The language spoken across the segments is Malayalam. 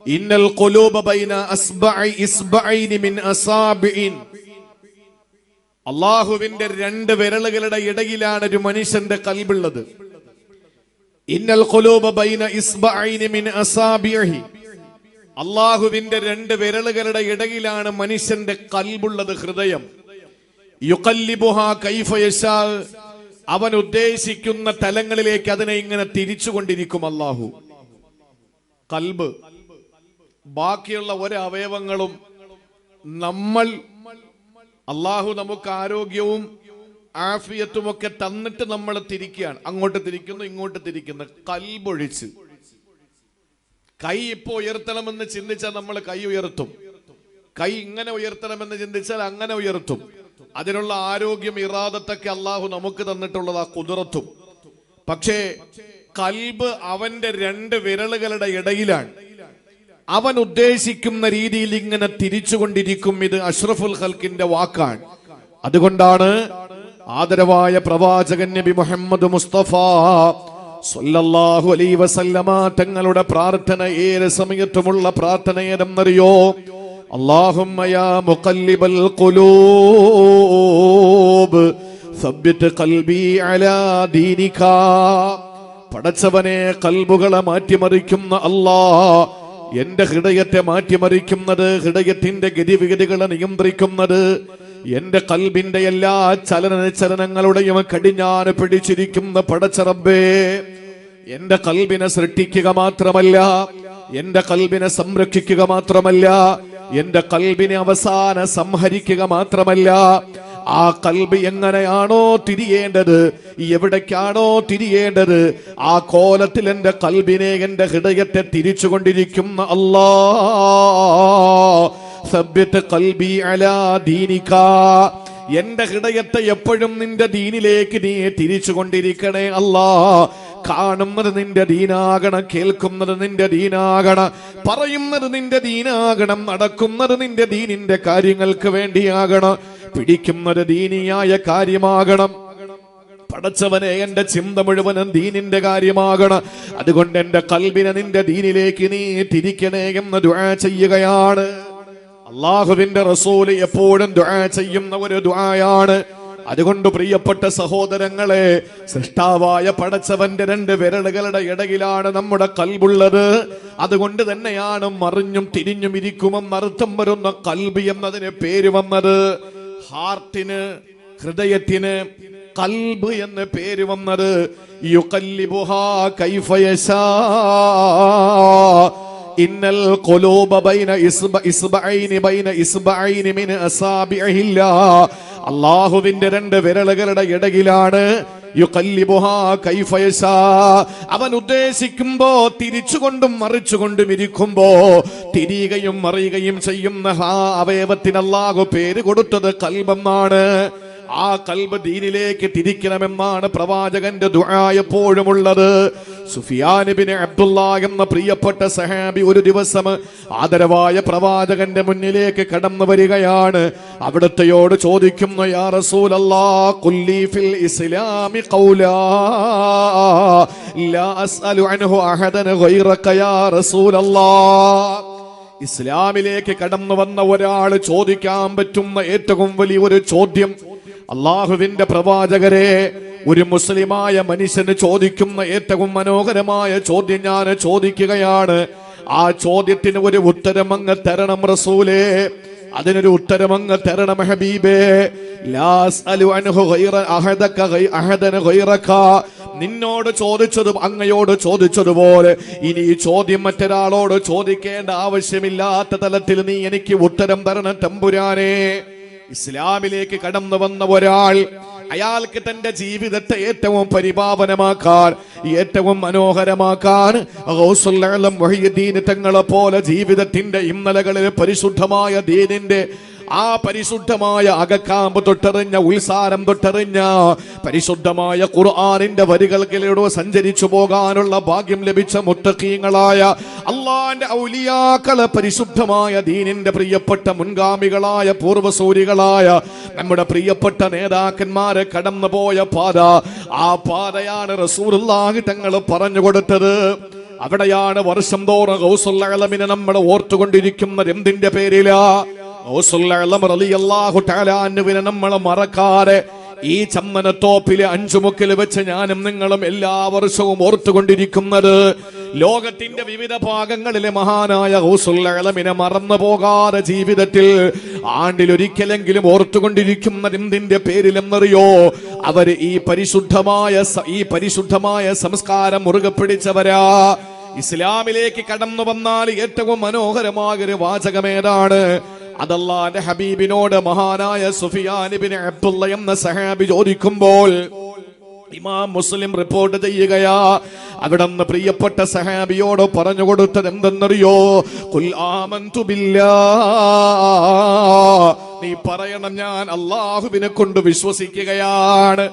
ഇന്നൽ ഖുലൂബ ബൈന അസ്ബഇ ഇസ്ബഈനി മിൻ അസാബിഇൻ. അല്ലാഹുവിന്റെ രണ്ട് വിരലുകളുടെ ഇടയിലാണ് ഒരു മനുഷ്യന്റെ ഖൽബുള്ളത്. ഇന്നൽ ഖുലൂബ ബൈന ഇസ്ബഈനി മിൻ അസാബിഇഹി. അല്ലാഹുവിന്റെ രണ്ട് വിരലുകളുടെ ഇടയിലാണ് മനുഷ്യന്റെ ഖൽബുള്ളത്, ഹൃദയം. യുഖല്ലിബുഹാ കൈഫ യശാ. അവൻ ഉദ്ദേശിക്കുന്ന തലങ്ങളിലേക്ക് അതിനെ ഇങ്ങനെ തിരിച്ചുകൊണ്ടിരിക്കും അല്ലാഹു. ഖൽബ്, ബാക്കിയുള്ള ഒരു അവയവങ്ങളും നമ്മൾ അല്ലാഹു നമുക്ക് ആരോഗ്യവും ആഫിയത്തും ഒക്കെ തന്നിട്ട് നമ്മൾ തിരിക്കുകയാണ്. അങ്ങോട്ട് തിരിക്കുന്നു, ഇങ്ങോട്ട് തിരിക്കുന്നു. ഖൽബൊഴിച്ച്. കൈ ഇപ്പോ ഉയർത്തണമെന്ന് ചിന്തിച്ചാൽ നമ്മൾ കൈ ഉയർത്തും. കൈ ഇങ്ങനെ ഉയർത്തണമെന്ന് ചിന്തിച്ചാൽ അങ്ങനെ ഉയർത്തും. അതിനുള്ള ആരോഗ്യം, ഇറാദത്തൊക്കെ അല്ലാഹു നമുക്ക് തന്നിട്ടുള്ളത് ആ ഖുദ്റത്തും. പക്ഷേ ഖൽബ് അവന്റെ രണ്ട് വിരലുകളുടെ ഇടയിലാണ്. അവൻ ഉദ്ദേശിക്കുന്ന രീതിയിൽ ഇങ്ങനെ തിരിച്ചുകൊണ്ടിരിക്കും. ഇത് അഷ്റഫുൽ ഖൽഖിന്റെ വാക്കാണ്. അതുകൊണ്ടാണ് ആദരവായ പ്രവാചകൻ നബി മുഹമ്മദ് മുസ്തഫ സല്ലല്ലാഹു അലൈഹി വസല്ലമ തങ്ങളുടെ പ്രാർത്ഥന ഏത് സമയത്തുമുള്ള പ്രാർത്ഥന ഏതെന്നറിയോ? അല്ലാഹുമ്മ യാ മുഖല്ലിബൽ ഖുലൂബ് സബ്ബിത് ഖൽബി അലാ ദീനിക. പടച്ചവനെ, ഖൽബുകളെ മാറ്റിമറിക്കുന്ന അല്ലാഹ്, എന്റെ ഹൃദയത്തെ മാറ്റിമറിക്കുന്നത്, ഹൃദയത്തിന്റെ ഗതിവിഗതികളെ നിയന്ത്രിക്കുന്നത്, എന്റെ ഖൽബിന്റെ എല്ലാ ചലനങ്ങളുടെയും കടിഞ്ഞാന് പിടിച്ചിരിക്കുന്ന പടച്ച റബ്ബേ, എന്റെ ഖൽബിനെ സൃഷ്ടിക്കുക മാത്രമല്ല, എന്റെ ഖൽബിനെ സംരക്ഷിക്കുക മാത്രമല്ല, എന്റെ ഖൽബിനെ അവസാനം സംഹരിക്കുക മാത്രമല്ല, ആ ഖൽബ് എങ്ങനെയാണോ തിരിയേണ്ടത്, എവിടേക്കാണോ തിരിയേണ്ടത്, ആ കോലത്തിൽ എന്റെ ഖൽബിനെ, എന്റെ ഹൃദയത്തെ തിരിച്ചുകൊണ്ടിരിക്കുന്ന അല്ലാഹ്, സബ്ബിത് ഖൽബി അലാ ദീനിക. എന്റെ ഹൃദയത്തെ എപ്പോഴും നിന്റെ ദീനിലേക്ക് നീ തിരിച്ചുകൊണ്ടിരിക്കണേ അല്ലാഹ്. കാണുന്നത് നിന്റെ ദീനാകണം, കേൾക്കുന്നത് നിന്റെ ദീനാകണം, പറയുന്നത് നിന്റെ ദീനാകണം, നടക്കുന്നത് നിന്റെ ദീനിന്റെ കാര്യങ്ങൾക്ക് വേണ്ടിയാകണം, പിടിക്കുന്നത് ദീനിയായ കാര്യമാകണം. പടച്ചവനെ, എന്റെ ചിന്ത മുഴുവനും ദീനിന്റെ കാര്യമാകണം. അതുകൊണ്ട് എന്റെ ഖൽബിനെ നിന്റെ ദീനിലേക്ക് നീ തിരിക്കണേ എന്ന് ദുആ ചെയ്യുകയാണ്. അല്ലാഹുവിന്റെ റസൂൽ എപ്പോഴും ദുആ ചെയ്യുന്ന ഒരു ദുആയാണ്. അതുകൊണ്ട് പ്രിയപ്പെട്ട സഹോദരങ്ങളെ, സൃഷ്ടാവായ പടച്ചവന്റെ രണ്ട് വിരലുകളുടെ ഇടയിലാണ് നമ്മുടെ ഖൽബുള്ളത്. അതുകൊണ്ട് തന്നെയാണ് മറിഞ്ഞും തിരിഞ്ഞും ഇരിക്കുമെന്ന് അർത്ഥം വരുന്ന ഖൽബ് എന്നതിന് പേര് വന്നത്. ഹാർട്ടിന്, ഹൃദയത്തിന് ഖൽബ് എന്ന് പേര് വന്നത്. യുഖല്ലിബുഹാ കൈഫ യശാ. ഇന്നൽ ഖുലൂബ ബൈന ഇസ്ബഈനി മിൻ അസാബിഇഹില്ലാ. അല്ലാഹുവിന്റെ രണ്ട് വിരലുകളുടെ ഇടയിലാണ്. യുഖല്ലിബുഹാ കൈഫ യശാ. അവൻ ഉദ്ദേശിക്കുമ്പോ തിരിച്ചുകൊണ്ടും മറിച്ചുകൊണ്ടും ഇരിക്കുമ്പോ തിരിയുകയും മറിയുകയും ചെയ്യുന്ന ആ അവയവത്തിന് അല്ലാഹു പേര് കൊടുത്തത് ഖൽബെന്നാണ്. ആ ഖൽബ് ദീനിലേക്ക് തിരിക്കണമെന്നാണ് പ്രവാചകന്റെ ദുആ എപ്പോഴും ഉള്ളത്. സുഫിയാൻ ഇബ്നു അബ്ദുല്ലാഹ് എന്ന പ്രിയപ്പെട്ട സഹാബി ഒരു ദിവസം ആദരവായ പ്രവാചകന്റെ മുന്നിലേക്ക് കടന്നു വരികയാണ്. അവിടുത്തെയോട് ചോദിക്കുന്നു, യാ റസൂലല്ലാഹ്, ഖുല്ലി ഫിൽ ഇസ്ലാമി ഖൗലാ ലാ അസ്അലു അൻഹു അഹദൻ ഗൈറക യാ റസൂലല്ലാഹ്. ഇസ്ലാമിലേക്ക് കടന്നു വന്ന ഒരാൾ ചോദിക്കാൻ പറ്റുന്ന ഏറ്റവും വലിയൊരു ചോദ്യം, അല്ലാഹുവിന്റെ പ്രവാചകരെ, ഒരു മുസ്ലിമായ മനുഷ്യന് ചോദിക്കുന്ന ഏറ്റവും മനോഹരമായ ചോദ്യം ഞാൻ ചോദിക്കുകയാണ്. ആ ചോദ്യത്തിന് ഒരു ഉത്തരം അങ്ങ് തരണം റസൂലേ. അതിനൊരു ഉത്തരം അങ്ങ് തരണം ഹബീബേ. ലാ അസ്അലു അൻഹു അഹദൻ ഗൈറക. നിന്നോട് ചോദിച്ചതും അങ്ങയോട് ചോദിച്ചതുപോലെ ഇനി ഈ ചോദ്യം മറ്റൊരാളോട് ചോദിക്കേണ്ട ആവശ്യമില്ലാത്ത തലത്തിൽ നീ എനിക്ക് ഉത്തരം തരണം തമ്പുരാനെ. ഇസ്ലാമിലേക്ക് കടന്നു വന്ന ഒരാൾ, അയാൾക്ക് തന്റെ ജീവിതത്തെ ഏറ്റവും പരിപാവനമാക്കാൻ, ഏറ്റവും മനോഹരമാക്കാൻ ഗൗസുൽ ആലം മുഹയ്യിദ്ദീൻ തങ്ങളെ പോലെ ജീവിതത്തിന്റെ ഇന്നലകളിൽ പരിശുദ്ധമായ ദീനിന്റെ ആ പരിശുദ്ധമായ അകക്കാമ്പ് തൊട്ടെറിഞ്ഞ, ഉത്സാരം തൊട്ടെറിഞ്ഞ പരിശുദ്ധമായ ഖുർആനിന്റെ വരികൾക്കിലൂടെ സഞ്ചരിച്ചു പോകാനുള്ള ഭാഗ്യം ലഭിച്ച മുത്തഖീങ്ങളായ അല്ലാഹുവിന്റെ ഔലിയാക്കളെ, പരിശുദ്ധമായ ദീനിന്റെ പ്രിയപ്പെട്ട മുൻഗാമികളായ പൂർവസൂരികളായ നമ്മുടെ പ്രിയപ്പെട്ട നേതാക്കന്മാരെ കടന്നുപോയ പാത, ആ പാതയാണ് റസൂലുള്ളാഹി തങ്ങൾ പറഞ്ഞു കൊടുത്തത്. അവിടെയാണ് വർഷം തോറും ഗൗസുൽ അഅലമിനെ നമ്മൾ ഓർത്തുകൊണ്ടിരിക്കുന്നത്. എന്തിന്റെ പേരിലാ? ഗൗസുൽ അഅലം റളിയല്ലാഹു തആല അൻഹുവിനെ നമ്മൾ മറക്കാതെ ഈ ചമ്മനത്തോപ്പിലെ അഞ്ചുമുക്കിൽ വെച്ച് ഞാനും നിങ്ങളും എല്ലാ വർഷവും ഓർത്തുകൊണ്ടിരിക്കുന്നത് ലോകത്തിന്റെ വിവിധ ഭാഗങ്ങളിലെ മഹാനായ ഗൗസുൽ അഅലമിനെ മറന്നു പോകാതെ ജീവിതത്തിൽ ആണ്ടിലൊരിക്കലെങ്കിലും ഓർത്തുകൊണ്ടിരിക്കുന്നത് എന്തിന്റെ പേരിലെന്നറിയോ? അവര് ഈ പരിശുദ്ധമായ സംസ്കാരം മുറുകെ പിടിച്ചവരാ. ഇസ്ലാമിലേക്ക് കടന്നു വന്നാൽ ഏറ്റവും മനോഹരമായ ഒരു വാചകമേതാണ്? അതല്ലാന്റെ ഹബീബിനോട് മഹാനായ സുഫിയാൻ ഇബ്നു അബ്ദുള്ള എന്ന സഹാബി ചോദിക്കുമ്പോൾ ഇമാം മുസ്ലിം റിപ്പോർട്ട് ചെയ്യുകയാ, അവിടുന്ന് പ്രിയപ്പെട്ട സഹാബിയോട് പറഞ്ഞു കൊടുത്തത് എന്തെന്നറിയോ? ഖുൽ ആമന്തു ബില്ലാഹ്, നീ പറയണം ഞാൻ അല്ലാഹുവിനെ കൊണ്ട് വിശ്വസിക്കുകയാണ്,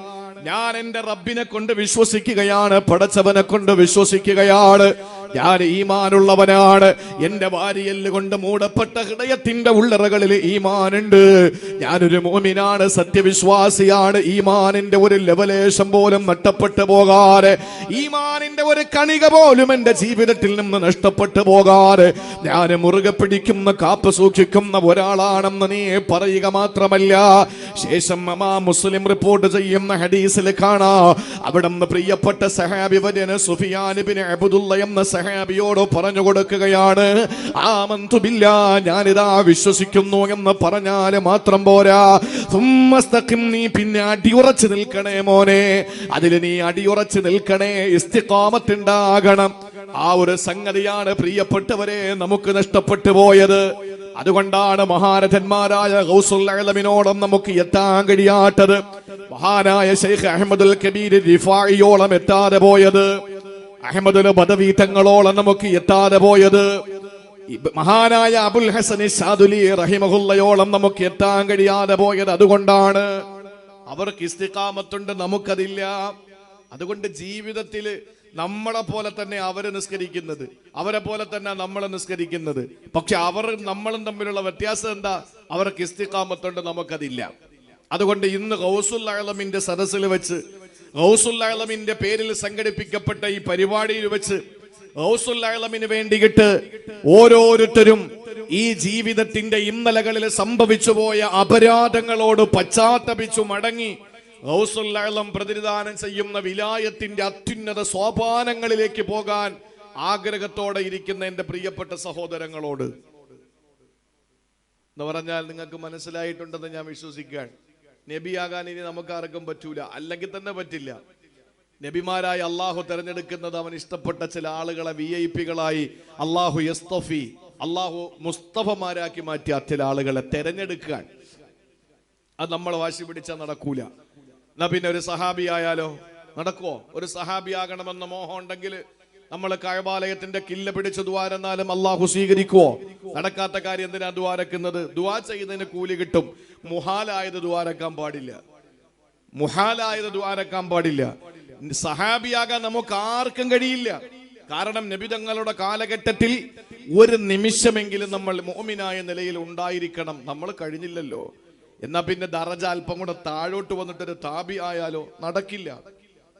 ഞാൻ എന്റെ റബ്ബിനെ കൊണ്ട് വിശ്വസിക്കുകയാണ്, പടച്ചവനെ കൊണ്ട് വിശ്വസിക്കുകയാണ്, ഞാൻ ഈമാനുള്ളവനാണ്, എന്റെ വാരിയല്ല് കൊണ്ട് മൂടപ്പെട്ട ഹൃദയത്തിന്റെ ഉള്ളറകളിൽ ഈമാനുണ്ട്, ഞാനൊരു മുഅ്മിനാണ്, സത്യവിശ്വാസിയാണ്, ഈമാനിന്റെ ഒരു ലവലേശം പോലും നഷ്ടപ്പെട്ടു പോകാതെ, ഈമാനിന്റെ ഒരു കണിക പോലും എന്റെ ജീവിതത്തിൽ നിന്ന് നഷ്ടപ്പെട്ടു പോകാതെ ഞാൻ മുറുകെ പിടിക്കുന്ന കാപ്പ് സൂക്ഷിക്കുന്ന ഒരാളാണെന്ന് നീ പറയുക മാത്രമല്ല, ശേഷം മുസ്ലിം റിപ്പോർട്ട് ചെയ്യുന്ന ഹദീസിൽ കാണാ, അവിടുന്ന് പ്രിയപ്പെട്ട സഹാബി വര്യൻ സുഫിയാൻ ഇബ്നു അബ്ദുള്ള എന്ന സഹാബിയോട് പറഞ്ഞു കൊടുക്കുകയാണ്, ആമന്തു ബില്ലാഹ്, ഞാനിതാ വിശ്വസിക്കുന്നു എന്ന് പറഞ്ഞാൽ മാത്രം പോരാ, സുമ്മസ്തഖിം, നീ പിന്നെ അടിയുറച്ച് നിൽക്കണേ മോനെ, അതിൽ നീ അടിയുറച്ച് നിൽക്കണേ, ഇസ്തിഖാമത്ത് ഉണ്ടാകണം. ആ ഒരു സംഗതിയാണ് പ്രിയപ്പെട്ടവരെ നമുക്ക് നഷ്ടപ്പെട്ടു പോയത്. അതുകൊണ്ടാണ് മഹാരഥന്മാരായ ഗൗസുൽ അഅലമിനോളം നമുക്ക് എത്താൻ കഴിയാത്തത്, മഹാനായ ശൈഖ് അഹ്മദുൽ കബീർ റിഫായിയോളം എത്താതെ പോയത്, അഹ്മദുൽ ബദവി തങ്ങളോളം നമുക്ക് എത്താതെ പോയത്, മഹാനായ അബുൽ ഹസൻ സാദുലി റഹിമഹുല്ലയോളം നമുക്ക് എത്താൻ കഴിയാതെ പോയത്. അതുകൊണ്ടാണ് അവർക്ക് ഇസ്തിഖാമത്തുണ്ട്, നമുക്കതില്ല. അതുകൊണ്ട് ജീവിതത്തിൽ നമ്മളെ പോലെ തന്നെ അവര് നിസ്കരിക്കുന്നത്, അവരെ പോലെ തന്നെ നമ്മൾ നിസ്കരിക്കുന്നത്, പക്ഷെ അവർ നമ്മളും തമ്മിലുള്ള വ്യത്യാസം എന്താ? അവർക്ക് ഇസ്തിഖാമത്തുണ്ട്, നമുക്കതില്ല. അതുകൊണ്ട് ഇന്ന് ഗൗസുൽ അഅലമിന്റെ സദസ്സിൽ വെച്ച്, ഗൗസുൽ അഅലമിന്റെ പേരിൽ സംഘടിപ്പിക്കപ്പെട്ട ഈ പരിപാടിയിൽ വെച്ച് ഗൗസുൽ അഅലമിന് വേണ്ടിയിട്ട് ഓരോരുത്തരും ഈ ജീവിതത്തിന്റെ ഇന്നലകളിൽ സംഭവിച്ചു പോയ അപരാധങ്ങളോട് പശ്ചാത്തപിച്ചു മടങ്ങി ഗൗസുൽ അഅലം പ്രതിനിധാനം ചെയ്യുന്ന വിലായത്തിന്റെ അത്യുന്നത സോപാനങ്ങളിലേക്ക് പോകാൻ ആഗ്രഹത്തോടെ ഇരിക്കുന്ന എന്റെ പ്രിയപ്പെട്ട സഹോദരങ്ങളോട് എന്ന് പറഞ്ഞാൽ നിങ്ങൾക്ക് മനസ്സിലായിട്ടുണ്ടെന്ന് ഞാൻ വിശ്വസിക്കുകയാണ്. നബിയാകാൻ ഇനി നമുക്കാർക്കും പറ്റൂല, അല്ലെങ്കിൽ തന്നെ പറ്റില്ല. നബിമാരായി അള്ളാഹു തെരഞ്ഞെടുക്കുന്നത് അവൻ ഇഷ്ടപ്പെട്ട ചില ആളുകളെ VIP-കളായി അള്ളാഹു യസ്തഫി, അള്ളാഹു മുസ്തഫമാരാക്കി മാറ്റിയ ചില ആളുകളെ തെരഞ്ഞെടുക്കാൻ. അത് നമ്മൾ വാശി പിടിച്ചാൽ നടക്കൂല. എന്നാ പിന്നെ ഒരു സഹാബി ആയാലോ? നടക്കുവോ? ഒരു സഹാബി ആകണമെന്ന മോഹം ഉണ്ടെങ്കിൽ നമ്മൾ കഅബാലയത്തിന്റെ കില്ല പിടിച്ച് ദുആരെന്നാലും അള്ളാഹു സ്വീകരിക്കുവോ? നടക്കാത്ത കാര്യം എന്തിനാ ദുആരക്കുന്നത്? ദുആ ചെയ്യുന്നതിന് കൂലി കിട്ടും. മുഹാലായത് ദുആരക്കാൻ പാടില്ല, മുഹാലായത് ദുആരക്കാൻ പാടില്ല. സഹാബിയാകാൻ നമുക്ക് ആർക്കും കഴിയില്ല. കാരണം നബി തങ്ങളുടെ കാലഘട്ടത്തിൽ ഒരു നിമിഷമെങ്കിലും നമ്മൾ മുഅ്മിനായ നിലയിൽ ഉണ്ടായിരിക്കണം. നമ്മൾ കഴിഞ്ഞില്ലല്ലോ. എന്നാ പിന്നെ ദറജ അല്പം കൂടെ താഴോട്ട് വന്നിട്ടൊരു താബി ആയാലോ? നടക്കില്ല.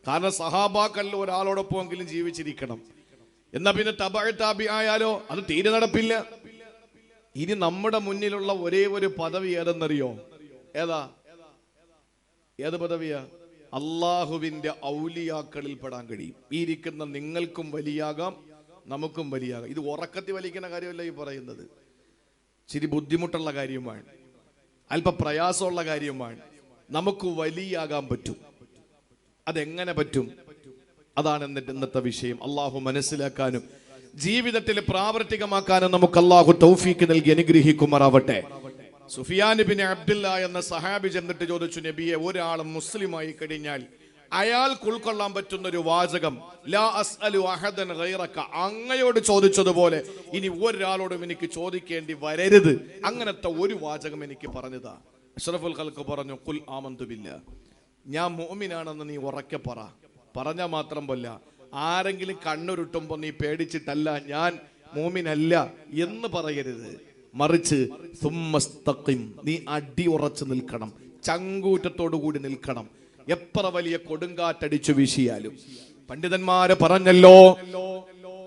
കാരണം സഹാബാക്കല്ല ഒരാളോടൊപ്പമെങ്കിലും ജീവിച്ചിരിക്കണം. എന്നാ പിന്നെ തബഅ താബി ആയാലോ? അത് തീരെ നടപ്പില്ല. ഇനി നമ്മുടെ മുന്നിലുള്ള ഒരേ ഒരു പദവി ഏതെന്നറിയോ? ഏതാ? ഏത് പദവിയാ? അള്ളാഹുവിന്റെ ഔലിയാക്കളിൽ പെടാൻ കഴിയും. ഈ ഇരിക്കുന്ന നിങ്ങൾക്കും വലിയാകാം, നമുക്കും വലിയാകാം. ഇത് ഉറക്കത്തി വലിക്കുന്ന കാര്യമല്ല ഈ പറയുന്നത്. ഇച്ചിരി ബുദ്ധിമുട്ടുള്ള കാര്യമാണ്, അല്പ പ്രയാസമുള്ള കാര്യമാണ്. നമുക്ക് വലിയാകാൻ പറ്റും. അതെങ്ങനെ പറ്റും? അതാണ് ഇന്നത്തെ വിഷയം. അള്ളാഹു മനസ്സിലാക്കാനും ജീവിതത്തിൽ പ്രാവർത്തികമാക്കാനും നമുക്ക് അള്ളാഹു തൗഫീക്ക് നൽകി അനുഗ്രഹിക്കുമാറാവട്ടെ. സുഫിയാൻ ഇബ്നു അബ്ദുല്ല എന്ന സഹാബി ചെന്നിട്ട് ചോദിച്ചു, നബിയെ, ഒരാൾ മുസ്ലിമായി കഴിഞ്ഞാൽ അയാൾക്ക് ഉൾക്കൊള്ളാൻ പറ്റുന്ന ഒരു വാചകം, ലാ അസ്അലു അഹദൻ ഗൈറക, അങ്ങയോട് ചോദിച്ചതുപോലെ ഇനി ഒരാളോടും എനിക്ക് ചോദിക്കേണ്ടി വരരുത്. അങ്ങനത്തെ ഒരു വാചകം എനിക്ക് പറഞ്ഞതാ. അഷ്റഫുൽ ഖൽഖ് പറഞ്ഞു, ഖുൽ ആമന്തു ബില്ലാഹ്, ഞാൻ മുഅ്മിനാണെന്ന് നീ ഉറക്കെ പറ. പറഞ്ഞാൽ മാത്രം പോല്ല, ആരെങ്കിലും കണ്ണുരുട്ടുമ്പോ നീ പേടിച്ചിട്ടല്ല ഞാൻ മുഅ്മിനല്ല എന്ന് പറയരുത്. മറിച്ച് സുമ്മസ്തഖിം, നീ അടി ഉറച്ചു നിൽക്കണം, ചങ്കൂറ്റത്തോടു കൂടി നിൽക്കണം. എത്ര വലിയ കൊടുങ്കാറ്റടിച്ചു വീശിയാലും. പണ്ഡിതന്മാര് പറഞ്ഞല്ലോ,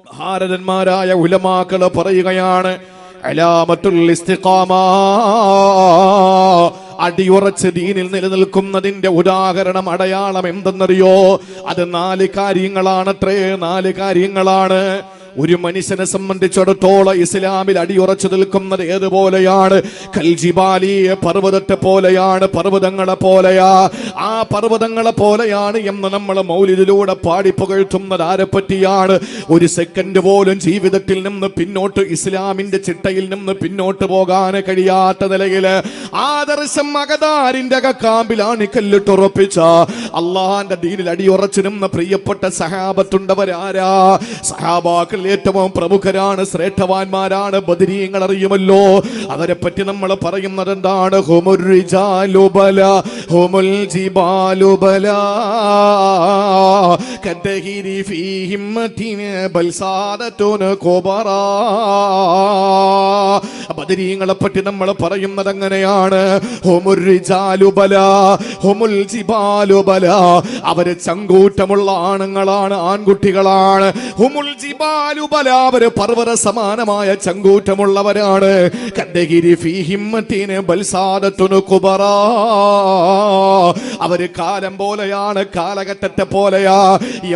ഭാരതന്മാരായ ഉലമാക്കള് പറയുകയാണ്, അലാമത്തുൽ ഇസ്തിഖാമ, അടിയുറച്ച് ദീനിൽ നിലനിൽക്കുന്നതിന്റെ ഉദാഹരണം, അടയാളം എന്തെന്നറിയോ? അത് 4 കാര്യങ്ങളാണത്രേ. 4 കാര്യങ്ങളാണ്. ഒരു മനുഷ്യനെ സംബന്ധിച്ചിടത്തോളം ഇസ്ലാമിൽ അടിയുറച്ചു നിൽക്കുന്നത് ഏതുപോലെയാണ്? കൽജിബാലി, പർവ്വതത്തെ പോലെയാണ്, പർവ്വതങ്ങളെ പോലെയാ. ആ പർവ്വതങ്ങളെ പോലെയാണ് എന്ന് നമ്മൾ മൗലിദിലൂടെ പാടിപ്പുകഴ്ത്തുന്നത് ആരെ പറ്റിയാണ്? ഒരു സെക്കൻഡ് പോലും ജീവിതത്തിൽ നിന്ന് പിന്നോട്ട്, ഇസ്ലാമിന്റെ ചിട്ടയിൽ നിന്ന് പിന്നോട്ട് പോകാൻ കഴിയാത്ത നിലയിൽ ആദർശം അകതാരിന്റെ അകക്കാമ്പിലാണ് കല്ലിട്ടുറപ്പിച്ച അള്ളാന്റെ ദീനിൽ അടിയുറച്ചു നിന്ന പ്രിയപ്പെട്ട സഹാബത്തുണ്ടവരാരാ? സഹാബാക്കൾ ഏറ്റവും പ്രമുഖരാണ്, ശ്രേഷ്ഠവാന്മാരാണ്, ബദരീങ്ങൾ അറിയുമല്ലോ. അവരെ പറ്റി നമ്മൾ പറയുന്നത് എന്താണ്? ഹുമുർ റിജാലു ബലാ ഹുമുൽ ജിബാലു ബലാ കദ്ദഹിരി ഫീ ഹിമ്മത്തിൻ ബൽ സാദത്തുൻ കുബറാ. ബദരീങ്ങളെ പറ്റി നമ്മൾ പറയുന്നത് അങ്ങനെയാണ്. ഹുമുർ റിജാലു ബലാ ഹുമുൽ ജിബാലു ബലാ. അവര് ചങ്കൂറ്റമുള്ള ആണുങ്ങളാണ്, ആൺകുട്ടികളാണ്. ഹുമുൽ ജിബാലു ബലാ, അവര് പർവ്വത സമാനമായ ചങ്കൂറ്റമുള്ളവരാണ്. കദ്ദഹിരി ഫീ ഹിമ്മത്തിൻ ബൽ സാദത്തുൻ കുബറാ. അവര് കാലം പോലെയാണ്, കാലഘട്ടത്തെ പോലെയാ.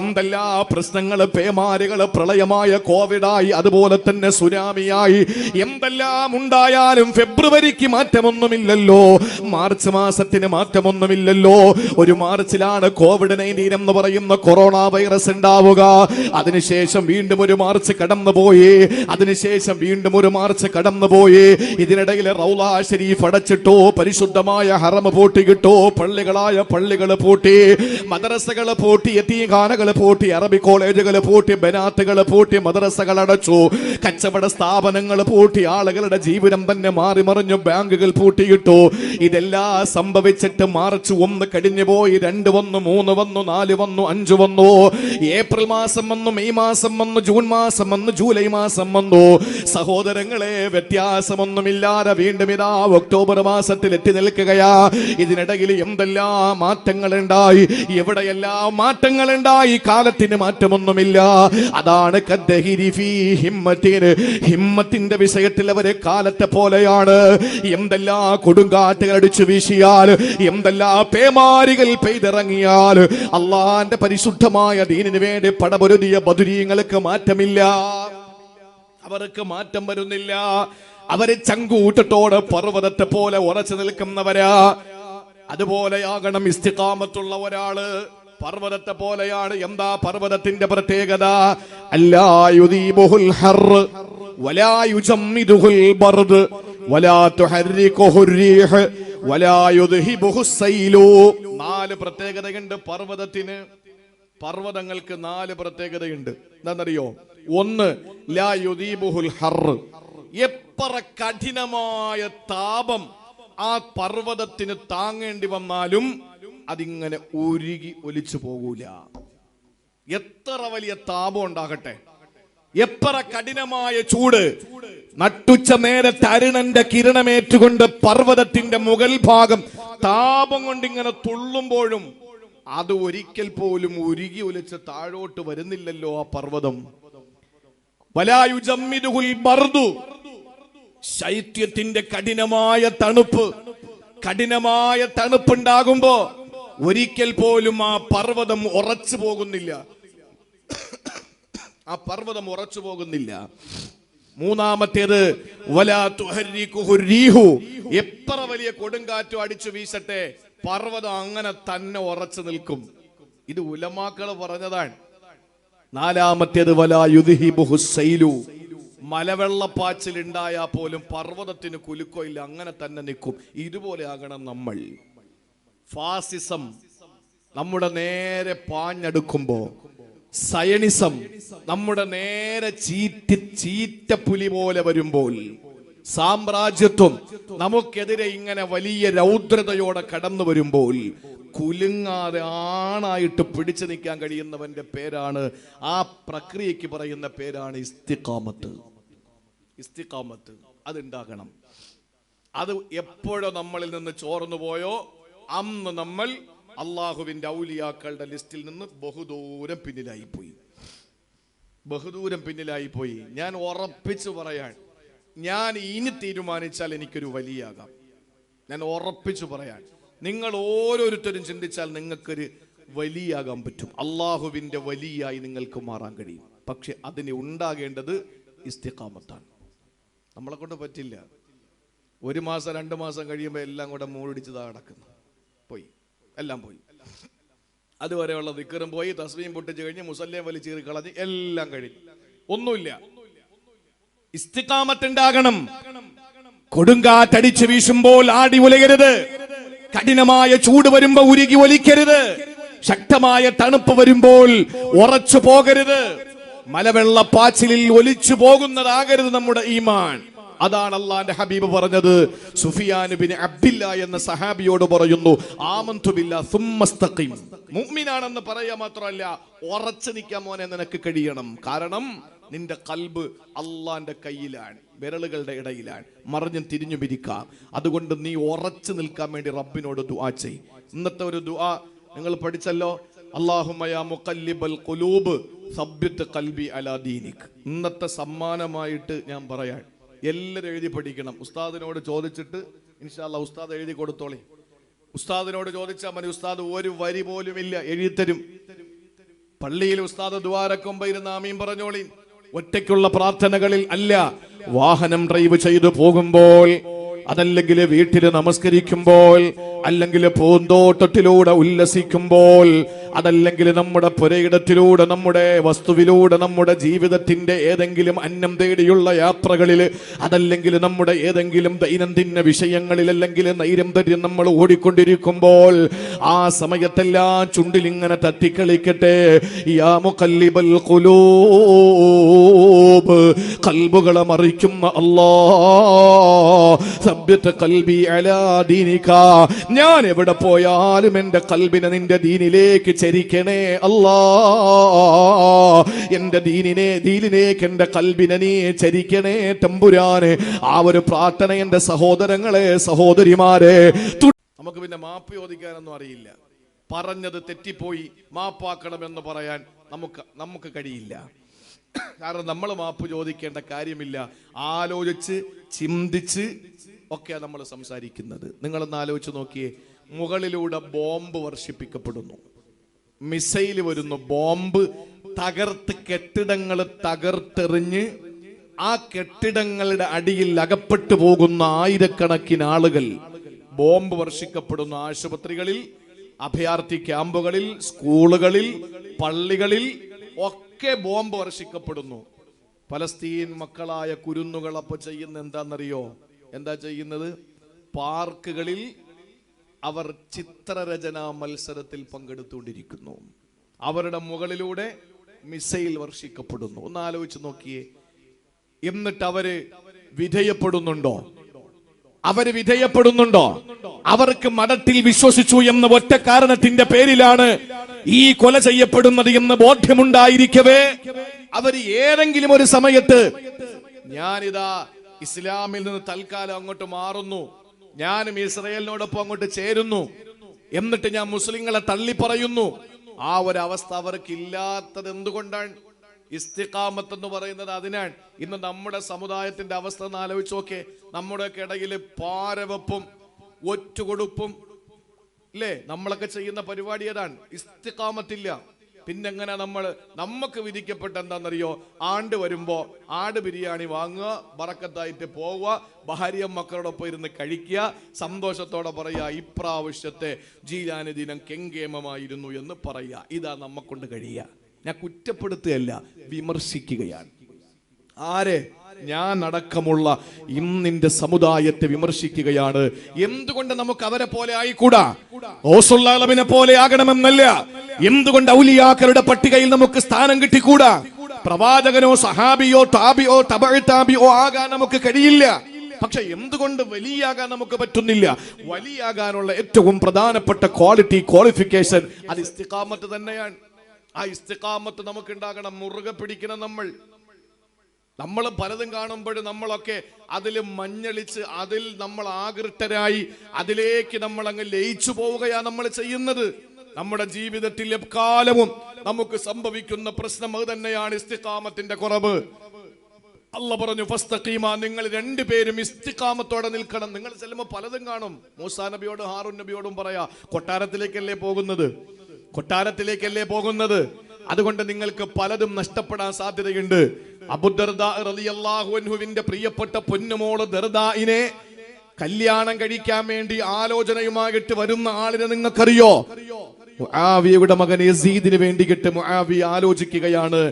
എന്തെല്ലാം പ്രശ്നങ്ങള്, പേമാരികള്, പ്രളയമായ കോവിഡായി, അതുപോലെ തന്നെ സുനാമിയായി, എന്തെല്ലാം ഉണ്ടായാലും ഫെബ്രുവരിക്ക് മാറ്റമൊന്നുമില്ലല്ലോ, മാർച്ച് മാസത്തിന് മാറ്റമൊന്നുമില്ലല്ലോ. ഒരു മാർച്ചിലാണ് COVID-19 എന്ന് പറയുന്ന കൊറോണ വൈറസ് ഉണ്ടാവുക. അതിനുശേഷം വീണ്ടും ഒരു മാർച്ച് കടന്നുപോയി, അതിനുശേഷം വീണ്ടും ഒരു മാർച്ച് കടന്നുപോയി. ഇതിനിടയിൽ റൗള ശരീഫ് അടച്ചിട്ടോ, പരിശുദ്ധമായ ഹറം പൂട്ടിക്കിട്ടോ, പള്ളികളായ പള്ളികൾ പൂട്ടി, മദ്രസകൾ പൂട്ടി, യതീഖാനകൾ പൂട്ടി, അറബി കോളേജുകൾ പൂട്ടി, ബനാത്തുകൾ പൂട്ടി, മദ്രസകൾ അടച്ചു, കച്ചവട സ്ഥാപനങ്ങൾ പൂട്ടി, ആളുകളുടെ ജീവിതം തന്നെ മാറി മറിഞ്ഞു, ബാങ്കുകൾ പൂട്ടിയിട്ടു. ഇതെല്ലാം സംഭവിച്ചിട്ട് മാർച്ച് 1 കഴിഞ്ഞു പോയി, 2 വന്നു, 3 വന്നു, 4 വന്നു, 5 വന്നു, ഏപ്രിൽ മാസം വന്നു, മെയ് മാസം വന്നു, ജൂൺ മാസം വന്നു, ജൂലൈ മാസം വന്നു. സഹോദരങ്ങളെ, വ്യത്യാസമൊന്നുമില്ലാതെ വീണ്ടും ഇതാ ഒക്ടോബർ മാസത്തിൽ എത്തി നിൽക്കുകയാ. ഇതിനിടയിൽ എന്തെല്ലാം മാറ്റങ്ങൾ ഉണ്ടായി, എവിടെയെല്ലാം മാറ്റങ്ങൾ ഉണ്ടായി. കാലത്തിന് മാറ്റമൊന്നുമില്ല. അതാണ് കദ്ദഹിരി ഫീ ഹിമ്മത്തിൻ, ഹിമ്മത്തിന്റെ വിഷയത്തിൽ അവരെ കാലത്തെ പോലെയാണ്. എന്തെല്ലാം കൊടുങ്കാറ്റുകൾ അടിച്ചു വീശിയാൽ, എന്തെല്ലാം പേമാരികൾ പെയ്തിറങ്ങിയാൽ, അള്ളാന്റെ പരിശുദ്ധമായ ദീനിന് വേണ്ടി പടപൊരുതിയ ബദരീങ്ങൾക്ക് മാറ്റമില്ല, അവർക്ക് മാറ്റം വരുന്നില്ല. അവര് ചങ്കൂറ്റത്തോട് പർവ്വതത്തെ പോലെ ഉറച്ചു നിൽക്കുന്നവരാ. അതുപോലെയാകണം ഇസ്തിഖാമത്തുള്ള ഒരാള്. പർവ്വതത്തെ പോലെയാണ്. എന്താ പർവ്വതത്തിന്റെ പ്രത്യേകത? അല്ലാ യുദീബുൽ ഹർ വലാ യുജമ്മിദുൽ ബർദ് വലാ തുഹർരികുഹു റീഹ് വലാ യുദ്ഹിബുഹു സൈലു. 4 പ്രത്യേകതയുണ്ട് പർവ്വതത്തിന്. പർവ്വതങ്ങൾക്ക് 4 പ്രത്യേകതയുണ്ട്. എന്താണെന്നറിയോ? 1, ലാ യുദീബുൽ ഹർ. എത്ര കഠിനമായ താപം ആ പർവ്വതത്തിന് താങ്ങേണ്ടി വന്നാലും അതിങ്ങനെ ഉരുകി ഒലിച്ചു പോകൂല. എത്ര വലിയ താപം ഉണ്ടാകട്ടെ, എത്ര കഠിനമായ ചൂട്, നട്ടുച്ച നേരത്തെ അരുണന്റെ കിരണമേറ്റുകൊണ്ട് പർവ്വതത്തിന്റെ മുകൾ ഭാഗം താപം കൊണ്ട് ഇങ്ങനെ തുള്ളുമ്പോഴും അത് ഒരിക്കൽ പോലും ഉരുകി ഒലിച്ച് താഴോട്ട് വരുന്നില്ലല്ലോ ആ പർവ്വതം. വലായുജമ്മിദുൽ ബർദു, ശൈത്യത്തിന്റെ കഠിനമായ തണുപ്പുണ്ടാകുമ്പോ ഒരിക്കൽ പോലും ആ പർവ്വതം ഉറച്ചു പോകുന്നില്ല. ആ പർവ്വതം ഉറച്ചു പോകുന്നില്ല. 3-ാമത്തേത് വലാ തുഹർരികുഹു റീഹു. എത്ര വലിയ കൊടുങ്കാറ്റും അടിച്ചു വീശട്ടെ, പർവ്വതം അങ്ങനെ തന്നെ ഉറച്ചു നിൽക്കും. ഇത് ഉലമാക്കൾ പറഞ്ഞതാണ്. 4-ാമത്തേത് വലാ യുദ്ഹിബുഹു സൈലു. മലവെള്ളപ്പാച്ചിൽ ഉണ്ടായാൽ പോലും പർവ്വതത്തിന് കുലുക്കമില്ല, അങ്ങനെ തന്നെ നിൽക്കും. ഇതുപോലെ ആകണം നമ്മൾ. ഫാസിസം നമ്മുടെ നേരെ പാഞ്ഞെടുക്കുമ്പോ, സയനിസം നമ്മുടെ നേരെ ചീറ്റപ്പുലി പോലെ വരുമ്പോൾ, സാമ്രാജ്യത്വം നമുക്കെതിരെ ഇങ്ങനെ വലിയ രൗദ്രതയോടെ കടന്നു വരുമ്പോൾ കുലുങ്ങാതെ ആണായിട്ട് പിടിച്ചു നിൽക്കാൻ കഴിയുന്നവന്റെ പേരാണ്, ആ പ്രക്രിയക്ക് പറയുന്ന പേരാണ് ഇസ്തിഖാമത്ത്. ഇസ്തിഖാമത്ത് അതുണ്ടാകണം. അത് എപ്പോഴോ നമ്മളിൽ നിന്ന് ചോർന്നു പോയോ അന്ന് നമ്മൾ അള്ളാഹുവിന്റെ ഔലിയാക്കളുടെ ലിസ്റ്റിൽ നിന്ന് ബഹുദൂരം പിന്നിലായി പോയി. ബഹുദൂരം പിന്നിലായി പോയി. ഞാൻ ഉറപ്പിച്ചു പറയാൻ, ഞാൻ ഇനി തീരുമാനിച്ചാൽ എനിക്കൊരു വലിയാകാം. ഞാൻ ഉറപ്പിച്ചു പറയാൻ, നിങ്ങൾ ഓരോരുത്തരും ചിന്തിച്ചാൽ നിങ്ങൾക്കൊരു വലിയാകാൻ പറ്റും. അള്ളാഹുവിന്റെ വലിയായി നിങ്ങൾക്ക് മാറാൻ കഴിയും. പക്ഷെ അതിന് ഉണ്ടാകേണ്ടത് ഇസ്തിഖാമത്താണ്. നമ്മളെ കൊണ്ട് പറ്റില്ല. 1 മാസം 2 മാസം കഴിയുമ്പോൾ എല്ലാം കൂടെ മൂടിടിച്ചതാ കിടക്കുന്നു. പോയി, എല്ലാം പോയി. അതുവരെയുള്ള ദിക്റും പോയി, തസ്ബീഹും പൊട്ടിച്ച് കഴിഞ്ഞ്, മുസല്ലയും വലിച്ചീറി കളഞ്ഞ് എല്ലാം കഴിഞ്ഞു. ഒന്നുമില്ല. ഇസ്തിഖാമത്തുണ്ടാകണം. കൊടുങ്കാറ്റടിച്ച് വീശുമ്പോൾ ആടി ഉലയരുത്. കഠിനമായ ചൂട് വരുമ്പോ ഉരുകി ഒലിക്കരുത്. ശക്തമായ തണുപ്പ് വരുമ്പോൾ ഉറച്ചു പോകരുത്. മലവെള്ളപ്പാച്ചിലിൽ ഒലിച്ചു പോകുന്നതാകരുത് നമ്മുടെ ഈമാൻ. അതാണ് അള്ളാന്റെ ഹബീബ് പറഞ്ഞത്. സുഫിയാൻ ബിൻ അബ്ദില്ല എന്ന സഹാബിയോട് പറയുന്നു, ആമന്തു ബില്ലാഹ് സുമ്മസ്തഖിം. മുഅ്മിനാണെന്ന് പറയാ മാത്രമല്ല, ഉറച്ചു നിൽക്കാൻ മോനെ നിനക്ക് കഴിയണം. കാരണം നിന്റെ ഖൽബ് അള്ളാന്റെ കയ്യിലാണ്, വിരലുകളുടെ ഇടയിലാണ്. മറിഞ്ഞും തിരിഞ്ഞു പിരിക്കാം. അതുകൊണ്ട് നീ ഉറച്ചു നിൽക്കാൻ വേണ്ടി റബ്ബിനോട് ദുആ ചെയ്. ഇന്നത്തെ ഒരു ദുആ നിങ്ങൾ പഠിച്ചല്ലോ, അല്ലാഹുമ്മ യാ മുഖല്ലിബൽ ഖുലൂബ് സബ്ബിത് ഖൽബി അലാ ദീനിക്. ഇന്നത്തെ സമ്മാനമായിട്ട് ഞാൻ പറയാൻ, എല്ലാവരും എഴുതി പഠിക്കണം. ഉസ്താദിനോട് ചോദിച്ചിട്ട് ഇൻഷാ അല്ലാഹ് ഉസ്താദ് എഴുതി കൊടുത്തോളി. ഉസ്താദിനോട് ചോദിച്ചാൽ മതി, ഉസ്താദ് ഒരു വരി പോലും ഇല്ല എഴുതിത്തരും. പള്ളിയിൽ ഉസ്താദ് ദുആരക്കുമ്പോ ഇരുന്ന് ആമീൻ പറഞ്ഞോളി. ഒറ്റയ്ക്കുള്ള പ്രാർത്ഥനകളിൽ അല്ല, വാഹനം ഡ്രൈവ് ചെയ്തു പോകുമ്പോൾ, അതല്ലെങ്കിൽ വീട്ടിൽ നമസ്കരിക്കുമ്പോൾ, അല്ലെങ്കിൽ പൂന്തോട്ടത്തിലൂടെ ഉല്ലസിക്കുമ്പോൾ, അതല്ലെങ്കിൽ നമ്മുടെ പുരയിടത്തിലൂടെ, നമ്മുടെ വസ്തുവിലൂടെ, നമ്മുടെ ജീവിതത്തിന്റെ ഏതെങ്കിലും അന്നം തേടിയുള്ള യാത്രകളിൽ, അതല്ലെങ്കിൽ നമ്മുടെ ഏതെങ്കിലും ദൈനംദിന വിഷയങ്ങളിൽ, അല്ലെങ്കിൽ നൈരന്തര്യം നമ്മൾ ഓടിക്കൊണ്ടിരിക്കുമ്പോൾ, ആ സമയത്തെല്ലാം ചുണ്ടിലിങ്ങനെ തട്ടിക്കളിക്കട്ടെ, യാ മുഖല്ലിബൽ ഖുലൂബ്, ഖൽബുകളെ മറിക്കുന്ന അല്ലാഹ്, സബ്ബിത് ഖൽബി അലാ ദീനിക, ഞാൻ എവിടെ പോയാലും എന്റെ ഖൽബിനെ നിന്റെ ദീനിലേക്ക് ചരിക്കണേ അല്ലാ. എന്റെ ദീനിലേക്ക് എന്റെ ഖൽബിനെ നീ ചരിക്കണേ തമ്പുരാനെ. ആ ഒരു പ്രാർത്ഥന എന്റെ സഹോദരങ്ങളെ, സഹോദരിമാരെ. നമുക്ക് പിന്നെ മാപ്പ് ചോദിക്കാനൊന്നും അറിയില്ല. പറഞ്ഞത് തെറ്റിപ്പോയി, മാപ്പാക്കണമെന്ന് പറയാൻ നമുക്ക് കഴിയില്ല. കാരണം നമ്മൾ മാപ്പ് ചോദിക്കേണ്ട കാര്യമില്ല. ആലോചിച്ച് ചിന്തിച്ച് ഒക്കെയാണ് നമ്മൾ സംസാരിക്കുന്നത്. നിങ്ങളൊന്ന് ആലോചിച്ച് നോക്കിയേ. മുകളിലൂടെ ബോംബ് വർഷിപ്പിക്കപ്പെടുന്നു, മിസൈൽ വരുന്നു, ബോംബ് തകർത്ത് കെട്ടിടങ്ങൾ തകർത്തെറിഞ്ഞ് ആ കെട്ടിടങ്ങളുടെ അടിയിൽ അകപ്പെട്ടു പോകുന്ന ആയിരക്കണക്കിന് ആളുകൾ. ബോംബ് വർഷിക്കപ്പെടുന്ന ആശുപത്രികളിൽ, അഭയാർത്ഥി ക്യാമ്പുകളിൽ, സ്കൂളുകളിൽ, പള്ളികളിൽ ഒക്കെ ബോംബ് വർഷിക്കപ്പെടുന്നു. പലസ്തീൻ മക്കളായ കുരുന്നുകൾ അപ്പൊ ചെയ്യുന്ന എന്താണെന്നറിയോ? എന്താ ചെയ്യുന്നത്? പാർക്കുകളിൽ അവർ ചിത്രരചനാ മത്സരത്തിൽ പങ്കെടുത്തുകൊണ്ടിരിക്കുന്നു. അവരുടെ മുകളിലൂടെ മിസൈൽ വർഷിക്കപ്പെടുന്നു. ഒന്ന് ആലോചിച്ച് നോക്കിയേ. എന്നിട്ട് അവര് വിധേയപ്പെടുന്നുണ്ടോ? അവർക്ക് മതത്തിൽ വിശ്വസിച്ചു എന്ന ഒറ്റ കാരണത്തിന്റെ പേരിലാണ് ഈ കൊല ചെയ്യപ്പെടുന്നത് എന്ന് ബോധ്യമുണ്ടായിരിക്കവേ അവര് ഏതെങ്കിലും ഒരു സമയത്ത്, ഞാനിതാ ഇസ്ലാമിൽ നിന്ന് തൽക്കാലം അങ്ങോട്ട് മാറുന്നു, ഞാനും ഇസ്രായേലിനോടൊപ്പം അങ്ങോട്ട് ചേരുന്നു, എന്നിട്ട് ഞാൻ മുസ്ലിങ്ങളെ തള്ളി പറയുന്നു, ആ ഒരു അവസ്ഥ അവർക്ക് ഇല്ലാത്തത് എന്തുകൊണ്ടാണ്? ഇസ്തിഖാമത്ത് എന്ന് പറയുന്നത് അതിനാണ്. ഇന്ന് നമ്മുടെ സമുദായത്തിന്റെ അവസ്ഥ ഒന്ന് ആലോചിച്ച് നോക്കേ. നമ്മുടെയൊക്കെ ഇടയിൽ പാരവെപ്പും ഒറ്റുകൊടുപ്പും അല്ലേ നമ്മളൊക്കെ ചെയ്യുന്ന പരിപാടി ഏതാണ്? ഇസ്തിഖാമത്തില്ല. പിന്നെങ്ങനെ നമുക്ക് വിധിക്കപ്പെട്ട എന്താണെന്നറിയോ? ആണ്ട് വരുമ്പോ ആട് ബിരിയാണി വാങ്ങുക, ബറക്കത്തായിട്ട് പോവുക, ഭാര്യ മക്കളോടൊപ്പം ഇരുന്ന് കഴിക്കുക, സന്തോഷത്തോടെ പറയുക ഇപ്രാവശ്യത്തെ ജീലാനി ദിനം കെങ്കേമമായിരുന്നു എന്ന് പറയുക. ഇതാ നമ്മക്കൊണ്ട് കഴിയുക. ഞാൻ കുറ്റപ്പെടുത്തുകയല്ല, വിമർശിക്കുകയാണ്. ആരെ? ഞാൻ അടക്കമുള്ള ഇന്നിന്റെ സമുദായത്തെ വിമർശിക്കുകയാണ്. എന്തുകൊണ്ട് നമുക്ക് അവരെ പോലെ ആയിക്കൂടാ? റസൂലുള്ളാഹിനെ പോലെ ആകണമെന്നല്ല. എന്തുകൊണ്ട് ഔലിയാക്കളുടെ പട്ടികയിൽ നമുക്ക് സ്ഥാനം കിട്ടിക്കൂടാ? പ്രവാചകനോ സഹാബിയോ താബിയോ തബഅ താബിയോ ആകാൻ നമുക്ക് കഴിയില്ല. പക്ഷെ എന്തുകൊണ്ട് വലിയാകാൻ നമുക്ക് പറ്റുന്നില്ല? വലിയാകാനുള്ള ഏറ്റവും പ്രധാനപ്പെട്ട ക്വാളിഫിക്കേഷൻ അത് ഇസ്തിഖാമത്ത് തന്നെയാണ്. ആ ഇസ്തിഖാമത്ത് നമുക്ക് ഉണ്ടാകണം. മുറുകെ പിടിക്കണം. നമ്മൾ പലതും കാണുമ്പോഴും നമ്മളൊക്കെ അതിൽ മഞ്ഞളിച്ച്, അതിൽ നമ്മൾ ആകൃഷ്ടരായി, അതിലേക്ക് നമ്മൾ അങ്ങ് ലയിച്ചു പോവുകയാണ് നമ്മൾ ചെയ്യുന്നത്. നമ്മുടെ ജീവിതത്തിൽ എക്കാലവും നമുക്ക് സംഭവിക്കുന്ന പ്രശ്നം അത് തന്നെയാണ്, ഇസ്തിഖാമത്തിന്റെ കുറവ്. അല്ല പറഞ്ഞു ഫസ്തഖീമ, നിങ്ങൾ രണ്ടുപേരും ഇസ്തിഖാമത്തോടെ നിൽക്കണം. നിങ്ങൾ ചെല്ലുമ്പോൾ പലതും കാണും. മൂസാ നബിയോട് ഹാറൂൻ നബിയോടും പറയാ, കൊട്ടാരത്തിലേക്കല്ലേ പോകുന്നത്, അതുകൊണ്ട് നിങ്ങൾക്ക് പലതും നഷ്ടപ്പെടാൻ സാധ്യതയുണ്ട്. അബൂദർദാ റളിയല്ലാഹു അൻഹുവിന്റെ പ്രിയപ്പെട്ട പൊന്നുമോള് ദർദായിനെ കല്യാണം കഴിക്കാൻ വേണ്ടി ആലോചനയുമായിട്ട് വരുന്ന ആളിനെ നിങ്ങൾക്കറിയോ? മുആവിയയുടെ മകൻ യസീദിന് വേണ്ടിയിട്ട് മുആവിയ ആലോചിക്കുകയാണ്,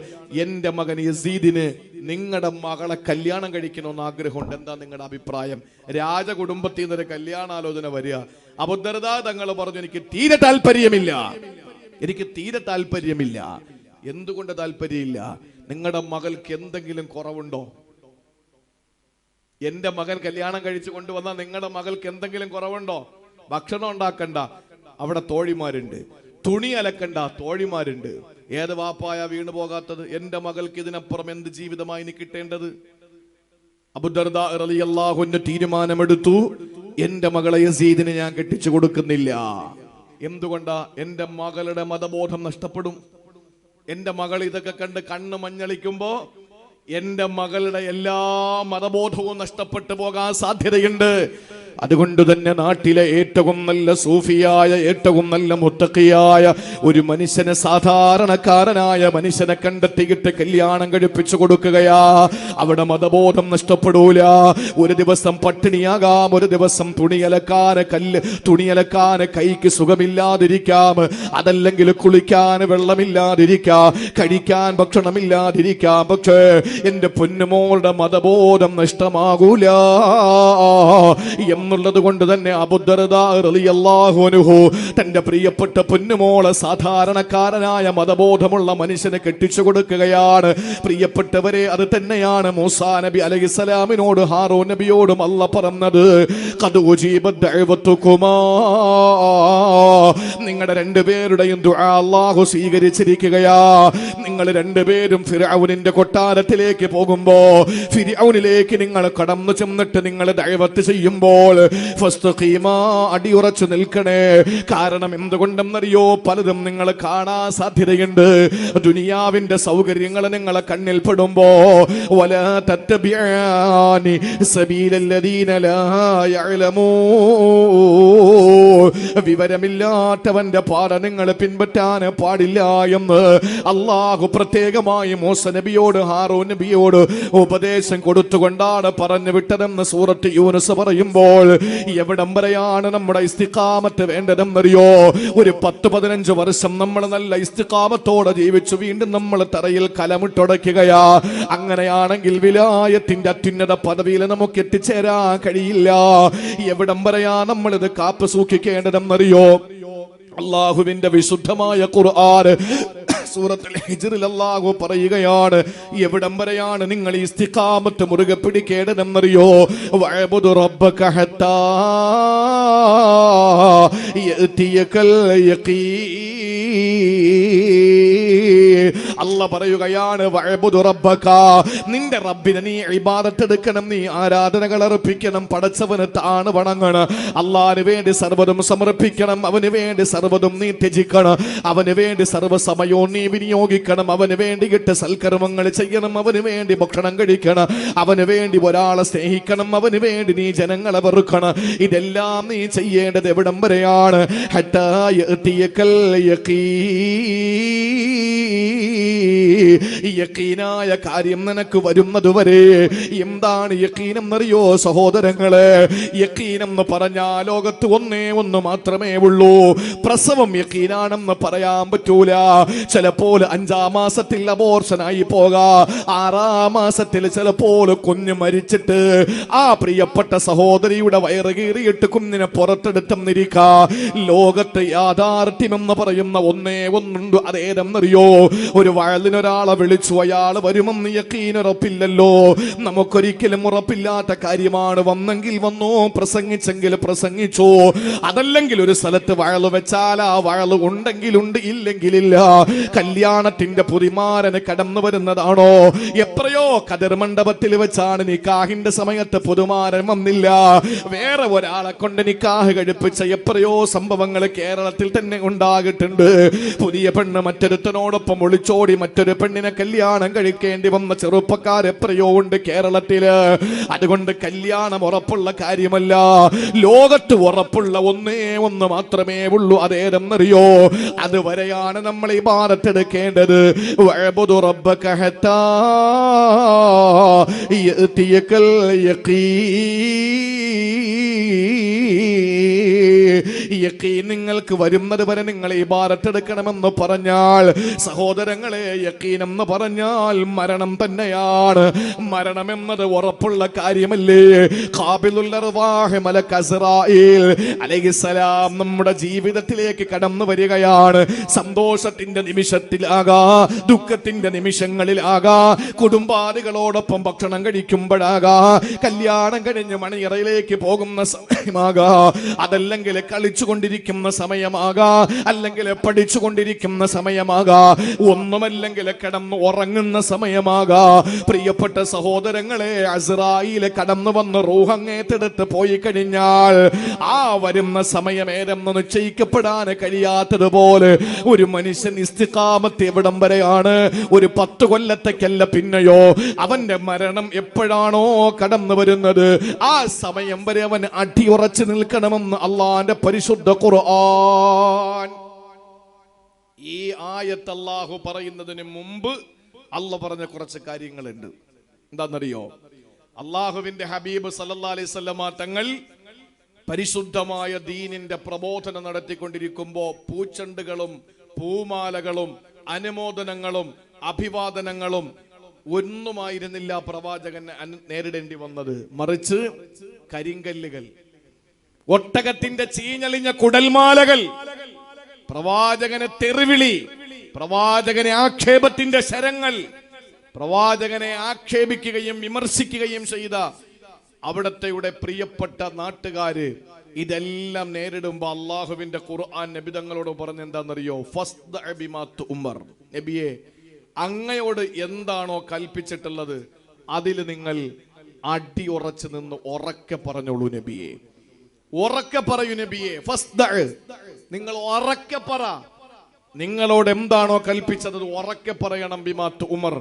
എന്റെ മകൻ യസീദിന് നിങ്ങളുടെ മകളെ കല്യാണം കഴിക്കണമെന്ന് ആഗ്രഹമുണ്ട്, എന്താ നിങ്ങളുടെ അഭിപ്രായം? രാജകുടുംബത്തിൽ നിന്നൊരു കല്യാണാലോചന വരിക. അബൂദർദാ തങ്ങൾ പറഞ്ഞു, എനിക്ക് തീരെ താല്പര്യമില്ല. എന്തുകൊണ്ട് താല്പര്യമില്ല? നിങ്ങളുടെ മകൾക്ക് എന്തെങ്കിലും കുറവുണ്ടോ? എന്റെ മകൻ കല്യാണം കഴിച്ചു കൊണ്ടുവന്നാൽ നിങ്ങളുടെ മകൾക്ക് എന്തെങ്കിലും കുറവുണ്ടോ? ഭക്ഷണം ഉണ്ടാക്കണ്ട, അവിടെ തോഴിമാരുണ്ട്. തുണി അലക്കണ്ട, തോഴിമാരുണ്ട്. ഏത് വാപ്പായ വീണു പോകാത്തത്? എന്റെ മകൾക്ക് ഇതിനപ്പുറം എന്ത് ജീവിതമായി ഇനി കിട്ടേണ്ടത്? അബൂദർദാ റളിയല്ലാഹു അൻഹു തീരുമാനമെടുത്തു, എന്റെ മകളെ യസീദിനെ ഞാൻ കെട്ടിച്ചു കൊടുക്കുന്നില്ല. എന്തുകൊണ്ടാ? എന്റെ മകളുടെ മതബോധം നഷ്ടപ്പെടും. എന്റെ മകൾ ഇതൊക്കെ കണ്ട് കണ്ണ് മഞ്ഞളിക്കുമ്പോ എന്റെ മകളുടെ എല്ലാ മതബോധവും നഷ്ടപ്പെട്ടു പോകാൻ സാധ്യതയുണ്ട്. അതുകൊണ്ട് തന്നെ നാട്ടിലെ ഏറ്റവും നല്ല സൂഫിയായ, ഏറ്റവും നല്ല മുത്തഖിയായ ഒരു മനുഷ്യനെ, സാധാരണക്കാരനായ മനുഷ്യനെ കണ്ടെത്തിയിട്ട് കല്യാണം കഴിപ്പിച്ചു കൊടുക്കുകയാ. അവിടെ മതബോധം നഷ്ടപ്പെടൂല. ഒരു ദിവസം പട്ടിണിയാകാം, ഒരു ദിവസം തുണിയലക്കാന് കൈക്ക് സുഖമില്ലാതിരിക്കാം, അതല്ലെങ്കിൽ കുളിക്കാൻ വെള്ളമില്ലാതിരിക്കാം, കഴിക്കാൻ ഭക്ഷണമില്ലാതിരിക്കാം. പക്ഷേ എന്റെ പൊന്നുമോളുടെ മതബോധം നഷ്ടമാകൂല എന്നുള്ളത് കൊണ്ട് തന്നെ അബൂദർദാ റളിയല്ലാഹു അൻഹു തന്റെ പ്രിയപ്പെട്ട പൊന്നുമോളെ സാധാരണക്കാരനായ മതബോധമുള്ള മനുഷ്യനെ കെട്ടിച്ചു കൊടുക്കുകയാണ്. പ്രിയപ്പെട്ടവരെ, അത് തന്നെയാണ് മൂസാ നബി അലൈഹിസ്സലാമിനോട് ഹാറൂൻ നബിയോടും അല്ലാഹ് പറഞ്ഞത്, ഖദ് ഉജീബത് ദഅവതുകുമാ, നിങ്ങളുടെ രണ്ടുപേരുടെയും ദുആ അല്ലാഹു സ്വീകരിച്ചിരിക്കുകയാ. നിങ്ങൾ രണ്ടുപേരും ഫിർഔനിന്റെ കൊട്ടാരത്തിലേക്ക് പോകുമ്പോ, ഫിർഔനിലേക്ക് നിങ്ങൾ കടന്നു ചെന്നിട്ട് നിങ്ങൾ ദഅവത്ത് ചെയ്യുമ്പോൾ അടിയുറച്ചു നിൽക്കണേ. കാരണം എന്തുകൊണ്ടെന്നറിയോ? പലതും നിങ്ങൾ കാണാൻ സാധ്യതയുണ്ട്. ദുനിയാവിന്റെ സൗകര്യങ്ങൾ നിങ്ങളെ കണ്ണിൽ പെടുമ്പോ, വലാ തത്തബിഅനി സബീലല്ലദീന ലാ യഅലമൂൻ, വിവരമില്ലാത്തവന്റെ പാത നിങ്ങൾ പിൻപറ്റാൻ പാടില്ല എന്ന് അല്ലാഹു പ്രത്യേകമായി മൂസാ നബിയോട് ഹാറൂൻ നബിയോട് ഉപദേശം കൊടുത്തുകൊണ്ടാണ് പറഞ്ഞു വിട്ടതെന്ന് സൂറത്ത് യൂനുസ് പറയുമ്പോൾ, എവിടം വരെയാണ് നമ്മുടെ ഇസ്തിഖാമത്ത് വേണ്ടതെന്നറിയോ? ഒരു 10-15 വർഷം നമ്മൾ നല്ല ഇസ്തിഖാമത്തോടെ ജീവിച്ചു വീണ്ടും നമ്മൾ തറയിൽ കലമിട്ടുടയ്ക്കുകയാ. അങ്ങനെയാണെങ്കിൽ വിലായത്തിന്റെ അത്യുന്നത പദവിയിൽ നമുക്ക് എത്തിച്ചേരാൻ കഴിയില്ല. എവിടം വരെയാ നമ്മൾ ഇത് കാത്തു സൂക്ഷിക്കേണ്ടതെന്നറിയോ? അല്ലാഹുവിന്റെ വിശുദ്ധമായ ഖുർആൻ സൂറത്തുൽ ഹിജ്റിൽ അല്ലാഹു പറയുകയാണ്, എവിടം വരെയാണ് നിങ്ങൾ ഇസ്തിഖാമത്ത് മുറുകെ പിടിക്കേണ്ടതെന്നറിയോ? വഅബ്ദു റബ്ബക ഹത്താ യഅതിയകൽ യഖീൻ. അല്ലാഹ് പറയുകയാണ്, വഅബ്ദു റബ്ബക, നിന്റെ റബ്ബിനെ നീ ഇബാദത്ത് എടുക്കണം, നീ ആരാധനകൾ അർപ്പിക്കണം, പടച്ചവനെ താണ് വണങ്ങണം, അല്ലാഹുവിന് വേണ്ടി സർവ്വതും സമർപ്പിക്കണം, അവന് വേണ്ടി സർവ്വതും നീ ത്യജിക്കണം, അവന് വേണ്ടി സർവ്വസമയവും നീ വിനിയോഗിക്കണം, അവന് വേണ്ടിയിട്ട് സൽക്കർമ്മങ്ങൾ ചെയ്യണം, അവന് വേണ്ടി ഭക്ഷണം കഴിക്കണം, അവന് വേണ്ടി ഒരാളെ സ്നേഹിക്കണം, അവന് വേണ്ടി നീ ജനങ്ങളെ വെറുക്കണം. ഇതെല്ലാം നീ ചെയ്യേണ്ടത് എവിടം വരെയാണ്? ഹത്താ യഅതിയകൽ യഖീനായ കാര്യം നിനക്ക് വരുന്നതുവരെ. എന്താണ് യഖീൻ എന്നറിയോ സഹോദരങ്ങളെ? യഖീൻ എന്ന് പറഞ്ഞാൽ ലോകത്ത് ഒന്ന് മാത്രമേ ഉള്ളൂ. പ്രസവം യഖീനാണെന്ന് പറയാൻ പറ്റൂല. ചിലപ്പോൾ 5-ാം മാസത്തിൽ അബോർഷനായി പോകാം, 6-ാം മാസത്തിൽ ചിലപ്പോൾ കുഞ്ഞ് മരിച്ചിട്ട് ആ പ്രിയപ്പെട്ട സഹോദരിയുടെ വയറ് കീറിയിട്ട് കുഞ്ഞിനെ പുറത്തെടുത്തെന്നിരിക്കാം. ലോകത്ത് യാഥാർത്ഥ്യം എന്ന് പറയുന്ന ഒന്നുണ്ട്. അതേതെന്നറിയോ? ഒരു വയലിനൊരാൾ ഒരാളെ വിളിച്ചു, അയാൾ വരുമെന്ന് യഖീൻ ഉറപ്പില്ലല്ലോ. നമുക്കൊരിക്കലും ഉറപ്പില്ലാത്ത കാര്യമാണ്. വന്നെങ്കിൽ വന്നു, പ്രസംഗിച്ചെങ്കിൽ പ്രസംഗിച്ചു. അതല്ലെങ്കിൽ ഒരു സ്ഥലത്ത് വയല് വെച്ചാൽ ആ വയല് ഉണ്ടെങ്കിലുണ്ട്, ഇല്ലെങ്കിലില്ല. കല്യാണത്തിന്റെ പുതിമാരന് കടന്നു വരുന്നതാണോ? എത്രയോ കതിർ മണ്ഡപത്തിൽ വെച്ചാണ് നിക്കാഹിന്റെ സമയത്ത് പുതുമാരൻ വന്നില്ല. വേറെ ഒരാളെ കൊണ്ട് നിക്കാഹ് കഴിപ്പിച്ച എത്രയോ സംഭവങ്ങൾ കേരളത്തിൽ തന്നെ ഉണ്ടാകിട്ടുണ്ട്. പുതിയ പെണ്ണ് മറ്റൊരുത്തനോടൊപ്പം ഒളിച്ചോടി മറ്റൊരു പെണ്ണിനെ കല്യാണം കഴിക്കേണ്ടി വന്ന ചെറുപ്പക്കാർ എത്രയോ ഉണ്ട് കേരളത്തില്. അതുകൊണ്ട് കല്യാണം ഉറപ്പുള്ള കാര്യമല്ല. ലോകത്ത് ഉറപ്പുള്ള ഒന്നേ ഒന്ന് മാത്രമേ ഉള്ളൂ. അതേതെന്നറിയോ? അതുവരെയാണ് നമ്മൾ ഇബാദത്തെടുക്കേണ്ടത്. വഅബ്ദു റബ്ബക ഹത്താ യഅതിയകൽ യഖീൻ നിങ്ങൾക്ക് വരുന്നത് വരെ നിങ്ങൾ ഇബാദത്തെടുക്കണമെന്ന് പറഞ്ഞാൽ, സഹോദരങ്ങളെ, യഖീൻ എന്ന് പറഞ്ഞാൽ മരണം തന്നെയാണ്. മരണം എന്നത് ഉറപ്പുള്ള കാര്യമല്ലേ? ഖാബിലുൽ അർവാഹ് മലക്ക് അസ്റായീൽ അലൈഹിസ്സലാം നമ്മുടെ ജീവിതത്തിലേക്ക് കടന്നു വരികയാണ്. സന്തോഷത്തിന്റെ നിമിഷത്തിലാകാ, ദുഃഖത്തിന്റെ നിമിഷങ്ങളിലാകാ, കുടുംബാദികളോടൊപ്പം ഭക്ഷണം കഴിക്കുമ്പോഴാകാ, കല്യാണം കഴിഞ്ഞ് മണിയറയിലേക്ക് പോകുന്ന സമയമാകാ, അതല്ലെങ്കിൽ കളിച്ചുകൊണ്ടിരിക്കുന്ന സമയമാകാ, അല്ലെങ്കിൽ പഠിച്ചുകൊണ്ടിരിക്കുന്ന സമയമാകാ, ഒന്നുമല്ലെങ്കിൽ കിടന്ന് ഉറങ്ങുന്ന സമയമാകാ. പ്രിയപ്പെട്ട സഹോദരങ്ങളെ, അസ്റായീൽ കടന്നു വന്ന് റൂഹ് അങ്ങേറ്റെടുത്ത് പോയി കഴിഞ്ഞാൽ ആ വരുന്ന സമയം ഏതെന്ന് നിശ്ചയിക്കപ്പെടാൻ കഴിയാത്തതുപോലെ ഒരു മനുഷ്യൻ ഇസ്തിഖാമത്ത് എവിടം വരെയാണ്? ഒരു 10 കൊല്ലത്തേക്കല്ല, പിന്നെയോ അവന്റെ മരണം എപ്പോഴാണോ കടന്നു വരുന്നത് ആ സമയം വരെ അവൻ അടിയുറച്ച് നിൽക്കണമെന്ന് അള്ളാന്റെ പരിശുദ്ധ ഖുർആൻ. ഈ ആയത്ത് അല്ലാഹു പറയുന്നതിന് മുമ്പ് അല്ലാഹു പറഞ്ഞ കുറച്ച് കാര്യങ്ങളുണ്ട്. എന്താണെന്നറിയോ? അള്ളാഹുവിന്റെ ഹബീബ് സല്ലല്ലാഹു അലൈഹി വസല്ലമ തങ്ങൾ പരിശുദ്ധമായ ദീനിന്റെ പ്രബോധനം നടത്തിക്കൊണ്ടിരിക്കുമ്പോ പൂച്ചെണ്ടുകളും പൂമാലകളും അനുമോദനങ്ങളും അഭിവാദനങ്ങളും ഒന്നുമായിരുന്നില്ല പ്രവാചകൻ നേരിടേണ്ടി വന്നത്. മറിച്ച് കരിങ്കല്ലുകൾ, ഒട്ടകത്തിന്റെ ചീഞ്ഞളിഞ്ഞ കുടൽമാലകൾ, പ്രവാചകനെ തെറിവിളി, പ്രവാചകനെ ആക്ഷേപത്തിന്റെ ശരങ്ങൾ, പ്രവാചകനെ ആക്ഷേപിക്കുകയും വിമർശിക്കുകയും ചെയ്ത അവിടത്തെയുടെ പ്രിയപ്പെട്ട നാട്ടുകാര് ഇതെല്ലാം നേരിടുമ്പോ അള്ളാഹുവിന്റെ ഖുർആൻ നബി തങ്ങളോട് പറഞ്ഞെന്താണെന്നറിയോ? ഫസ്ദഅ ബിമാ തുഅ്മർ. നബിയെ, അങ്ങയോട് എന്താണോ കൽപ്പിച്ചിട്ടുള്ളത് അതിൽ നിങ്ങൾ അടിയുറച്ചു നിന്ന് ഉറക്കെ പറഞ്ഞോളൂ നബിയെ. ഉറക്കെ പറയൂ നബിയെ. ഫസ്ദഅ, നിങ്ങൾ ഉറക്കെ പറ. നിങ്ങളോട് എന്താണോ കൽപ്പിച്ചത് ഉറക്കെ പറയണം. ബിമാ തുഅ്മർ,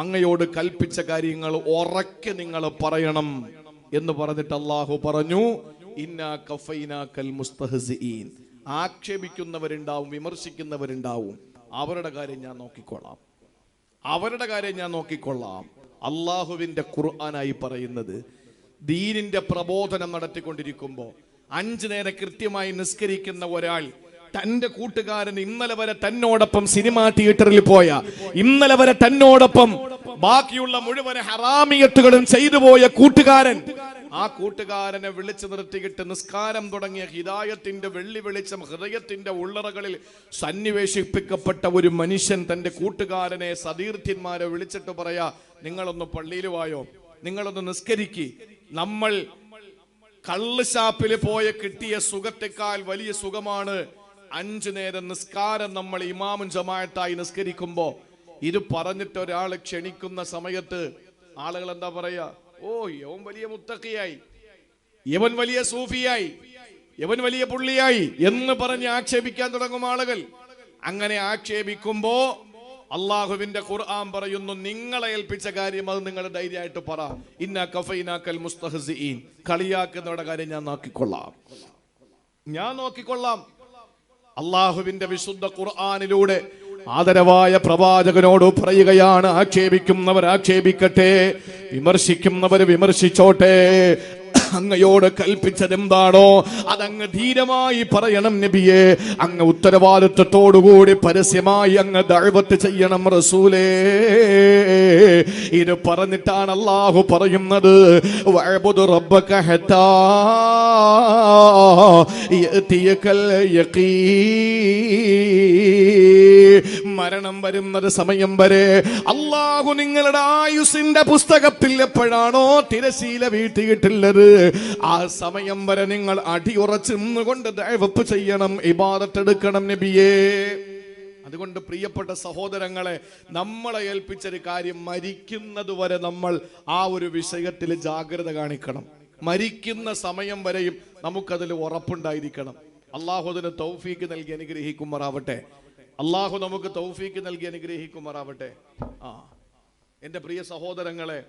അങ്ങയോട് കൽപ്പിച്ച കാര്യങ്ങൾ ഉറക്കെ നിങ്ങൾ പറയണം എന്ന് പറഞ്ഞിട്ട് അല്ലാഹു പറഞ്ഞു, ഇന്നാ കഫൈനാകൽ മുസ്തഹ്സിഈൻ. ആക്ഷേപിക്കുന്നവരുണ്ടാവും, വിമർശിക്കുന്നവരുണ്ടാവും, അവരുടെ കാര്യം ഞാൻ നോക്കിക്കൊള്ളാം, അവരുടെ കാര്യം ഞാൻ നോക്കിക്കൊള്ളാം. അള്ളാഹുവിന്റെ ഖുർആനായി പറയുന്നത്, ദീനിന്റെ പ്രബോധനം നടത്തിക്കൊണ്ടിരിക്കുമ്പോ 5 നേരം കൃത്യമായി നിസ്കരിക്കുന്ന ഒരാൾ തന്റെ കൂട്ടുകാരൻ ഇന്നലെ വരെ തന്നോടൊപ്പം സിനിമാ തിയേറ്ററിൽ പോയ, ഇന്നലെ വരെ തന്നോടൊപ്പം ബാക്കിയുള്ള മുഴുവൻ ഹറാമിയത്തുകളും ചെയ്തു പോയ കൂട്ടുകാരൻ, ആ കൂട്ടുകാരനെ വിളിച്ചു നിർത്തിയിട്ട് നിസ്കാരം തുടങ്ങിയ ഹിദായത്തിന്റെ വെള്ളി വെളിച്ചം ഹൃദയത്തിന്റെ ഉള്ളറകളിൽ സന്നിവേശിപ്പിക്കപ്പെട്ട ഒരു മനുഷ്യൻ തന്റെ കൂട്ടുകാരനെ സതീർത്ഥ്യന്മാരെ വിളിച്ചിട്ട് പറയാ, നിങ്ങളൊന്ന് പള്ളിയിൽ വായോ, നിങ്ങളൊന്ന് നിസ്കരിക്ക്. നമ്മൾ കള്ള് ഷാപ്പിൽ പോയ കിട്ടിയ സുഖത്തെക്കാൾ വലിയ സുഖമാണ് 5 നേരം നിസ്കാരം നമ്മൾ ഇമാമും ജമാഅത്തായി നിസ്കരിക്കുമ്പോ. ഇത് പറഞ്ഞിട്ട് ഒരാൾ ക്ഷണിക്കുന്ന സമയത്ത് ആളുകൾ എന്താ പറയാ? ഓ, യവൻ വലിയ മുത്തഖിയായി, യവൻ വലിയ സൂഫിയായി, യവൻ വലിയ പുള്ളിയായി എന്ന് പറഞ്ഞ് ആക്ഷേപിക്കാൻ തുടങ്ങും ആളുകൾ. അങ്ങനെ ആക്ഷേപിക്കുമ്പോ അള്ളാഹുവിന്റെ ഖുർആൻ പറയുന്നു, നിങ്ങളെ ഏൽപ്പിച്ച കാര്യം അത് നിങ്ങൾ ധൈര്യമായിട്ട് പറ. ഇന്നാ കഫൈനാകൽ മുസ്തഹ്സിഈൻ. കളിയാക്കുന്നവരുടെ കാര്യം ഞാൻ നോക്കിക്കൊള്ളാം, ഞാൻ നോക്കിക്കൊള്ളാം. അള്ളാഹുവിന്റെ വിശുദ്ധ ഖുർആനിലൂടെ ആദരവായ പ്രവാചകനോട് പറയുകയാണ്, ആക്ഷേപിക്കുന്നവർ ആക്ഷേപിക്കട്ടെ, വിമർശിക്കുന്നവർ വിമർശിച്ചോട്ടെ. അങ്ങയോട് കൽപ്പിച്ചതെന്താണോ അതങ്ങ് ധീരമായി പറയണം നബിയെ. അങ്ങ് ഉത്തരവാദിത്വത്തോടുകൂടി പരസ്യമായി അങ്ങ് ദഅവത്ത് ചെയ്യണം റസൂലേ. ഇത് പറഞ്ഞിട്ടാണ് അല്ലാഹു പറയുന്നത്, വഅബ്ദു റബ്ബക ഹത്താ യഅതിയകൽ യഖീൻ. മരണം വരുന്നത് സമയം വരെ അള്ളാഹു നിങ്ങളുടെ ആയുസിന്റെ പുസ്തകത്തിൽ എപ്പോഴാണോ തിരശീല വീട്ടിയിട്ടുള്ളത് ആ സമയം വരെ നിങ്ങൾ അടിയുറച്ച് നിന്നുകൊണ്ട് ദഅവത്ത് ചെയ്യണം, ഇബാദത്ത് എടുക്കണം നബിയേ. അതുകൊണ്ട് പ്രിയപ്പെട്ട സഹോദരങ്ങളെ, നമ്മളെ ഏൽപ്പിച്ചൊരു കാര്യം, മരിക്കുന്നത് വരെ നമ്മൾ ആ ഒരു വിഷയത്തിൽ ജാഗ്രത കാണിക്കണം. മരിക്കുന്ന സമയം വരെയും നമുക്കതിൽ ഉറപ്പുണ്ടായിരിക്കണം. അള്ളാഹു അതിന് തൗഫീക്ക് നൽകി അനുഗ്രഹിക്കുമാറാവട്ടെ. അള്ളാഹു നമുക്ക് തൗഫീക്ക് നൽകി അനുഗ്രഹിക്കുമാറാവട്ടെ. എൻ്റെ പ്രിയ സഹോദരങ്ങളെ,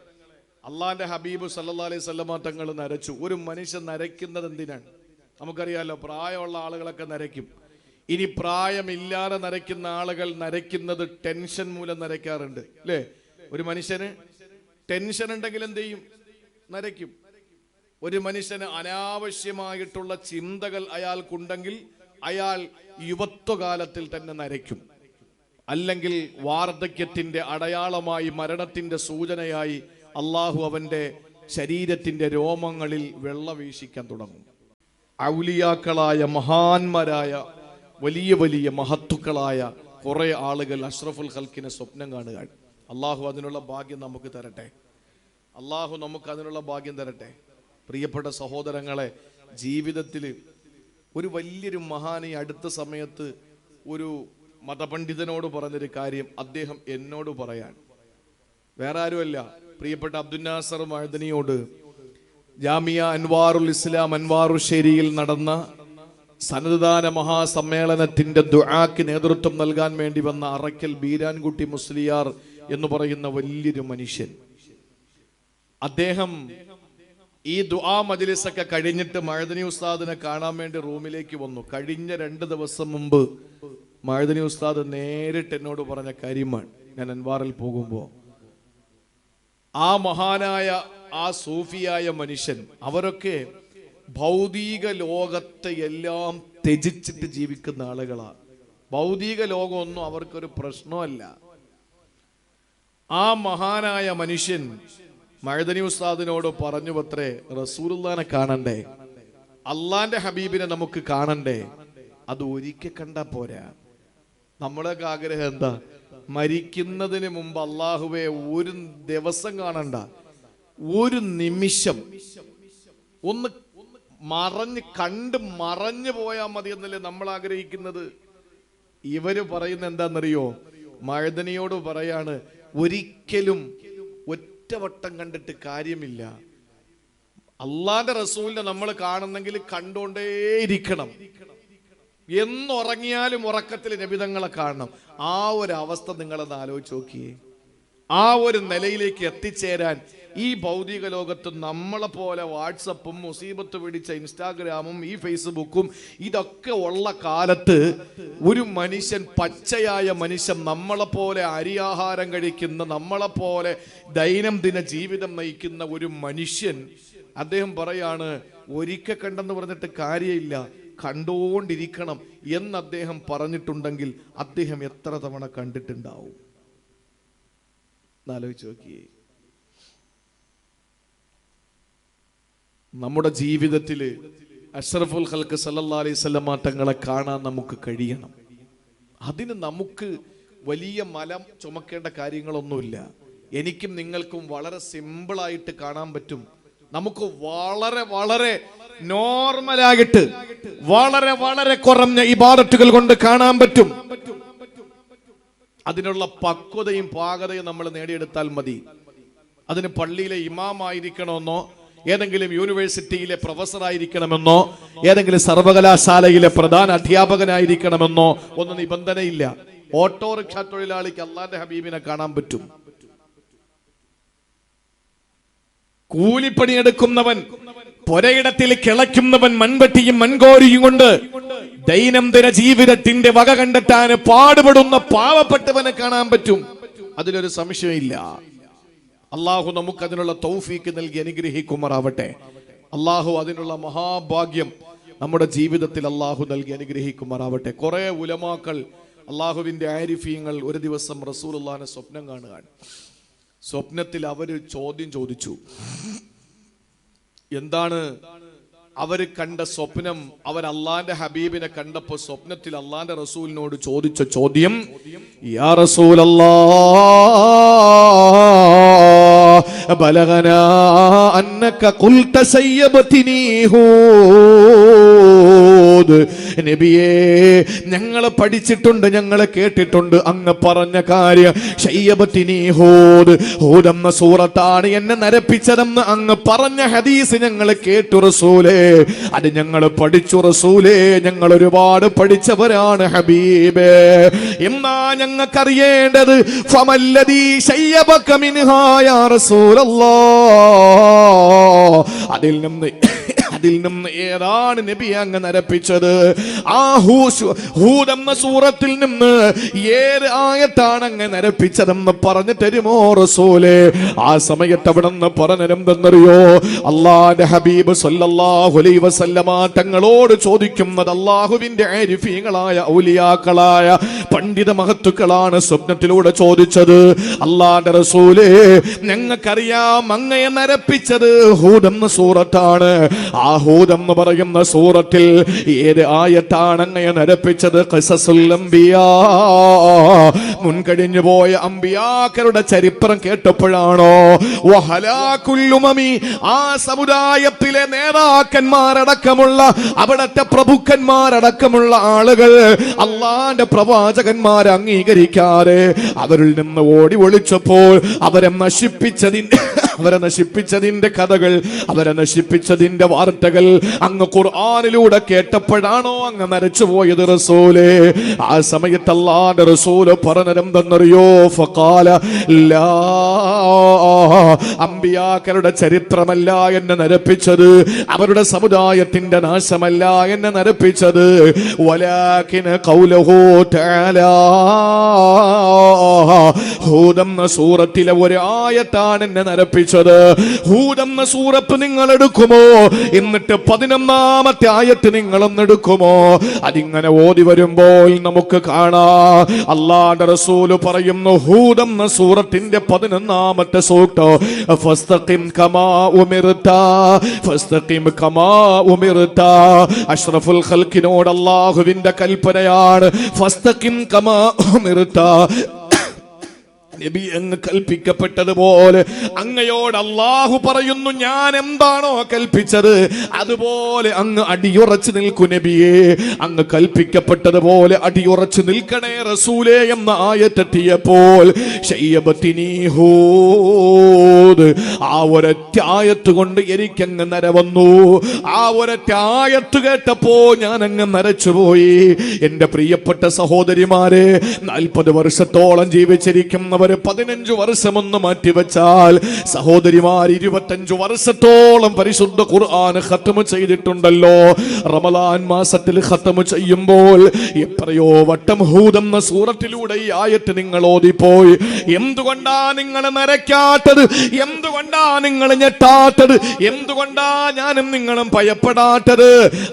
അള്ളാഹിന്റെ ഹബീബ് സല്ലല്ലാഹു അലൈഹി വസല്ലമ തങ്ങൾ നരച്ചു. ഒരു മനുഷ്യൻ നരയ്ക്കുന്നത് എന്തിനാണ്? നമുക്കറിയാലോ, പ്രായമുള്ള ആളുകളൊക്കെ നരയ്ക്കും. ഇനി പ്രായമില്ലാതെ നരയ്ക്കുന്ന ആളുകൾ നരയ്ക്കുന്നത് ടെൻഷൻ മൂലം നരയ്ക്കാറുണ്ട്, അല്ലേ? ഒരു മനുഷ്യന് ടെൻഷൻ ഉണ്ടെങ്കിൽ എന്ത് ചെയ്യും? നരയ്ക്കും. ഒരു മനുഷ്യന് അനാവശ്യമായിട്ടുള്ള ചിന്തകൾ അയാൾക്കുണ്ടെങ്കിൽ അയാൾ യുവത്വകാലത്തിൽ തന്നെ നരയ്ക്കും. അല്ലെങ്കിൽ വാർദ്ധക്യത്തിന്റെ അടയാളമായി, മരണത്തിന്റെ സൂചനയായി അള്ളാഹു അവന്റെ ശരീരത്തിന്റെ രോമങ്ങളിൽ വെള്ള വീശിക്കാൻ തുടങ്ങും. ഔലിയാക്കളായ മഹാന്മാരായ വലിയ വലിയ മഹത്തുക്കളായ കുറെ ആളുകൾ അഷ്റഫുൽ ഖൽക്കിനെ സ്വപ്നം കാണുകയാണ്. അള്ളാഹു അതിനുള്ള ഭാഗ്യം നമുക്ക് തരട്ടെ. അള്ളാഹു നമുക്ക് അതിനുള്ള ഭാഗ്യം തരട്ടെ. പ്രിയപ്പെട്ട സഹോദരങ്ങളെ, ജീവിതത്തിൽ ഒരു വലിയൊരു മഹാന് അടുത്ത സമയത്ത് ഒരു മതപണ്ഡിതനോട് പറഞ്ഞൊരു കാര്യം അദ്ദേഹം എന്നോട് പറയാൻ, വേറെ ആരുമല്ല, പ്രിയപ്പെട്ട അബ്ദുൽ നാസർ മഅദനിയോട് ജാമിയ അൻവാറുൽ ഇസ്ലാം അൻവാറുശ്ശേരിയിൽ നടന്ന സന്നദ്ധദാന മഹാസമ്മേളനത്തിന്റെ ദുആക്ക് നേതൃത്വം നൽകാൻ വേണ്ടി വന്ന അറക്കൽ ബീരാൻകുട്ടി മുസ്ലിയാർ എന്ന് പറയുന്ന വലിയൊരു മനുഷ്യൻ. അദ്ദേഹം ഈ ദുആ മജ്ലിസൊക്കെ കഴിഞ്ഞിട്ട് മഅദനി ഉസ്താദിനെ കാണാൻ വേണ്ടി റൂമിലേക്ക് വന്നു. കഴിഞ്ഞ 2 ദിവസം മുമ്പ് മഅദനി ഉസ്താദ് നേരിട്ട് എന്നോട് പറഞ്ഞ കാര്യമാണ്. ഞാൻ അൻവാറിൽ പോകുമ്പോൾ ആ മഹാനായ ആ സൂഫിയായ മനുഷ്യൻ, അവരൊക്കെ ഭൗതിക ലോകത്തെ എല്ലാം ത്യജിച്ചിട്ട് ജീവിക്കുന്ന ആളുകളാണ്. ഭൗതിക ലോകമൊന്നും അവർക്കൊരു പ്രശ്നമല്ല. ആ മഹാനായ മനുഷ്യൻ മഅദനി ഉസ്താദിനോട് പറഞ്ഞു അത്രേ, റസൂലുള്ളാഹിനെ കാണണ്ടേ, അള്ളാന്റെ ഹബീബിനെ നമുക്ക് കാണണ്ടേ. അത് ഒരിക്കൽ കണ്ടാ പോരാ. നമ്മളൊക്കെ ആഗ്രഹം എന്താ? മരിക്കുന്നതിന് മുമ്പ് അള്ളാഹുവെ ഒരു ദിവസം കാണണ്ട, ഒരു നിമിഷം ഒന്ന് മറഞ്ഞു പോയാൽ മതി എന്നല്ലേ നമ്മൾ ആഗ്രഹിക്കുന്നത്. ഇവര് പറയുന്ന എന്താണെന്നറിയോ? മഅദനിയോട് പറയാണ്, ഒരിക്കലും ഒറ്റവട്ടം കണ്ടിട്ട് കാര്യമില്ല. അള്ളാന്റെ റസൂലിനെ നമ്മൾ കാണുന്നെങ്കിൽ കണ്ടുകൊണ്ടേയിരിക്കണം. എന്നുറങ്ങിയാലും ഉറക്കത്തിൽ നബിതങ്ങളെ കാണണം. ആ ഒരു അവസ്ഥ നിങ്ങളൊന്ന് ആലോചിച്ച് നോക്കിയേ. ആ ഒരു നിലയിലേക്ക് എത്തിച്ചേരാൻ ഈ ഭൗതിക ലോകത്ത് നമ്മളെ പോലെ വാട്സപ്പും മുസീബത്ത് പിടിച്ച ഇൻസ്റ്റാഗ്രാമും ഈ ഫേസ്ബുക്കും ഇതൊക്കെ ഉള്ള കാലത്ത് ഒരു മനുഷ്യൻ, പച്ചയായ മനുഷ്യൻ, നമ്മളെ പോലെ അരിയാഹാരം കഴിക്കുന്ന, നമ്മളെ പോലെ ദൈനംദിന ജീവിതം നയിക്കുന്ന ഒരു മനുഷ്യൻ, അദ്ദേഹം പറയാണ്, ഒരിക്കൽ കണ്ടെന്ന് പറഞ്ഞിട്ട് കാര്യമില്ല, കണ്ടുകൊണ്ടിരിക്കണം എന്ന് അദ്ദേഹം പറഞ്ഞിട്ടുണ്ടെങ്കിൽ അദ്ദേഹം എത്ര തവണ കണ്ടിട്ടുണ്ടാവും? ആലോചിച്ച് നോക്കിയേ. നമ്മുടെ ജീവിതത്തിൽ അഷ്റഫുൽ ഖൽഖ് സല്ലല്ലാഹു അലൈഹി വസല്ലമ തങ്ങളെ കാണാൻ നമുക്ക് കഴിയണം. അതിന് നമുക്ക് വലിയ മല ചുമക്കേണ്ട കാര്യങ്ങളൊന്നുമില്ല. എനിക്കും നിങ്ങൾക്കും വളരെ സിമ്പിളായിട്ട് കാണാൻ പറ്റും. നമുക്ക് വളരെ വളരെ നോർമലായിട്ട് വളരെ വളരെ കുറഞ്ഞ ഇബാദത്തുകൾ കൊണ്ട് കാണാൻ പറ്റും. അതിനുള്ള പക്വതയും പാകതയും നമ്മൾ നേടിയെടുത്താൽ മതി. അതിന് പള്ളിയിലെ ഇമാമായിരിക്കണമെന്നോ, ഏതെങ്കിലും യൂണിവേഴ്സിറ്റിയിലെ പ്രൊഫസർ ആയിരിക്കണമെന്നോ, ഏതെങ്കിലും സർവകലാശാലയിലെ പ്രധാന അധ്യാപകനായിരിക്കണമെന്നോ ഒന്നും നിബന്ധനയില്ല. ഓട്ടോറിക്ഷ തൊഴിലാളിക്ക് അള്ളാന്റെ ഹബീബിനെ കാണാൻ പറ്റും. കൂലിപ്പണിയെടുക്കുന്നവൻ, പൊരയിടത്തിൽ കിളയ്ക്കുന്നവൻ, മൺവെട്ടിയും മൺകോരിയും കൊണ്ട് ദൈനംദിന ജീവിതത്തിന്റെ വക കണ്ടെത്താൻ പാടുപെടുന്ന പാവപ്പെട്ടവനെ കാണാൻ പറ്റും. അതിലൊരു സംശയമില്ല. അള്ളാഹു നമുക്ക് അതിനുള്ള തൗഫീക്ക് നൽകി അനുഗ്രഹിക്കുമാറാവട്ടെ. അള്ളാഹു അതിനുള്ള മഹാഭാഗ്യം നമ്മുടെ ജീവിതത്തിൽ അള്ളാഹു നൽകി അനുഗ്രഹിക്കുമാറാവട്ടെ. കുറെ ഉലമാക്കൾ, അള്ളാഹുവിന്റെ ആരിഫീങ്ങൾ ഒരു ദിവസം റസൂലുള്ളാഹിനെ സ്വപ്നം കാണുകയാണ്. സ്വപ്നത്തിൽ അവര് ചോദ്യം ചോദിച്ചു, എന്താണ് അവര് കണ്ട സ്വപ്നം, അവർ അള്ളാന്റെ ഹബീബിനെ കണ്ടപ്പോ സ്വപ്നത്തിൽ അള്ളാന്റെ റസൂലിനോട് ചോദിച്ച ചോദ്യം, യാ റസൂലല്ലാഹ് ബലഗനാ അന്നക ഖുൽത സയ്യബതിനി ഹൂദ്. നബിയേ, ഞങ്ങൾ പഠിച്ചിട്ടുണ്ട്, ഞങ്ങൾ കേട്ടിട്ടുണ്ട് അങ്ങ് പറഞ്ഞ കാര്യം. സയ്യബതിനി ഹൂദ്, ഹൂദ് എന്ന സൂറത്താണ് എന്നെ നരപ്പിച്ചതെന്ന് അങ്ങ് പറഞ്ഞ ഹദീസ് ഞങ്ങൾ കേട്ടു റസൂലേ, അത് ഞങ്ങൾ പഠിച്ചു റസൂലേ, ഞങ്ങൾ ഒരുപാട് പഠിച്ചവരാണ് ഹബീബേ. എന്നാ ഞങ്ങൾക്കറിയേണ്ടത് ഫമല്ലദീ ശയ്യബക മിൻഹാ യാ റസൂലല്ലാഹ്, അതിൽ നിന്ന് ഏതാണ് നബി അങ്ങ് നരപ്പിച്ചത്? ആ ഹൂദ് എന്ന സൂറത്തിൽ നിന്ന് ഏത് ആയത്താണ് അങ്ങ് നരപ്പിച്ചതെന്ന് പറഞ്ഞു തരുമോ റസൂലേ? ആ സമയത്ത് അവിടെ നിന്ന് പറഞ്ഞെന്തെന്നറിയോ? അല്ലാഹുവിന്റെ ഹബീബ് സല്ലല്ലാഹു അലൈഹി വസല്ലമ തങ്ങളോട് ചോദിക്കുന്നത് അല്ലാഹുവിന്റെ ആരിഫീങ്ങളായ ഔലിയാക്കളായ പണ്ഡിത മഹത്തുക്കളാണ് സ്വപ്നത്തിലൂടെ ചോദിച്ചത്. അല്ലാഹുവിന്റെ റസൂലേ, ഞങ്ങൾക്കറിയാം അങ്ങയെ നരപ്പിച്ചത് ഹൂദ് എന്ന സൂറത്താണ്. ആ ഹൂദ് എന്ന് പറയുന്ന സൂറത്തിൽ ഏത് ആയത്താണ് അങ്ങയെ നരപ്പിച്ചത്? ഖസസുൽ അംബിയാ, മുൻകഴിഞ്ഞു പോയ അമ്പിയാക്കളുടെ ചരിത്രം കേട്ടപ്പോഴാണോ? വഹലാകുൽ ഉമമി, ആ സമുദായത്തിലെ നേതാക്കന്മാരടക്കമുള്ള അവിടത്തെ പ്രഭുക്കന്മാരടക്കമുള്ള ആളുകൾ അള്ളാന്റെ പ്രവാചകന്മാരെ അംഗീകരിക്കാതെ അവരിൽ നിന്ന് ഓടി ഒളിച്ചപ്പോൾ അവരെ നശിപ്പിച്ചതിന്റെ കഥകൾ, അവരെ നശിപ്പിച്ചതിന്റെ വാർത്തകൾ അങ്ങ് ഖുർആനിലൂടെ കേട്ടപ്പോഴാണോ അങ്ങ് മരിച്ചുപോയത് റസൂലേ? ആ സമയത്ത് അല്ലാഹുവിന്റെ റസൂല് പറഞ്ഞതെന്തെന്നറിയോ? ഫഖാല ലാ, അമ്പിയാക്കളുടെ ചരിത്രമല്ല എന്നെ നരപ്പിച്ചത്, അവരുടെ സമുദായത്തിന്റെ നാശമല്ല എന്നെ നരപ്പിച്ചത്, വലാകിന ഖൗലുഹു തആലാ, ഹൂദ് എന്ന സൂറത്തിലെ ഒരു ആയത്താണ് എന്നെ നരപ്പിച്ചത്. ഹൂദ് എന്ന സൂറത്ത് നിങ്ങൾ എടുക്കുമോ? എന്നിട്ട് 11ാമത്തെ ആയത്ത് നിങ്ങളൊന്നെടുക്കുമോ? അതിങ്ങനെ ഓതി വരുമ്പോൾ നമുക്ക് കാണാം അല്ലാഹുവിന്റെ റസൂല് പറയുന്നു, ഹൂദ് എന്ന സൂറത്തിന്റെ 11ാമത്തെ സൂക്തം, ഫസ്തഖിം കമാ ഉമിർത, ഫസ്തഖിം കമാ ഉമിർത. അഷ്റഫുൽ ഖൽഖിനോട് അല്ലാഹുവിന്റെ കൽപ്പനയാണ്, ഫസ്തഖിം കമാ ഉമിർത. നബി അങ്ങ് കൽപ്പിക്കപ്പെട്ടതുപോലെ അങ്ങയോട് അല്ലാഹു പറയുന്നു, ഞാൻ എന്താണോ കൽപ്പിച്ചത് അതുപോലെ അങ്ങ് അടിയുറച്ചു നിൽക്കൂ നബിയേ. അങ്ങ് കൽപ്പിക്കപ്പെട്ടതുപോലെ അടിയുറച്ചു നിൽക്കണേ റസൂലേ എന്ന ആയത്തെത്തിയപ്പോൾ ശയ്യബതിനി ഹൂദ്, ആ ഒരൊറ്റ ആയത്ത് കൊണ്ട് എനിക്കങ്ങ് നര വന്നു. ആ ഒരൊറ്റ ആയത്ത് കേട്ടപ്പോ ഞാൻ അങ്ങ് നരച്ചുപോയി. എന്റെ പ്രിയപ്പെട്ട സഹോദരിമാരെ, 40 വർഷത്തോളം ജീവിച്ചിരിക്കുന്നവർ 15 വർഷമൊന്ന് മാറ്റിവെച്ചാൽ സഹോദരിമാർ 25 വർഷത്തോളം പരിശുദ്ധ ഖുർആൻ ഖത്മ ചെയ്തിട്ടുണ്ടല്ലോ. റമളാൻ മാസത്തിൽ ഖത്മ ചെയ്യുമ്പോൾ എത്രയോ വട്ടം ഹൂദ് എന്ന സൂറത്തിലൂടെ ഈ ആയത്ത് നിങ്ങൾ ഓതിപ്പോയി. എന്തുകൊണ്ടാ നിങ്ങൾ നരക്കാത്തത്? എന്തുകൊണ്ടാ നിങ്ങൾ ഞെട്ടാത്തത്? എന്തുകൊണ്ടാ ഞാനും നിങ്ങളും ഭയപ്പെടാത്തത്?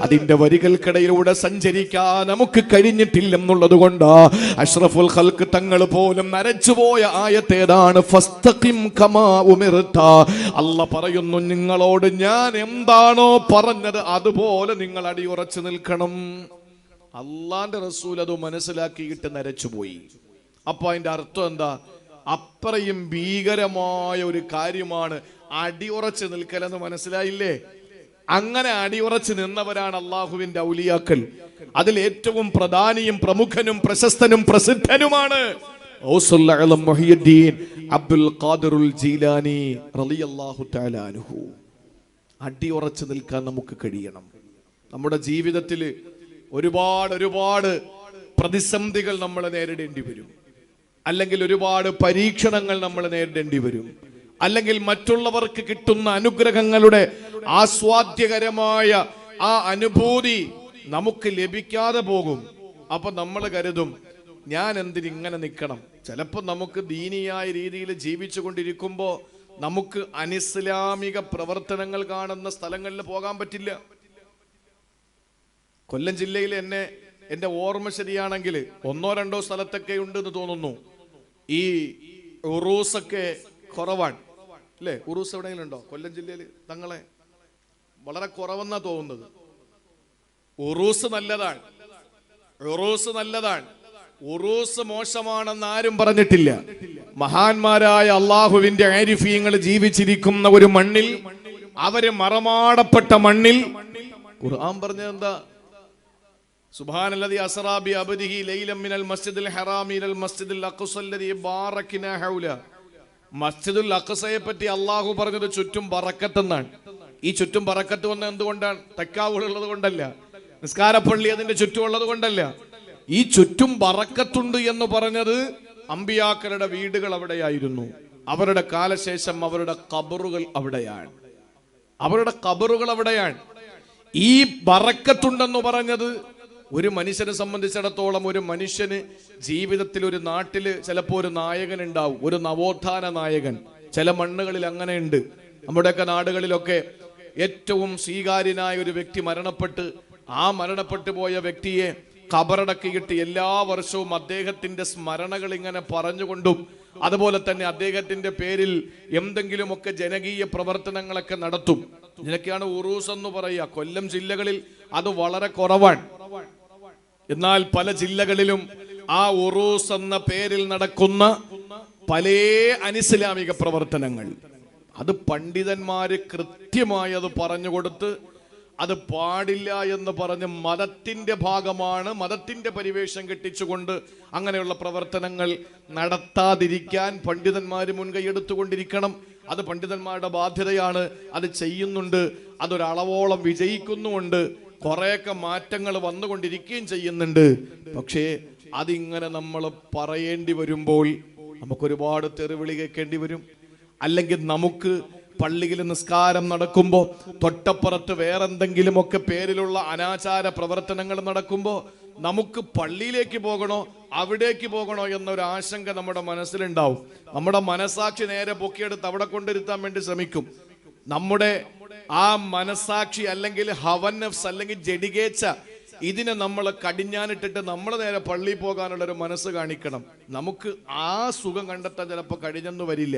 അതിന്റെ വരികൾക്കിടയിലൂടെ സഞ്ചരിക്കാൻ നമുക്ക് കഴിഞ്ഞിട്ടില്ലെന്നുള്ളത് കൊണ്ടാ അഷ്റഫുൽ ഖൽഖ് തങ്ങൾ പോലും നരച്ചുപോയ ആയത്തേതാണ്? ഫസ്തഖിം കമാ ഉമിർത. അല്ലാഹ് പറയുന്നു, നിങ്ങളോട് ഞാൻ എന്താണോ പറഞ്ഞത് അതുപോലെ നിങ്ങൾ അടിയുറച്ചു നിൽക്കണം. അള്ളാന്റെ റസൂൽ അത് മനസ്സിലാക്കിയിട്ട് നരച്ചുപോയി. അപ്പൊ അതിന്റെ അർത്ഥം എന്താ? അത്രയും ഭീകരമായ ഒരു കാര്യമാണ് അടിയുറച്ചു നിൽക്കലെന്ന് മനസ്സിലായില്ലേ? അങ്ങനെ അടിയുറച്ചു നിന്നവരാണ് അള്ളാഹുവിന്റെ ഔലിയാക്കൾ. അതിൽ ഏറ്റവും പ്രധാനിയും പ്രമുഖനും പ്രശസ്തനും പ്രസിദ്ധനുമാണ് അബ്ദുൽ ഖാദിറുൽ ജീലാനി റളിയല്ലാഹു തആല അൻഹു. അടിയുറച്ചു നിൽക്കാൻ നമുക്ക് കഴിയണം. നമ്മുടെ ജീവിതത്തിൽ ഒരുപാട് പ്രതിസന്ധികൾ നമ്മൾ നേരിടേണ്ടി വരും, അല്ലെങ്കിൽ ഒരുപാട് പരീക്ഷണങ്ങൾ നമ്മൾ നേരിടേണ്ടി വരും, അല്ലെങ്കിൽ മറ്റുള്ളവർക്ക് കിട്ടുന്ന അനുഗ്രഹങ്ങളുടെ ആസ്വാദ്യകരമായ ആ അനുഭൂതി നമുക്ക് ലഭിക്കാതെ പോകും. അപ്പൊ നമ്മൾ കരുതും, ഞാൻ എന്തിനിങ്ങനെ നിൽക്കണം? ചിലപ്പോൾ നമുക്ക് ദീനിയായ രീതിയിൽ ജീവിച്ചു കൊണ്ടിരിക്കുമ്പോൾ നമുക്ക് അനിസ്ലാമിക പ്രവർത്തനങ്ങൾ കാണുന്ന സ്ഥലങ്ങളിൽ പോകാൻ പറ്റില്ല. കൊല്ലം ജില്ലയിൽ എന്റെ ഓർമ്മ ശരിയാണെങ്കിൽ 1-2 സ്ഥലത്തൊക്കെ ഉണ്ടെന്ന് തോന്നുന്നു. ഈ ഉറൂസൊക്കെ കുറവാണ് അല്ലേ? ഉറൂസ് എവിടെയെങ്കിലും ഉണ്ടോ കൊല്ലം ജില്ലയിൽ? തങ്ങളെ വളരെ കുറവെന്നാ തോന്നുന്നത്. ഉറൂസ് നല്ലതാണ്, ഉറൂസ് നല്ലതാണ്, ഉറൂസ് മോശമാണെന്ന് ആരും പറഞ്ഞിട്ടില്ല. മഹാന്മാരായ അള്ളാഹുവിന്റെ ആരിഫീങ്ങൾ ജീവിച്ചിരിക്കുന്ന ഒരു മണ്ണിൽ, അവര് മറമാടപ്പെട്ട മണ്ണിൽ ഖുർആൻ പറഞ്ഞത് എന്താ? സുബ്ഹാനല്ലദി അസ്റാ ബി അബ്ദിഹി ലൈലൻ മിനൽ മസ്ജിദിൽ ഹറാമി ഇലൽ മസ്ജിദിൽ അഖ്സല്ലദി ബാറക്നാ ഹൗല. മസ്ജിദുൽ അഖ്സയെ പറ്റി അള്ളാഹു പറഞ്ഞത് ചുറ്റും ബറക്കത്തെന്നാണ്. ഈ ചുറ്റും ബറക്കത്ത് വന്ന എന്തുകൊണ്ടാണ്? തക്കാവുള്ളത് കൊണ്ടല്ല, നിസ്കാരപ്പള്ളി അതിന്റെ ചുറ്റുമുള്ളത് കൊണ്ടല്ല. ഈ ചുറ്റും ബറക്കത്തുണ്ട് എന്ന് പറഞ്ഞത് അമ്പിയാക്കളുടെ വീടുകൾ അവിടെയായിരുന്നു. അവരുടെ കാലശേഷം അവരുടെ ഖബറുകൾ അവിടെയാണ്, അവരുടെ ഖബറുകൾ അവിടെയാണ്. ഈ ബറക്കത്തുണ്ടെന്ന് പറഞ്ഞത് ഒരു മനുഷ്യനെ സംബന്ധിച്ചിടത്തോളം, ഒരു മനുഷ്യന് ജീവിതത്തിൽ ഒരു നാട്ടില് ചിലപ്പോൾ ഒരു നായകൻ ഉണ്ടാവും, ഒരു നവോത്ഥാന നായകൻ. ചില മണ്ണുകളിൽ അങ്ങനെയുണ്ട്. നമ്മുടെയൊക്കെ നാടുകളിലൊക്കെ ഏറ്റവും സ്വീകാര്യനായ ഒരു വ്യക്തി മരണപ്പെട്ട്, ആ മരണപ്പെട്ടു പോയ വ്യക്തിയെ ഖബറടക്കിയിട്ട് എല്ലാ വർഷവും അദ്ദേഹത്തിന്റെ സ്മരണകൾ ഇങ്ങനെ പറഞ്ഞുകൊണ്ടും അതുപോലെ തന്നെ അദ്ദേഹത്തിന്റെ പേരിൽ എന്തെങ്കിലുമൊക്കെ ജനകീയ പ്രവർത്തനങ്ങളൊക്കെ നടത്തും. ഇതിനൊക്കെയാണ് ഉറൂസ് എന്ന് പറയുക. കൊല്ലം ജില്ലകളിൽ അത് വളരെ കുറവാണ്. എന്നാൽ പല ജില്ലകളിലും ആ ഉറൂസ് എന്ന പേരിൽ നടക്കുന്ന പല അനിസ്ലാമിക പ്രവർത്തനങ്ങൾ, അത് പണ്ഡിതന്മാര് കൃത്യമായി അത് പറഞ്ഞുകൊടുത്ത്, അത് പാടില്ല എന്ന് പറഞ്ഞ് മതത്തിന്റെ ഭാഗമാണ്, മതത്തിന്റെ പരിവേഷം കെട്ടിച്ചുകൊണ്ട് അങ്ങനെയുള്ള പ്രവർത്തനങ്ങൾ നടത്താതിരിക്കാൻ പണ്ഡിതന്മാര് മുൻകൈ എടുത്തുകൊണ്ടിരിക്കണം. അത് പണ്ഡിതന്മാരുടെ ബാധ്യതയാണ്. അത് ചെയ്യുന്നുണ്ട്, അതൊരളവോളം വിജയിക്കുന്നുമുണ്ട്, കുറേയൊക്കെ മാറ്റങ്ങൾ വന്നുകൊണ്ടിരിക്കുകയും ചെയ്യുന്നുണ്ട്. പക്ഷേ അതിങ്ങനെ നമ്മൾ പറയേണ്ടി വരുമ്പോൾ നമുക്കൊരുപാട് തെറിവിളി കേൾക്കേണ്ടി വരും. അല്ലെങ്കിൽ നമുക്ക് പള്ളിയിൽ നിസ്കാരം നടക്കുമ്പോൾ തൊട്ടപ്പുറത്ത് വേറെന്തെങ്കിലുമൊക്കെ പേരിലുള്ള അനാചാര പ്രവർത്തനങ്ങൾ നടക്കുമ്പോൾ നമുക്ക് പള്ളിയിലേക്ക് പോകണോ അവിടേക്ക് പോകണോ എന്നൊരു ആശങ്ക നമ്മുടെ മനസ്സിലുണ്ടാവും. നമ്മുടെ മനസാക്ഷി നേരെ പൊക്കിയെടുത്ത് അവിടെ കൊണ്ടിരുത്താൻ വേണ്ടി ശ്രമിക്കും. നമ്മുടെ ആ മനസാക്ഷി അല്ലെങ്കിൽ ഹവൻ നഫ്സ് അല്ലെങ്കിൽ ജഡികേച്ഛ, ഇതിനെ നമ്മൾ കടിഞ്ഞാനിട്ടിട്ട് നമ്മൾ നേരെ പള്ളിയിൽ പോകാനുള്ളൊരു മനസ്സ് കാണിക്കണം. നമുക്ക് ആ സുഖം കണ്ടെത്താൻ ചിലപ്പോൾ കഴിഞ്ഞെന്ന് വരില്ല.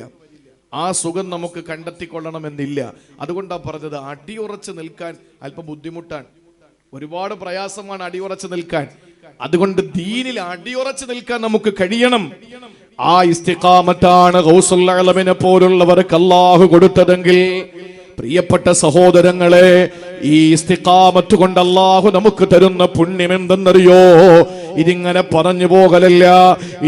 ആ സുഖം നമുക്ക് കണ്ടെത്തിക്കൊള്ളണമെന്നില്ല. അതുകൊണ്ടാണ് പറഞ്ഞത് അടിയുറച്ച് നിൽക്കാൻ അല്പം ബുദ്ധിമുട്ടാണ്, ഒരുപാട് പ്രയാസമാണ് അടിയുറച്ച് നിൽക്കാൻ. അതുകൊണ്ട് ദീനിൽ അടിയുറച്ച് നിൽക്കാൻ നമുക്ക് കഴിയണം. ആ ഇസ്തിഖാമത്താണ് ഗൗസുൽ അഅ്ലമിനെ പോലുള്ളവർക്ക് അല്ലാഹു കൊടുത്തതെങ്കിൽ, പ്രിയപ്പെട്ട സഹോദരങ്ങളെ, ഈ ഇസ്തിഖാമത്ത് കൊണ്ട് അല്ലാഹു നമുക്ക് തരുന്ന പുണ്യം എന്തെന്നറിയോ? ഇതിങ്ങനെ പറഞ്ഞു പോകലല്ല.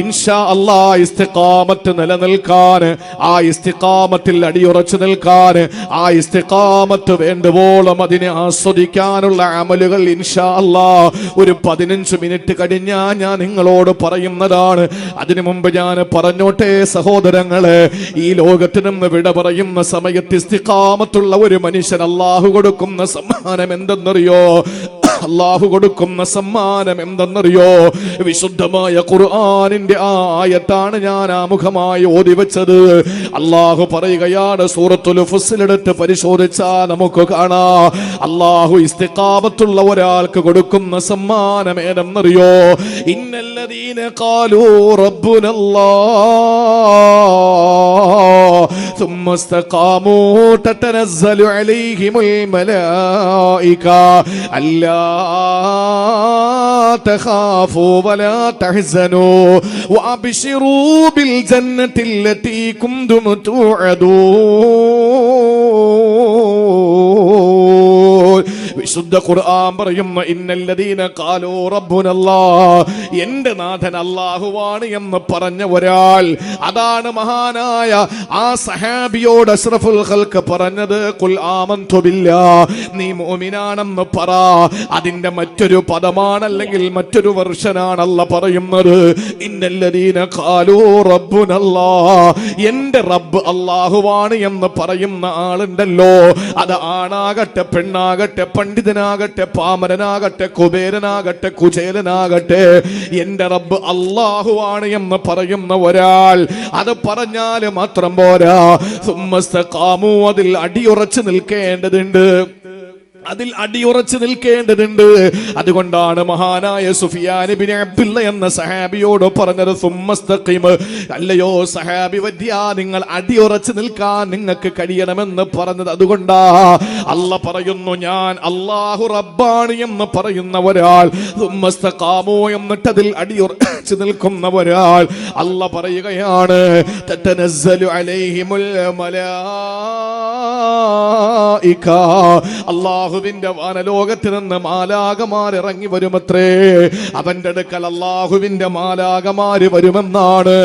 ഇൻഷാ അല്ലാഹ് ഇസ്തിഖാമത്ത് നിലനിൽക്കാൻ, ആ ഇസ്തിഖാമത്തിൽ അടിയുറച്ചു നിൽക്കാൻ, ആ ഇസ്തിഖാമത്ത് വേണ്ടുവോളം അതിനെ ആസ്വദിക്കാനുള്ള അമലുകൾ ഇൻഷാ അല്ലാഹ് ഒരു 15 മിനിറ്റ് കഴിഞ്ഞാൽ ഞാൻ നിങ്ങളോട് പറയുന്നതാണ്. അതിനു മുമ്പ് ഞാൻ പറഞ്ഞോട്ടെ സഹോദരങ്ങളെ, ഈ ലോകത്ത് നിന്ന് വിട പറയുന്ന സമയത്ത് ഇസ്തിഖാമത്തുള്ള ഒരു മനുഷ്യൻ അല്ലാഹു കൊടുക്കുന്ന സമ്മാനം എന്തെന്നറിയോ? അല്ലാഹു കൊടുക്കുന്ന സമ്മാനം എന്തെന്നറിയോ? വിശുദ്ധമായ ഖുർആനിന്റെ ആ ആയത്താണ് ഞാൻ ആമുഖമായി ഓതി വെച്ചത്. അല്ലാഹു പറയുകയാണ്, സൂറത്തുൽ ഫുസ്സിലെടുത്ത് പരിശോധിച്ചാൽ നമുക്ക് കാണാം, അല്ലാഹു ഇസ്തിഖാമത്തുള്ള ഒരാൾക്ക് കൊടുക്കുന്ന സമ്മാനം ഏതെന്നറിയോ? ഇന്നല്ലദീന ഖാലൂ റബ്ബുനല്ലാഹ് ثم استقاموا تتنزل عليهم الملائكة ألا تخافوا ولا تحزنوا وأبشروا بالجنة التي كنتم توعدون. വിശുദ്ധ ഖുർആൻ പറയുന്ന ഇന്നല്ലദീന ഖാലൂ റബ്ബുനല്ലാഹ്, എന്റെ നാഥൻ അല്ലാഹുവാണ് എന്ന് പറഞ്ഞ ഒരാൾ, അതാണ് മഹാനായ ആ സഹാബിയോട് അഷ്റഫുൽ ഖൽഖ് പറഞ്ഞത്, ഖുൽ ആമന്തു ബില്ലാഹ്, നീ മുഅ്മിനാണെന്ന് പറ. അതിന്റെ മറ്റൊരു പദമാണ്, അല്ലെങ്കിൽ മറ്റൊരു വെർഷനാണ് അല്ലാഹ് പറയുന്നത്, ഇന്നല്ലദീന ഖാലൂ റബ്ബുനല്ലാഹ്, എന്റെ റബ്ബ് അല്ലാഹുവാണ് എന്ന് പറയുന്ന ആളുണ്ടല്ലോ, അത് ആണാകട്ടെ പെണ്ണാകട്ടെ, പണ്ഡിതനാകട്ടെ പാമരനാകട്ടെ കുബേരനാകട്ടെ കുചേലനാകട്ടെ, എന്റെ റബ്ബ് അല്ലാഹുവാണ് എന്ന് പറയുന്ന ഒരാൾ, അത് പറഞ്ഞാൽ മാത്രം പോരാ, സുമ്മസ്തഖാമു, അതിൽ അടിയുറച്ച് നിൽക്കേണ്ടതുണ്ട്. അതിൽ അടിയുറച്ചു നിൽക്കേണ്ടതുണ്ട്. അതുകൊണ്ടാണ് മഹാനായ സുഫിയാൻ ഇബ്നു അബ്ദുല്ല എന്ന സഹാബിയോട് പറഞ്ഞത് സുമ്മസ്തഖിം, അല്ലയോ സഹാബി വദ്യ, നിങ്ങൾ അടിയുറച്ചു നിൽക്കാൻ നിങ്ങൾക്ക് കഴിയണമെന്ന് പറഞ്ഞത്. അതുകൊണ്ടാ അല്ലാഹ് പറയുന്നു, ഞാൻ അല്ലാഹു റബ്ബാണ് എന്ന് പറയുന്ന ഒരാൾ, സുമ്മസ്തഖാമു എന്നിട്ട് അതിൽ അടിയുറച്ചു നിൽക്കുന്ന ഒരാൾ, അല്ലാഹ് പറയുകയാണ് തതനസ്സലു അലൈഹിമുൽ മലായിക, അല്ലാഹുവിന്റെ വാനലോകത്ത് നിന്ന് മാലാകമാർ ഇറങ്ങി വരുമത്രേ. അവന്റെ അടുക്കൽ അല്ലാഹുവിന്റെ മാലാകമാര് വരുമെന്നാണ്.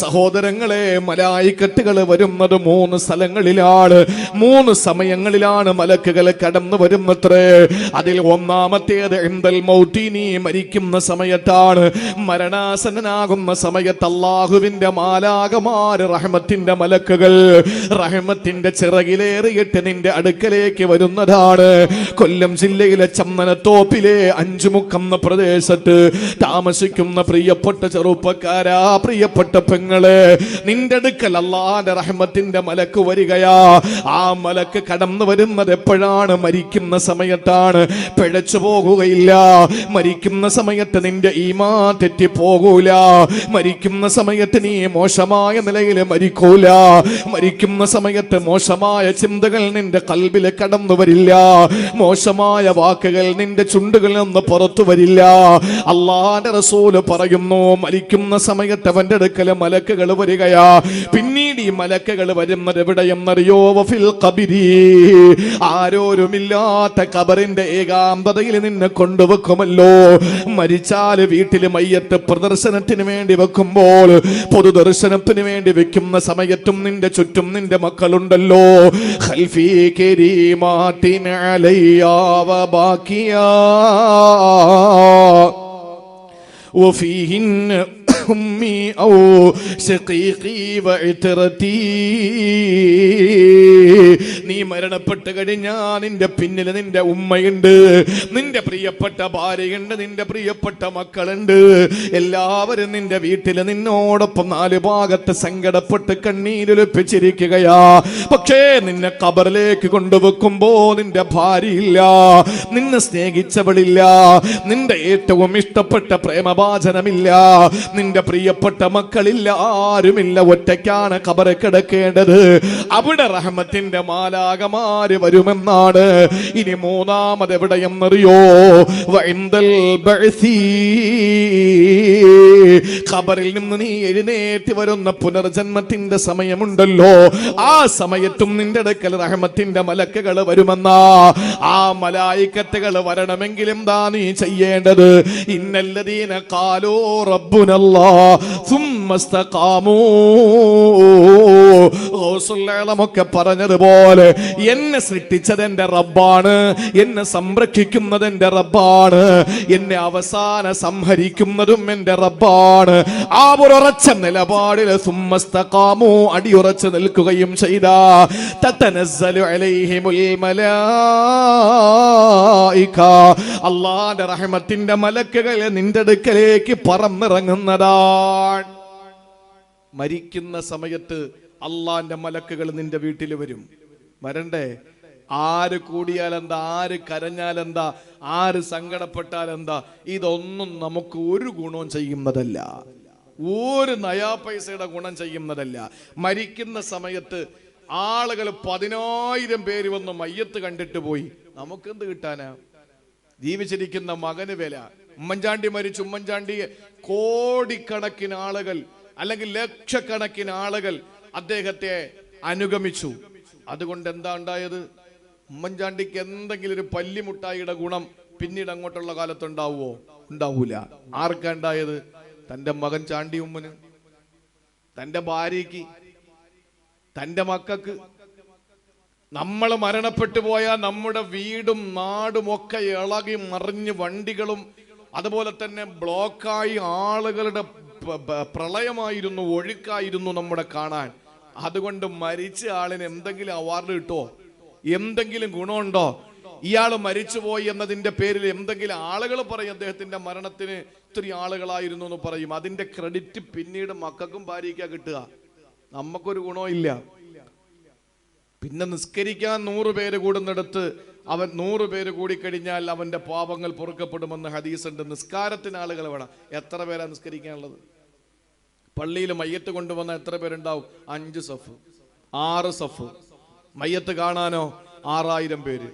സഹോദരങ്ങളെ, മലായിക്കത്തുകൾ വരുന്നത് 3 സ്ഥലങ്ങളിലാണ്, 3 സമയങ്ങളിലാണ് മലക്കുകൾ കടന്നു വരുമത്രേ. അതിൽ ഒന്നാമത്തേത് ഇൻദൽ മൗതി, നീ മരിക്കുന്ന സമയത്താണ്. മരണാസന്നനാകുന്ന സമയത്ത് അല്ലാഹുവിന്റെ മാലാകമാര്, റഹ്മത്തിന്റെ മലക്കുകൾ, റഹ്മത്തിന്റെ ചിറകിലേറിയിട്ട് നിന്റെ അടുക്കലേക്ക് വരുന്നതാണ്. കൊല്ലം ജില്ലയിലെ ചന്ദനത്തോപ്പിലെ അഞ്ചുമുക്കം എന്ന പ്രദേശത്ത് താമസിക്കുന്ന പ്രിയപ്പെട്ട ചെറുപ്പക്കാരാ, പ്രിയപ്പെട്ട പെങ്ങളെ, നിന്റെ അടുക്കൽ അല്ലാഹുവിന്റെ റഹ്മത്തിന്റെ മലക്ക് വരികയാ. ആ മലക്ക് കടന്നു വരുന്നത് എപ്പോഴാണ്? മരിക്കുന്ന സമയത്താണ്. പിഴച്ചു പോകുകയില്ല. മരിക്കുന്ന സമയത്ത് നിന്റെ ഈമാൻ തെറ്റിപ്പോകൂല. മരിക്കുന്ന സമയത്ത് നീ മോശമായ നിലയിൽ മരിക്കൂല. മരിക്കുന്ന സമയത്ത് മോശമായ ചിന്തകൾ നിന്റെ കൽബിൽ കടന്നു വരില്ല. മോശമായ വാക്കുകൾ നിന്റെ ചുണ്ടുകളിൽ നിന്ന് പുറത്തു വരില്ല. അല്ലാഹുവിന്റെ റസൂല് പറയുന്നു, മരിക്കുന്ന സമയത്ത് അവന്റെ അടുക്കൽ മലക്കുകൾ വരികയാ. പിന്നീട് ഈ മലക്കുകൾ വരുന്നത് എവിടെയെന്നറിയോ? വഫിൽ ഖബരി, ആരോരുമില്ലാത്ത ഖബറിന്റെ ഏകാന്തതയിൽ നിന്നെ കൊണ്ടുവെക്കുമല്ലോ. മരിച്ചാൽ വീട്ടിൽ മയ്യത്ത് പ്രദർശനത്തിന് വേണ്ടി വെക്കുമ്പോൾ, പൊതുദർശനത്തിന് വേണ്ടി വെക്കുന്ന സമയത്തും നിന്റെ ചുറ്റും നിന്റെ മക്കളുണ്ടല്ലോ. ഖൽഫി കരീമാത്തിൻ അലയ്യാ വബാക്കിയാ വഫീഹിന്ന ഉമ്മി ഔ ശഖീഖി വഇത്രതി. നീ മരണപ്പെട്ട് കഴിഞ്ഞാൽ നിന്റെ പിന്നിൽ നിന്റെ ഉമ്മയുണ്ട്, നിന്റെ പ്രിയപ്പെട്ട ഭാര്യയുണ്ട്, നിന്റെ പ്രിയപ്പെട്ട മക്കളുണ്ട്. എല്ലാവരും നിന്റെ വീട്ടിൽ നിന്നോടൊപ്പം 4 ഭാഗത്ത് സങ്കടപ്പെട്ട് കണ്ണീരൊലിപ്പിച്ചിരിക്കുകയാ. പക്ഷേ നിന്നെ ഖബറിലേക്ക് കൊണ്ടുവെക്കുമ്പോ നിന്റെ ഭാര്യയില്ല, നിന്നെ സ്നേഹിച്ചവളില്ല, നിന്റെ ഏറ്റവും ഇഷ്ടപ്പെട്ട പ്രേമഭാജനമില്ല, നിന്റെ പ്രിയപ്പെട്ട മക്കളില്ല, ആരുമില്ല. ഒറ്റയ്ക്കാണ് ഖബറിൽ കിടക്കേണ്ടത്. അവിടെ റഹ്മത്തിന്റെ മാലാകമാര് വരുമെന്നാണ്. ഇനി മൂന്നാമത് എവിടെയെന്നറിയോ? വഇൻദൽ ബഅസി, ഖബറിൽ നിന്ന് നീ എഴുന്നേറ്റ് വരുന്ന പുനർജന്മത്തിന്റെ സമയമുണ്ടല്ലോ. ആ സമയത്തും നിന്റെ അടുക്കൽ റഹ്മത്തിന്റെ മലക്കുകൾ വരുമെന്നാ. ആ മലായിക്കത്തുകൾ വരണമെങ്കിൽ എന്താ നീ ചെയ്യേണ്ടത്? ഇന്നല്ലദീന ഖാലൂ റബ്ബുനല്ലാഹ് സുമ്മ ഇസ്തഖാമൂ, റസൂലുള്ളാഹിമൊക്കെ പറഞ്ഞതുപോലെ എന്നെ സൃഷ്ടിച്ചത് എന്റെ റബ്ബാണ്, എന്നെ സംരക്ഷിക്കുന്നത് എന്റെ റബ്ബാണ്, എന്നെ അവസാന സംഹരിക്കുന്നതും എന്റെ റബ്ബാണ്. ആ ഉറച്ച നിലപാടിൽ സുമ്മ ഇസ്തഖാമൂ, അടിയുറച്ചു നിൽക്കുകയും ചെയ്ത തതനസ്സലു അലൈഹിമുൽ മലായിക, അല്ലാഹുവിന്റെ റഹ്മത്തിന്റെ മലക്കുകൾ നിന്റെ അടുക്കലേക്ക് പറന്നിറങ്ങുന്നതാണ്. മരിക്കുന്ന സമയത്ത് അള്ളാന്റെ മലക്കുകൾ നിന്റെ വീട്ടിൽ വരും. വരണ്ടേ? ആര് കൂടിയാലെന്താ, ആര് കരഞ്ഞാലെന്താ, ആര് സങ്കടപ്പെട്ടാലെന്താ, ഇതൊന്നും നമുക്ക് ഒരു ഗുണവും ചെയ്യുന്നതല്ല, ഒരു നയാ പൈസയുടെ ഗുണം ചെയ്യുന്നതല്ല. മരിക്കുന്ന സമയത്ത് ആളുകൾ 10,000 പേര് വന്ന് മയ്യത്ത് കണ്ടിട്ട് പോയി, നമുക്കെന്ത് കിട്ടാനാ? ജീവിച്ചിരിക്കുന്ന മകന് വില. ഉമ്മൻചാണ്ടി മരിച്ചു, ഉമ്മൻചാണ്ടിയെ കോടിക്കണക്കിന് ആളുകൾ അല്ലെങ്കിൽ ലക്ഷക്കണക്കിന് ആളുകൾ അദ്ദേഹത്തെ അനുഗമിച്ചു. അതുകൊണ്ട് എന്താ ഉണ്ടായത്? ഉമ്മൻചാണ്ടിക്ക് എന്തെങ്കിലും ഒരു പല്ലിമുട്ടായിയുടെ ഗുണം പിന്നീട് അങ്ങോട്ടുള്ള കാലത്ത് ഉണ്ടാവുമോ? ഉണ്ടാവൂല. ആർക്കാ ഉണ്ടായത്? തന്റെ മകൻ ചാണ്ടി ഉമ്മന്, തന്റെ ഭാര്യയ്ക്ക്, തന്റെ മക്കൾക്ക്. നമ്മൾ മരണപ്പെട്ടു പോയാൽ നമ്മുടെ വീടും നാടും ഒക്കെ ഇളകി മറിഞ്ഞ് വണ്ടികളും അതുപോലെ തന്നെ ബ്ലോക്കായി ആളുകളുടെ പ്രളയമായിരുന്നു, ഒഴുക്കായിരുന്നു നമ്മുടെ കാണാൻ. അതുകൊണ്ട് മരിച്ച ആളിന് എന്തെങ്കിലും അവാർഡ് കിട്ടോ? എന്തെങ്കിലും ഗുണമുണ്ടോ? ഇയാൾ മരിച്ചുപോയി എന്നതിന്റെ പേരിൽ എന്തെങ്കിലും ആളുകൾ പറയും അദ്ദേഹത്തിന്റെ മരണത്തിന് ഇത്തിരി ആളുകളായിരുന്നു എന്ന് പറയും. അതിന്റെ ക്രെഡിറ്റ് പിന്നീട് മക്കൾക്കും ഭാര്യയ്ക്കാ കിട്ടുക, നമുക്കൊരു ഗുണവും ഇല്ല. പിന്നെ നിസ്കരിക്കാൻ 100 പേര് കൂടുന്നിടത്ത് അവൻ 100 പേര് കൂടിക്കഴിഞ്ഞാൽ അവന്റെ പാപങ്ങൾ പൊറുക്കപ്പെടുമെന്ന് ഹദീസുണ്ട്. നിസ്കാരത്തിന് ആളുകൾ വേണം. എത്ര പേരാ നിസ്കരിക്കാനുള്ളത്? പള്ളിയിൽ മയ്യത്ത് കൊണ്ടുവന്ന എത്ര പേരുണ്ടാവും? 5 സഫ് 6 സഫ്. മയ്യത്ത് കാണാനോ 6000 പേര്.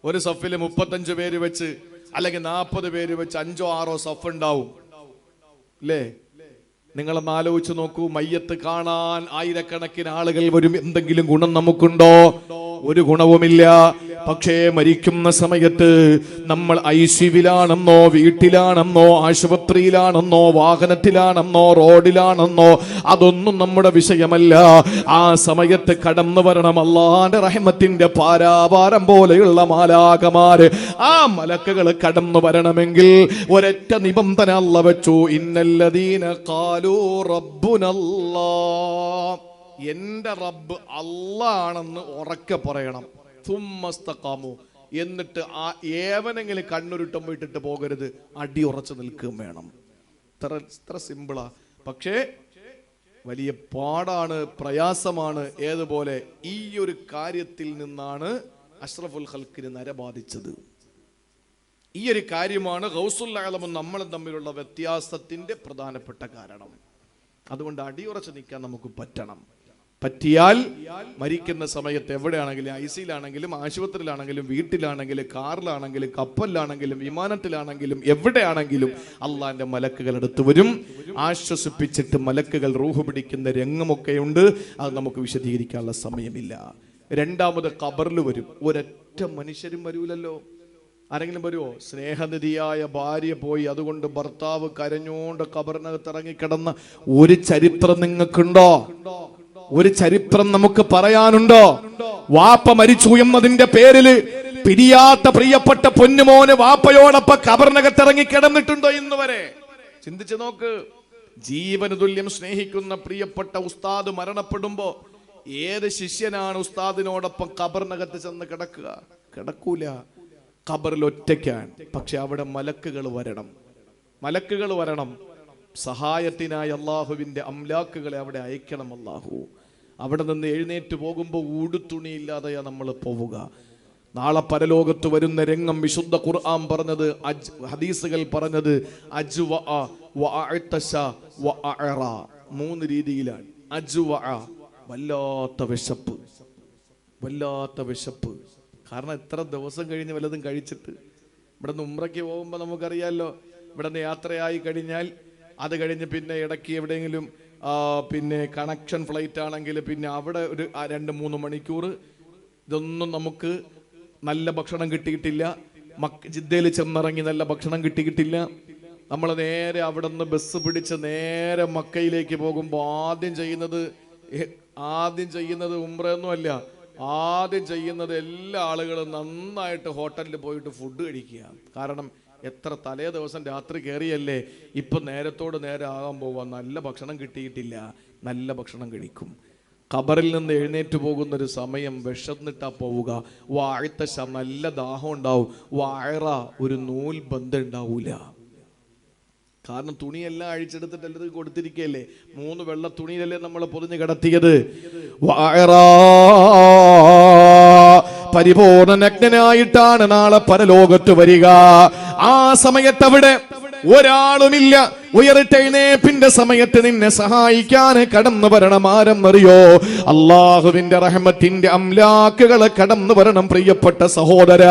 ഒരു സഫിൽ 35 പേര് വെച്ച് അല്ലെങ്കിൽ 40 പേര് വെച്ച് 5ഓ 6ഓ സഫ് ഉണ്ടാവും അല്ലേ? നിങ്ങളൊന്ന് ആലോചിച്ച് നോക്കൂ. മയ്യത്ത് കാണാൻ ആയിരക്കണക്കിന് ആളുകൾ വരും. എന്തെങ്കിലും ഗുണം നമുക്കുണ്ടോ? ഒരു ഗുണവുമില്ല. പക്ഷേ മരിക്കുന്ന സമയത്ത് നമ്മൾ ഐസിയുവിലാണെന്നോ വീട്ടിലാണെന്നോ ആശുപത്രിയിലാണെന്നോ വാഹനത്തിലാണെന്നോ റോഡിലാണെന്നോ അതൊന്നും നമ്മുടെ വിഷയമല്ല. ആ സമയത്ത് കടന്നു വരണം അല്ലാഹുവിന്റെ റഹ്മത്തിന്റെ പാരാവാരം പോലെയുള്ള മാലാഖമാര്. ആ മലക്കുകൾ കടന്നു വരണമെങ്കിൽ ഒരൊറ്റ നിബന്ധന അല്ലാഹു വെച്ചു. ഇന്നല്ലദീന ഖാലൂ റബ്ബുനല്ലാഹ്, എന്റെ റബ്ബ് അല്ലാഹ് ഉറക്കെ പറയണം. സുമ്മസ്തഖാമു, എന്നിട്ട് ആ ഏവനെങ്കിലും കണ്ണുരുട്ടം വിട്ടിട്ട് പോകരുത്, അടി ഉറച്ചു നിൽക്കുകയും വേണം. ഇത്ര സിമ്പിളാ. പക്ഷേ വലിയ പാടാണ്, പ്രയാസമാണ്. ഏതുപോലെ ഈ ഒരു കാര്യത്തിൽ നിന്നാണ് അഷ്റഫുൽ ഖൽക്കിന് നര ബാധിച്ചത്. ഈ ഒരു കാര്യമാണ് ഗൗസുൽ ആലമും നമ്മളും തമ്മിലുള്ള വ്യത്യാസത്തിന്റെ പ്രധാനപ്പെട്ട കാരണം. അതുകൊണ്ട് അടിയുറച്ച് നിൽക്കാൻ നമുക്ക് പറ്റണം. പറ്റിയാൽ മരിക്കുന്ന സമയത്ത് എവിടെയാണെങ്കിലും, ഐസിയിലാണെങ്കിലും ആശുപത്രിയിലാണെങ്കിലും വീട്ടിലാണെങ്കിലും കാറിലാണെങ്കിലും കപ്പലിലാണെങ്കിലും വിമാനത്തിലാണെങ്കിലും എവിടെയാണെങ്കിലും അള്ളാന്റെ മലക്കുകൾ അടുത്ത് വരും. ആശ്വസിപ്പിച്ചിട്ട് മലക്കുകൾ റൂഹ് പിടിക്കുന്ന രംഗമൊക്കെയുണ്ട്. അത് നമുക്ക് വിശദീകരിക്കാനുള്ള സമയമില്ല. രണ്ടാമത് ഖബറിൽ വരും. ഒരൊറ്റ മനുഷ്യരും വരൂലല്ലോ. ആരെങ്കിലും വരുമോ? സ്നേഹനിധിയായ ഭാര്യ പോയി, അതുകൊണ്ട് ഭർത്താവ് കരഞ്ഞോണ്ട് ഖബറിനകത്ത് ഇറങ്ങിക്കിടന്ന ഒരു ചരിത്രം നിങ്ങൾക്കുണ്ടോ? ഒരു ചരിത്രം നമുക്ക് പറയാനുണ്ടോ? വാപ്പ മരിച്ചു എന്നതിന്റെ പേരില് പിരിയാത്ത പ്രിയപ്പെട്ട പൊന്നുമോന് വാപ്പയോടൊപ്പം ഖബറിനകത്ത് ഇറങ്ങി കിടന്നിട്ടുണ്ടോ ഇന്ന് വരെ? ചിന്തിച്ചു നോക്ക്. ജീവന് തുല്യം സ്നേഹിക്കുന്ന പ്രിയപ്പെട്ട ഉസ്താദ് മരണപ്പെടുമ്പോ ഏത് ശിഷ്യനാണ് ഉസ്താദിനോടൊപ്പം ഖബറിനകത്ത് ചെന്ന് കിടക്കുക? കിടക്കൂല. ഖബറിൽ ഒറ്റയ്ക്കാണ്. പക്ഷെ അവിടെ മലക്കുകൾ വരണം. മലക്കുകൾ വരണം. സഹായത്തിനായി അള്ളാഹുവിന്റെ അംലാക്കുകളെ അവിടെ അയക്കണം അള്ളാഹു. അവിടെ നിന്ന് എഴുന്നേറ്റ് പോകുമ്പോൾ ഊടുത്തുണിയില്ലാതെയാ നമ്മൾ പോവുക. നാളെ പരലോകത്ത് വരുന്ന രംഗം വിശുദ്ധ ഖുർആൻ പറഞ്ഞത്, ഹദീസുകൾ പറഞ്ഞത് മൂന്ന് രീതിയിലാണ്. വല്ലാത്ത വിശപ്പ്, വല്ലാത്ത വിശപ്പ്. കാരണം എത്ര ദിവസം കഴിഞ്ഞ് വല്ലതും കഴിച്ചിട്ട്. ഇവിടെ നിന്ന് ഉംറയ്ക്ക് പോകുമ്പോൾ നമുക്കറിയാമല്ലോ, ഇവിടെ നിന്ന് യാത്രയായി കഴിഞ്ഞാൽ അത് കഴിഞ്ഞ് പിന്നെ ഇടയ്ക്ക് എവിടെയെങ്കിലും പിന്നെ കണക്ഷൻ ഫ്ലൈറ്റ് ആണെങ്കിൽ പിന്നെ അവിടെ ഒരു 2-3 മണിക്കൂർ ഇതൊന്നും നമുക്ക് നല്ല ഭക്ഷണം കിട്ടിയിട്ടില്ല. ജിദ്ദയിൽ ചെന്നിറങ്ങി നല്ല ഭക്ഷണം കിട്ടിയിട്ടില്ല. നമ്മൾ നേരെ അവിടെ നിന്ന് ബസ് പിടിച്ച് നേരെ മക്കയിലേക്ക് പോകുമ്പോൾ ആദ്യം ചെയ്യുന്നത് ഉംറയൊന്നുമല്ല. ആദ്യം ചെയ്യുന്നത് എല്ലാ ആളുകളും നന്നായിട്ട് ഹോട്ടലിൽ പോയിട്ട് ഫുഡ് കഴിക്കുക. കാരണം എത്ര തലേ ദിവസം രാത്രി കയറിയല്ലേ, ഇപ്പം നേരത്തോട് നേരെ ആകാൻ പോവുക. നല്ല ഭക്ഷണം കിട്ടിയിട്ടില്ല, നല്ല ഭക്ഷണം കഴിക്കും. ഖബറിൽ നിന്ന് എഴുന്നേറ്റ് പോകുന്നൊരു സമയം വിശന്നിട്ടാ പോവുക. വാഴ്ത്തശ നല്ല ദാഹം ഉണ്ടാവും. വാഴ ഒരു നൂൽ ബന്ധം ഉണ്ടാവൂല. കാരണം തുണിയെല്ലാം അഴിച്ചെടുത്തിട്ട് എല്ലാവർക്കും കൊടുത്തിരിക്കുകയല്ലേ. 3 വെള്ള തുണിയിലല്ലേ നമ്മൾ പൊതിഞ്ഞ് കിടത്തിയത്. പരിപൂർണ നഗ്നനായിട്ടാണ് നാളെ പരലോകത്ത് വരിക. ആ സമയത്ത് അവിടെ ഒരാളുമില്ല. ഉയർത്തെഴുന്നേൽപ്പിന്റെ സമയത്ത് നിന്നെ സഹായിക്കാൻ കടന്നു വരണം. ആരെന്നറിയോ? അള്ളാഹുവിന്റെ റഹ്മത്തിന്റെ അംലാക്കുകളെ കടന്നു വരണം. പ്രിയപ്പെട്ട സഹോദര,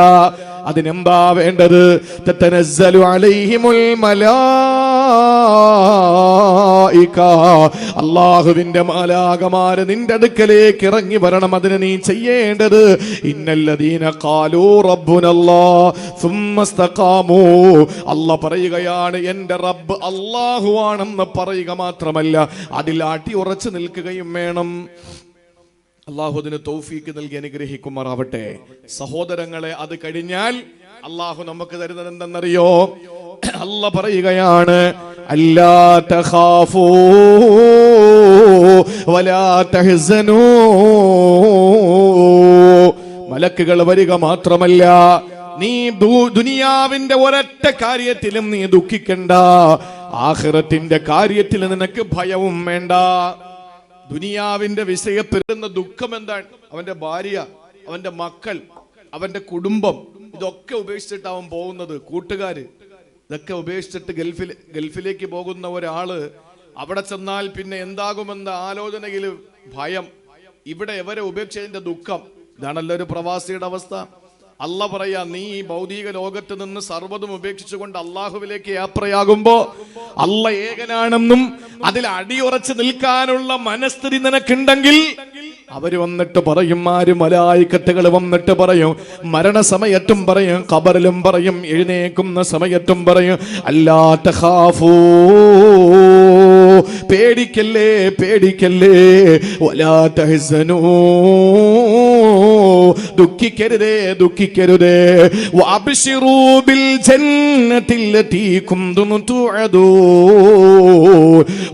അതിനെന്താ വേണ്ടത്? തതനസ്സലു അലൈഹിമുൽ മലായിക, അള്ളാഹുവിന്റെ മാലാഖമാര് നിന്റെ അടുക്കലേക്ക് ഇറങ്ങി വരണം. അതിന് നീ ചെയ്യേണ്ടത്, ഇന്നല്ലദീന ഖാലൂ റബ്ബുനല്ലാഹ് സുമ്മസ്തഖാമൂ, അല്ലാഹ് പറയുകയാണ് എന്റെ റബ്ബ് അല്ലാഹു ആണെന്ന് പറയുക മാത്രമല്ല അതിൽ അടി ഉറച്ചു നിൽക്കുകയും വേണം. അള്ളാഹു അതിന് തൗഫീക്ക് നൽകി അനുഗ്രഹിക്കുമാറാവട്ടെ. സഹോദരങ്ങളെ, അത് കഴിഞ്ഞാൽ അള്ളാഹു നമുക്ക് തരുന്നത് എന്തെന്നറിയോ? അല്ലാഹ് പറയുകയാണ്, അല്ലാ തഖാഫൂ വലാ തഹ്സനൂ. മലക്കുകൾ വരിക മാത്രമല്ല, നീ ദുനിയാവിന്റെ ഒരൊറ്റ കാര്യത്തിലും നീ ദുഃഖിക്കണ്ട. ആഖിറത്തിന്റെ കാര്യത്തിൽ നിനക്ക് ഭയവും വേണ്ട. ദുനിയാവിന്റെ വിഷയത്തിൽ ദുഃഖം എന്താണ്? അവന്റെ ഭാര്യ, അവന്റെ മക്കൾ, അവന്റെ കുടുംബം, ഇതൊക്കെ ഉപേക്ഷിച്ചിട്ട് അവൻ പോകുന്നത്. കൂട്ടുകാര് ഇതൊക്കെ ഉപേക്ഷിച്ചിട്ട് ഗൾഫിലേക്ക് പോകുന്ന ഒരാള് അവിടെ ചെന്നാൽ പിന്നെ എന്താകുമെന്ന ആലോചനയിൽ ഭയം, ഇവിടെ എവരെ ഉപേക്ഷിച്ചതിന്റെ ദുഃഖം. ഇതാണല്ലോ ഒരു പ്രവാസിയുടെ അവസ്ഥ. അല്ല പറയാ, നീ ഈ ഭൗതിക ലോകത്ത് നിന്ന് സർവ്വതും ഉപേക്ഷിച്ചുകൊണ്ട് അള്ളാഹുവിലേക്ക് യാത്രയാകുമ്പോ അല്ല ഏകനാണെന്നും അതിൽ അടിയുറച്ച് നിൽക്കാനുള്ള മനസ്ഥിതി നിനക്കുണ്ടെങ്കിൽ അവര് വന്നിട്ട് പറയും, ആര് മലായിക്കത്തുകൾ വന്നിട്ട് പറയും, മരണസമയത്തും പറയും, ഖബറിലും പറയും, എഴുന്നേക്കുന്ന സമയത്തും പറയും, അല്ലാ തഖാഫൂ, പേടിക്കല്ലേ പേടിക്കല്ലേ, വലാ തഹ്സനൂ, ദുഃഖിക്കരുതേ ദുഃഖിക്കരുതേ, വഅബ്ശിറൂ ബിൽ ജന്നത്തില്ലതീ കുന്തും തുഅദൂൻ,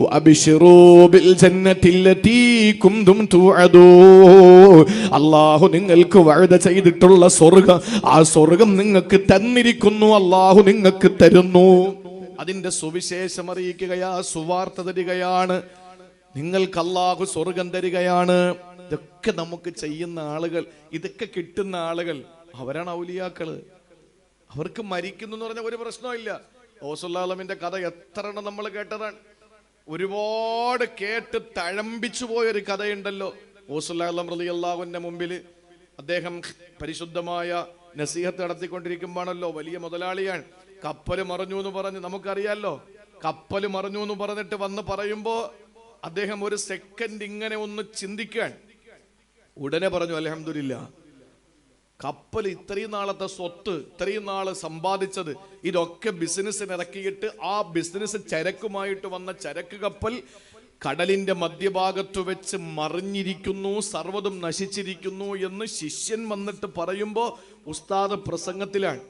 വഅബ്ശിറൂ ബിൽ ജന്നത്തില്ലതീ കുന്തും തുഅദൂൻ. അല്ലാഹു നിങ്ങൾക്ക് വഅദ ചെയ്തിട്ടുള്ള സ്വർഗ്ഗം, ആ സ്വർഗ്ഗം നിങ്ങൾക്ക് തന്നിരിക്കുന്നു, അല്ലാഹു നിങ്ങൾക്ക് തരുന്നു. അതിന്റെ സുവിശേഷം അറിയിക്കുകയാ, സുവാർത്ത തരികയാണ്. നിങ്ങൾക്ക് അല്ലാഹു സ്വർഗ്ഗം തരികയാണ്. ഇതൊക്കെ നമുക്ക് ചെയ്യുന്ന ആളുകൾ, ഇതൊക്കെ കിട്ടുന്ന ആളുകൾ, അവരാണ് ഔലിയാക്കള്. അവർക്ക് മരിക്കുന്നു എന്ന് പറഞ്ഞ ഒരു പ്രശ്നമില്ല. റസൂലുള്ളാഹിന്റെ കഥ എത്ര എണ്ണം നമ്മൾ കേട്ടതാണ്. ഒരുപാട് കേട്ട് തഴമ്പിച്ചു പോയൊരു കഥയുണ്ടല്ലോ. റസൂലുള്ളാഹി റളിയല്ലാഹുവിന്റെ മുമ്പിൽ അദ്ദേഹം പരിശുദ്ധമായ നസീഹത്ത് നടത്തിക്കൊണ്ടിരിക്കുമ്പോഴാണല്ലോ, വലിയ മുതലാളിയാണ്, കപ്പൽ മറിഞ്ഞു എന്ന് പറഞ്ഞ് നമുക്കറിയാലോ. കപ്പൽ മറിഞ്ഞു എന്ന് പറഞ്ഞിട്ട് വന്ന് പറയുമ്പോ അദ്ദേഹം ഒരു സെക്കൻഡ് ഇങ്ങനെ ഒന്ന് ചിന്തിക്കാൻ, ഉടനെ പറഞ്ഞു, അൽഹംദുലില്ലാ, കപ്പൽ ഇത്രയും നാളത്തെ സ്വത്ത്, ഇത്രയും നാള് സമ്പാദിച്ചത്, ഇതൊക്കെ ബിസിനസ്സിന് ഇറക്കിയിട്ട് ആ ബിസിനസ് ചരക്കുമായിട്ട് വന്ന ചരക്ക് കപ്പൽ കടലിന്റെ മധ്യഭാഗത്ത് വെച്ച് മറിഞ്ഞിരിക്കുന്നു, സർവ്വതും നശിച്ചിരിക്കുന്നു എന്ന് ശിഷ്യൻ വന്നിട്ട് പറയുമ്പോ ഉസ്താദ് പ്രസംഗത്തിലാണ്.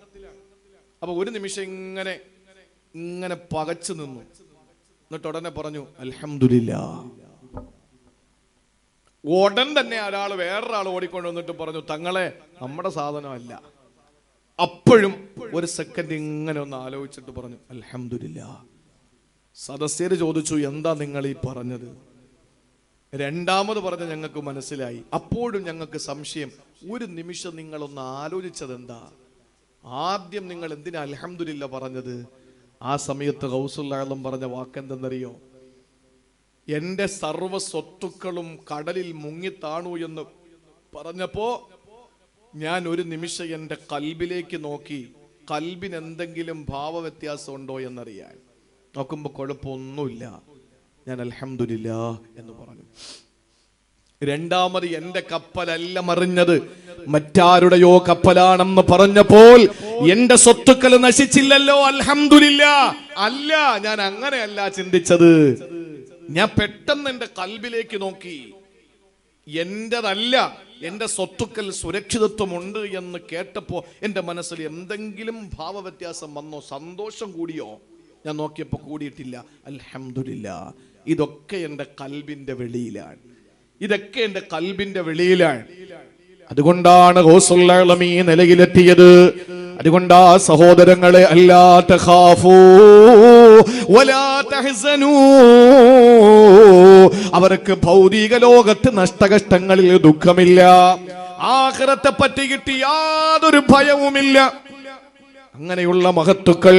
അപ്പൊ ഒരു നിമിഷം ഇങ്ങനെ ഇങ്ങനെ പകച്ചു നിന്നു. എന്നിട്ട് ഉടനെ പറഞ്ഞു, അൽഹംദുലില്ലാ. ഉടൻ തന്നെ വേറൊരാൾ ഓടിക്കൊണ്ട് വന്നിട്ട് പറഞ്ഞു, തങ്ങളെ, നമ്മുടെ സാധനമല്ല. അപ്പോഴും ഒരു സെക്കൻഡ് ഇങ്ങനെ ഒന്ന് ആലോചിച്ചിട്ട് പറഞ്ഞു, അൽഹംദുലില്ലാ. സദസ്യര് ചോദിച്ചു, എന്താ നിങ്ങൾ ഈ പറഞ്ഞത്? രണ്ടാമത് പറഞ്ഞ ഞങ്ങൾക്ക് മനസ്സിലായി. അപ്പോഴും ഞങ്ങൾക്ക് സംശയം, ഒരു നിമിഷം നിങ്ങളൊന്ന് ആലോചിച്ചത് എന്താ? ആദ്യം നിങ്ങൾ എന്തിനാ അൽഹംദുലില്ലാ പറഞ്ഞത്? ആ സമയത്ത് ഗൗസുൽ പറഞ്ഞ വാക്കെന്തെന്നറിയോ? എന്റെ സർവ സ്വത്തുക്കളും കടലിൽ മുങ്ങിത്താണു എന്ന് പറഞ്ഞപ്പോ ഞാൻ ഒരു നിമിഷം എന്റെ കൽബിലേക്ക് നോക്കി, കൽബിന് എന്തെങ്കിലും ഭാവവ്യത്യാസം ഉണ്ടോ എന്നറിയാൻ. നോക്കുമ്പോ കുഴപ്പമൊന്നുമില്ല. ഞാൻ അൽഹംദുലില്ലാ എന്ന് പറഞ്ഞു. രണ്ടാമത്, എന്റെ കപ്പലല്ല മറിഞ്ഞത്, മറ്റാരുടെയോ കപ്പലാണെന്ന് പറഞ്ഞപ്പോൾ എന്റെ സ്വത്തുക്കൾ നശിച്ചില്ലല്ലോ, അൽഹംദുലില്ലാ. അല്ല, ഞാൻ അങ്ങനെയല്ല ചിന്തിച്ചത്. ഞാൻ പെട്ടെന്ന് എന്റെ കൽബിലേക്ക് നോക്കി, എന്റേതല്ല, എന്റെ സ്വത്തുക്കൾ സുരക്ഷിതത്വമുണ്ട് എന്ന് കേട്ടപ്പോ എന്റെ മനസ്സിൽ എന്തെങ്കിലും ഭാവവ്യത്യാസം വന്നോ, സന്തോഷം കൂടിയോ? ഞാൻ നോക്കിയപ്പോ കൂടിയിട്ടില്ല. അൽഹംദുലില്ലാ. ഇതൊക്കെ എന്റെ കൽബിന്റെ വെളിയിലാണ്, ഇതൊക്കെ എന്റെ കൽബിന്റെ വെളിയിലാണ്. അതുകൊണ്ടാണ് റസൂലുള്ളാഹി നിലയിലെത്തിയത്. അതുകൊണ്ടാ സഹോദരങ്ങളെ, അല്ലാ തഖാഫൂ വലാ തഹ്സനൂ, അവർക്ക് ഭൗതിക ലോകത്ത് നഷ്ടകഷ്ടങ്ങളിൽ ദുഃഖമില്ല, ആഖിറത്തെ പറ്റിയിട്ട് യാതൊരു ഭയവുമില്ല. അങ്ങനെയുള്ള മഹത്തുക്കൾ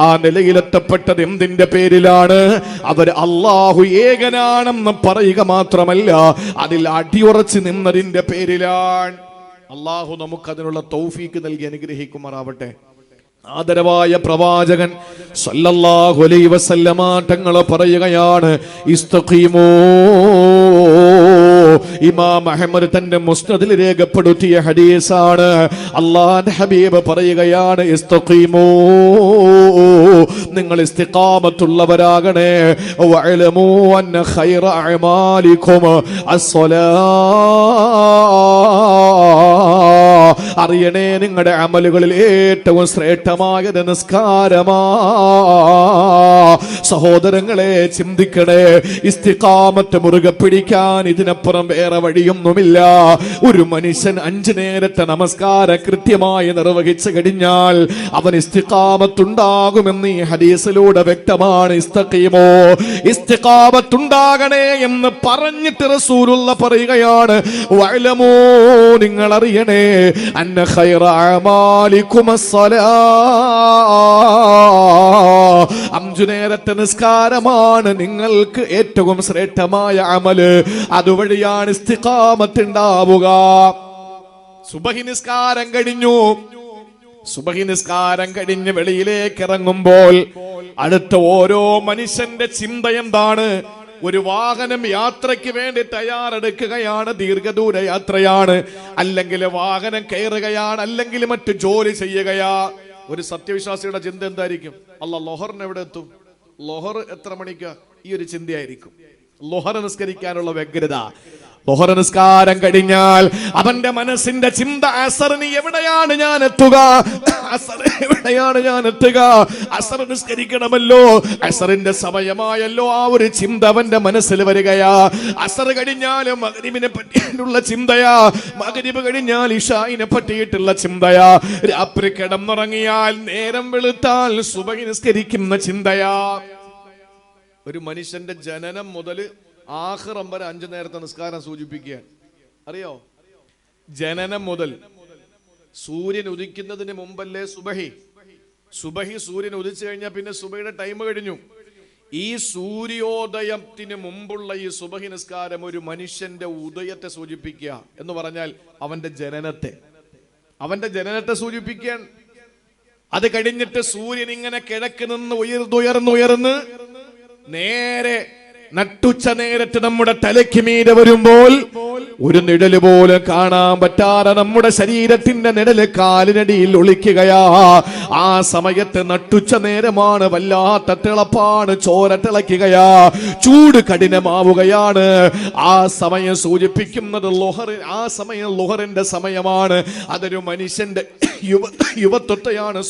ആ നിലയിലെത്തപ്പെട്ടത് എന്തിന്റെ പേരിലാണ്? അവർ അല്ലാഹു ഏകനാണെന്ന് പറയുക മാത്രമല്ല, അതിൽ അടിയുറച്ച് നിന്നതിന്റെ പേരിലാണ്. അല്ലാഹു നമുക്കതിനുള്ള തൗഫീക്ക് നൽകി അനുഗ്രഹിക്കുമാറാവട്ടെ. ആദരവായ പ്രവാചകൻ സല്ലല്ലാഹു അലൈഹി വസല്ലമ തങ്ങൾ പറയുകയാണ്, ഇസ്തഖീമൂ. ഇമാം അഹ്മദ് തന്റെ മുസ്നദിൽ രേഖപ്പെടുത്തിയ ഹദീസാണ്. അല്ലാഹുവിന്റെ ഹബീബ് പറയുകയാണ്, ഇസ്തഖീമൂ, നിങ്ങൾ ഇസ്തിഖാമത്തുള്ളവരാകണേ. വഅലമൂ അന്ന ഖൈറ അഅമാലികും അസ്സലാത്ത്, അറിയണേ നിങ്ങളുടെ അമലുകളിൽ ഏറ്റവും ശ്രേഷ്ഠമായത് നിസ്കാരമാണ്. സഹോദരങ്ങളെ ചിന്തിക്കണേ, ഇസ്തിഖാമത്ത് മുറുകെ പിടിക്കാൻ ഇതിനപ്പുറം വേറെ വഴിയൊന്നുമില്ല. ഒരു മനുഷ്യൻ 5 നേരത്തെ നമസ്കാരം കൃത്യമായി നിർവഹിച്ചു കഴിഞ്ഞാൽ അവൻ ഇസ്തിഖാമത്തുണ്ടാകുമെന്ന് ഈ ഹദീസിലൂടെ വ്യക്തമാണ്. ഇസ്തിഖാമത്തുണ്ടാകണേ എന്ന് പറഞ്ഞിട്ട് റസൂലുള്ള പറയുകയാണ്, വഅലമൂ, നിങ്ങൾ അറിയണേ, അന്ന ഖൈറ അമാലികും അസ്സലാ, 5 നേരത്തെ നിസ്കാരമാണ് നിങ്ങൾക്ക് ഏറ്റവും ശ്രേഷ്ഠമായ അമല്. അതുവഴിയാണ് ഇസ്തിഖാമത്ത് ഉണ്ടാവുക. സുബഹി നിസ്കാരം കഴിഞ്ഞു. സുബഹി നിസ്കാരം കഴിഞ്ഞ് വെളിയിലേക്ക് ഇറങ്ങുമ്പോൾ അടുത്ത ഓരോ മനുഷ്യന്റെ ചിന്ത എന്താണ്? ഒരു വാഹനം യാത്രയ്ക്ക് വേണ്ടി തയ്യാറെടുക്കുകയാണ്, ദീർഘദൂര യാത്രയാണ്, അല്ലെങ്കിൽ വാഹനം കയറുകയാണ്, അല്ലെങ്കിൽ മറ്റു ജോലി ചെയ്യുകയാ. ഒരു സത്യവിശ്വാസിയുടെ ചിന്ത എന്തായിരിക്കും? ലൊഹറിന് എവിടെ എത്തും? ലൊഹർ എത്ര മണിക്കാ? ഈ ഒരു ചിന്തയായിരിക്കും. ലൊഹർ നിസ്കരിക്കാനുള്ള വ്യഗ്രത. ലൊഹർ നിസ്കാരം കഴിഞ്ഞാൽ അവന്റെ മനസ്സിന്റെ ചിന്ത അസറിന് എവിടെയാണ് ഞാൻ എത്തുക? അസർ എവിടെയാണ് ഞാൻ എത്തുക? അസർ നിസ്കരിക്കണമല്ലോ, അസറിന്റെ സമയമായല്ലോ. ആ ഒരു ചിന്ത അവന്റെ മനസ്സിൽ വരികയാ. അസർ കഴിഞ്ഞാലും മഗ്രിബിനെ പറ്റിയിട്ടുള്ള ചിന്തയാ, മഗ്രിബ് കഴിഞ്ഞാൽ ഇശായിനെ പറ്റിയിട്ടുള്ള ചിന്തയാ, രാത്രി കിടന്നുറങ്ങിയാൽ നേരം വെളുത്താൽ സുബഹി നിസ്കരിക്കുന്ന ചിന്തയാ. ഒരു മനുഷ്യന്റെ ജനനം മുതൽ ആഖിറം വരെ 5 നേരത്തെ നിസ്കാരം സൂചിപ്പിക്കുകയാണ്. അറിയോ? ജനനം മുതൽ സൂര്യൻ ഉദിക്കുന്നതിന് മുമ്പല്ലേ സുബഹി. സുബഹി സൂര്യൻ ഉദിച്ചു കഴിഞ്ഞാൽ പിന്നെ സുബഹിയുടെ ടൈം കഴിഞ്ഞു. ഈ സൂര്യോദയത്തിന് മുമ്പുള്ള ഈ സുബഹി നിസ്കാരം ഒരു മനുഷ്യന്റെ ഉദയത്തെ സൂചിപ്പിക്കുക എന്ന് പറഞ്ഞാൽ അവന്റെ ജനനത്തെ സൂചിപ്പിക്കാൻ. അത് കഴിഞ്ഞിട്ട് സൂര്യൻ ഇങ്ങനെ കിഴക്ക് നിന്ന് ഉയർന്നുയർന്ന് നേരെ നട്ടുച്ച നേരത്ത് നമ്മുടെ തലയ്ക്ക് മീതെ വരുമ്പോൾ ഒരു നിഴല് പോലും കാണാൻ പറ്റാതെ നമ്മുടെ ശരീരത്തിന്റെ നിഴല് കാലിനടിയിൽ ഒളിക്കുകയാ. ആ സമയത്ത് നട്ടുച്ച നേരമാണ്, വല്ലാത്ത തിളപ്പാണ്, ചോര തിളയ്ക്കുകയാ, ചൂട് കഠിനമാവുകയാണ്. ആ സമയം സൂചിപ്പിക്കുന്നത് ലൊഹർ. ആ സമയം ലൊഹറിന്റെ സമയമാണ്. അതൊരു മനുഷ്യന്റെ യുവത്വത്തെയാണ്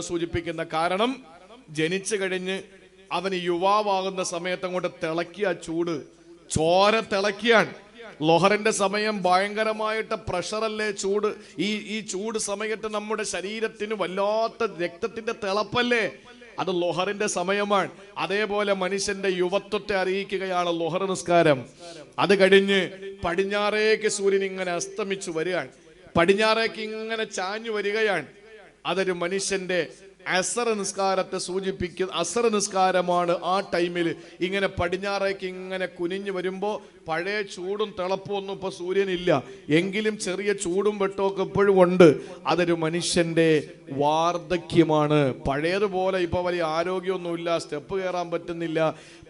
സൂചിപ്പിക്കുന്ന. കാരണം ജനിച്ചു കഴിഞ്ഞ് അവന് യുവാവാകുന്ന സമയത്ത് അങ്ങോട്ട് തിളക്കിയ ചൂട്, ചോര തിളക്കിയാണ്. ലൊഹറിന്റെ സമയം ഭയങ്കരമായിട്ട് പ്രഷറല്ലേ, ചൂട്. ഈ ചൂട് സമയത്ത് നമ്മുടെ ശരീരത്തിന് വല്ലാത്ത രക്തത്തിന്റെ തിളപ്പല്ലേ, അത് ലൊഹറിന്റെ സമയമാണ്. അതേപോലെ മനുഷ്യന്റെ യുവത്വത്തെ അറിയിക്കുകയാണ് ലൊഹർ നിസ്കാരം. അത് കഴിഞ്ഞ് പടിഞ്ഞാറേക്ക് സൂര്യൻ ഇങ്ങനെ അസ്തമിച്ചു വരികയാണ്, പടിഞ്ഞാറേക്ക് ഇങ്ങനെ ചാഞ്ഞു വരികയാണ്. അതൊരു മനുഷ്യന്റെ അസർ നിസ്കാരത്തെ സൂചിപ്പിക്കുന്ന. അസർ നിസ്കാരമാണ് ആ ടൈമിൽ ഇങ്ങനെ പടിഞ്ഞാറേക്ക് ഇങ്ങനെ കുനിഞ്ഞു വരുമ്പോ പഴയ ചൂടും തിളപ്പും ഒന്നും ഇപ്പൊ സൂര്യനില്ല, എങ്കിലും ചെറിയ ചൂടും വെട്ടമൊക്കെ ഇപ്പോഴും ഉണ്ട്. അതൊരു മനുഷ്യന്റെ വാർദ്ധക്യമാണ്. പഴയതുപോലെ ഇപ്പൊ വലിയ ആരോഗ്യമൊന്നുമില്ല, സ്റ്റെപ്പ് കയറാൻ പറ്റുന്നില്ല,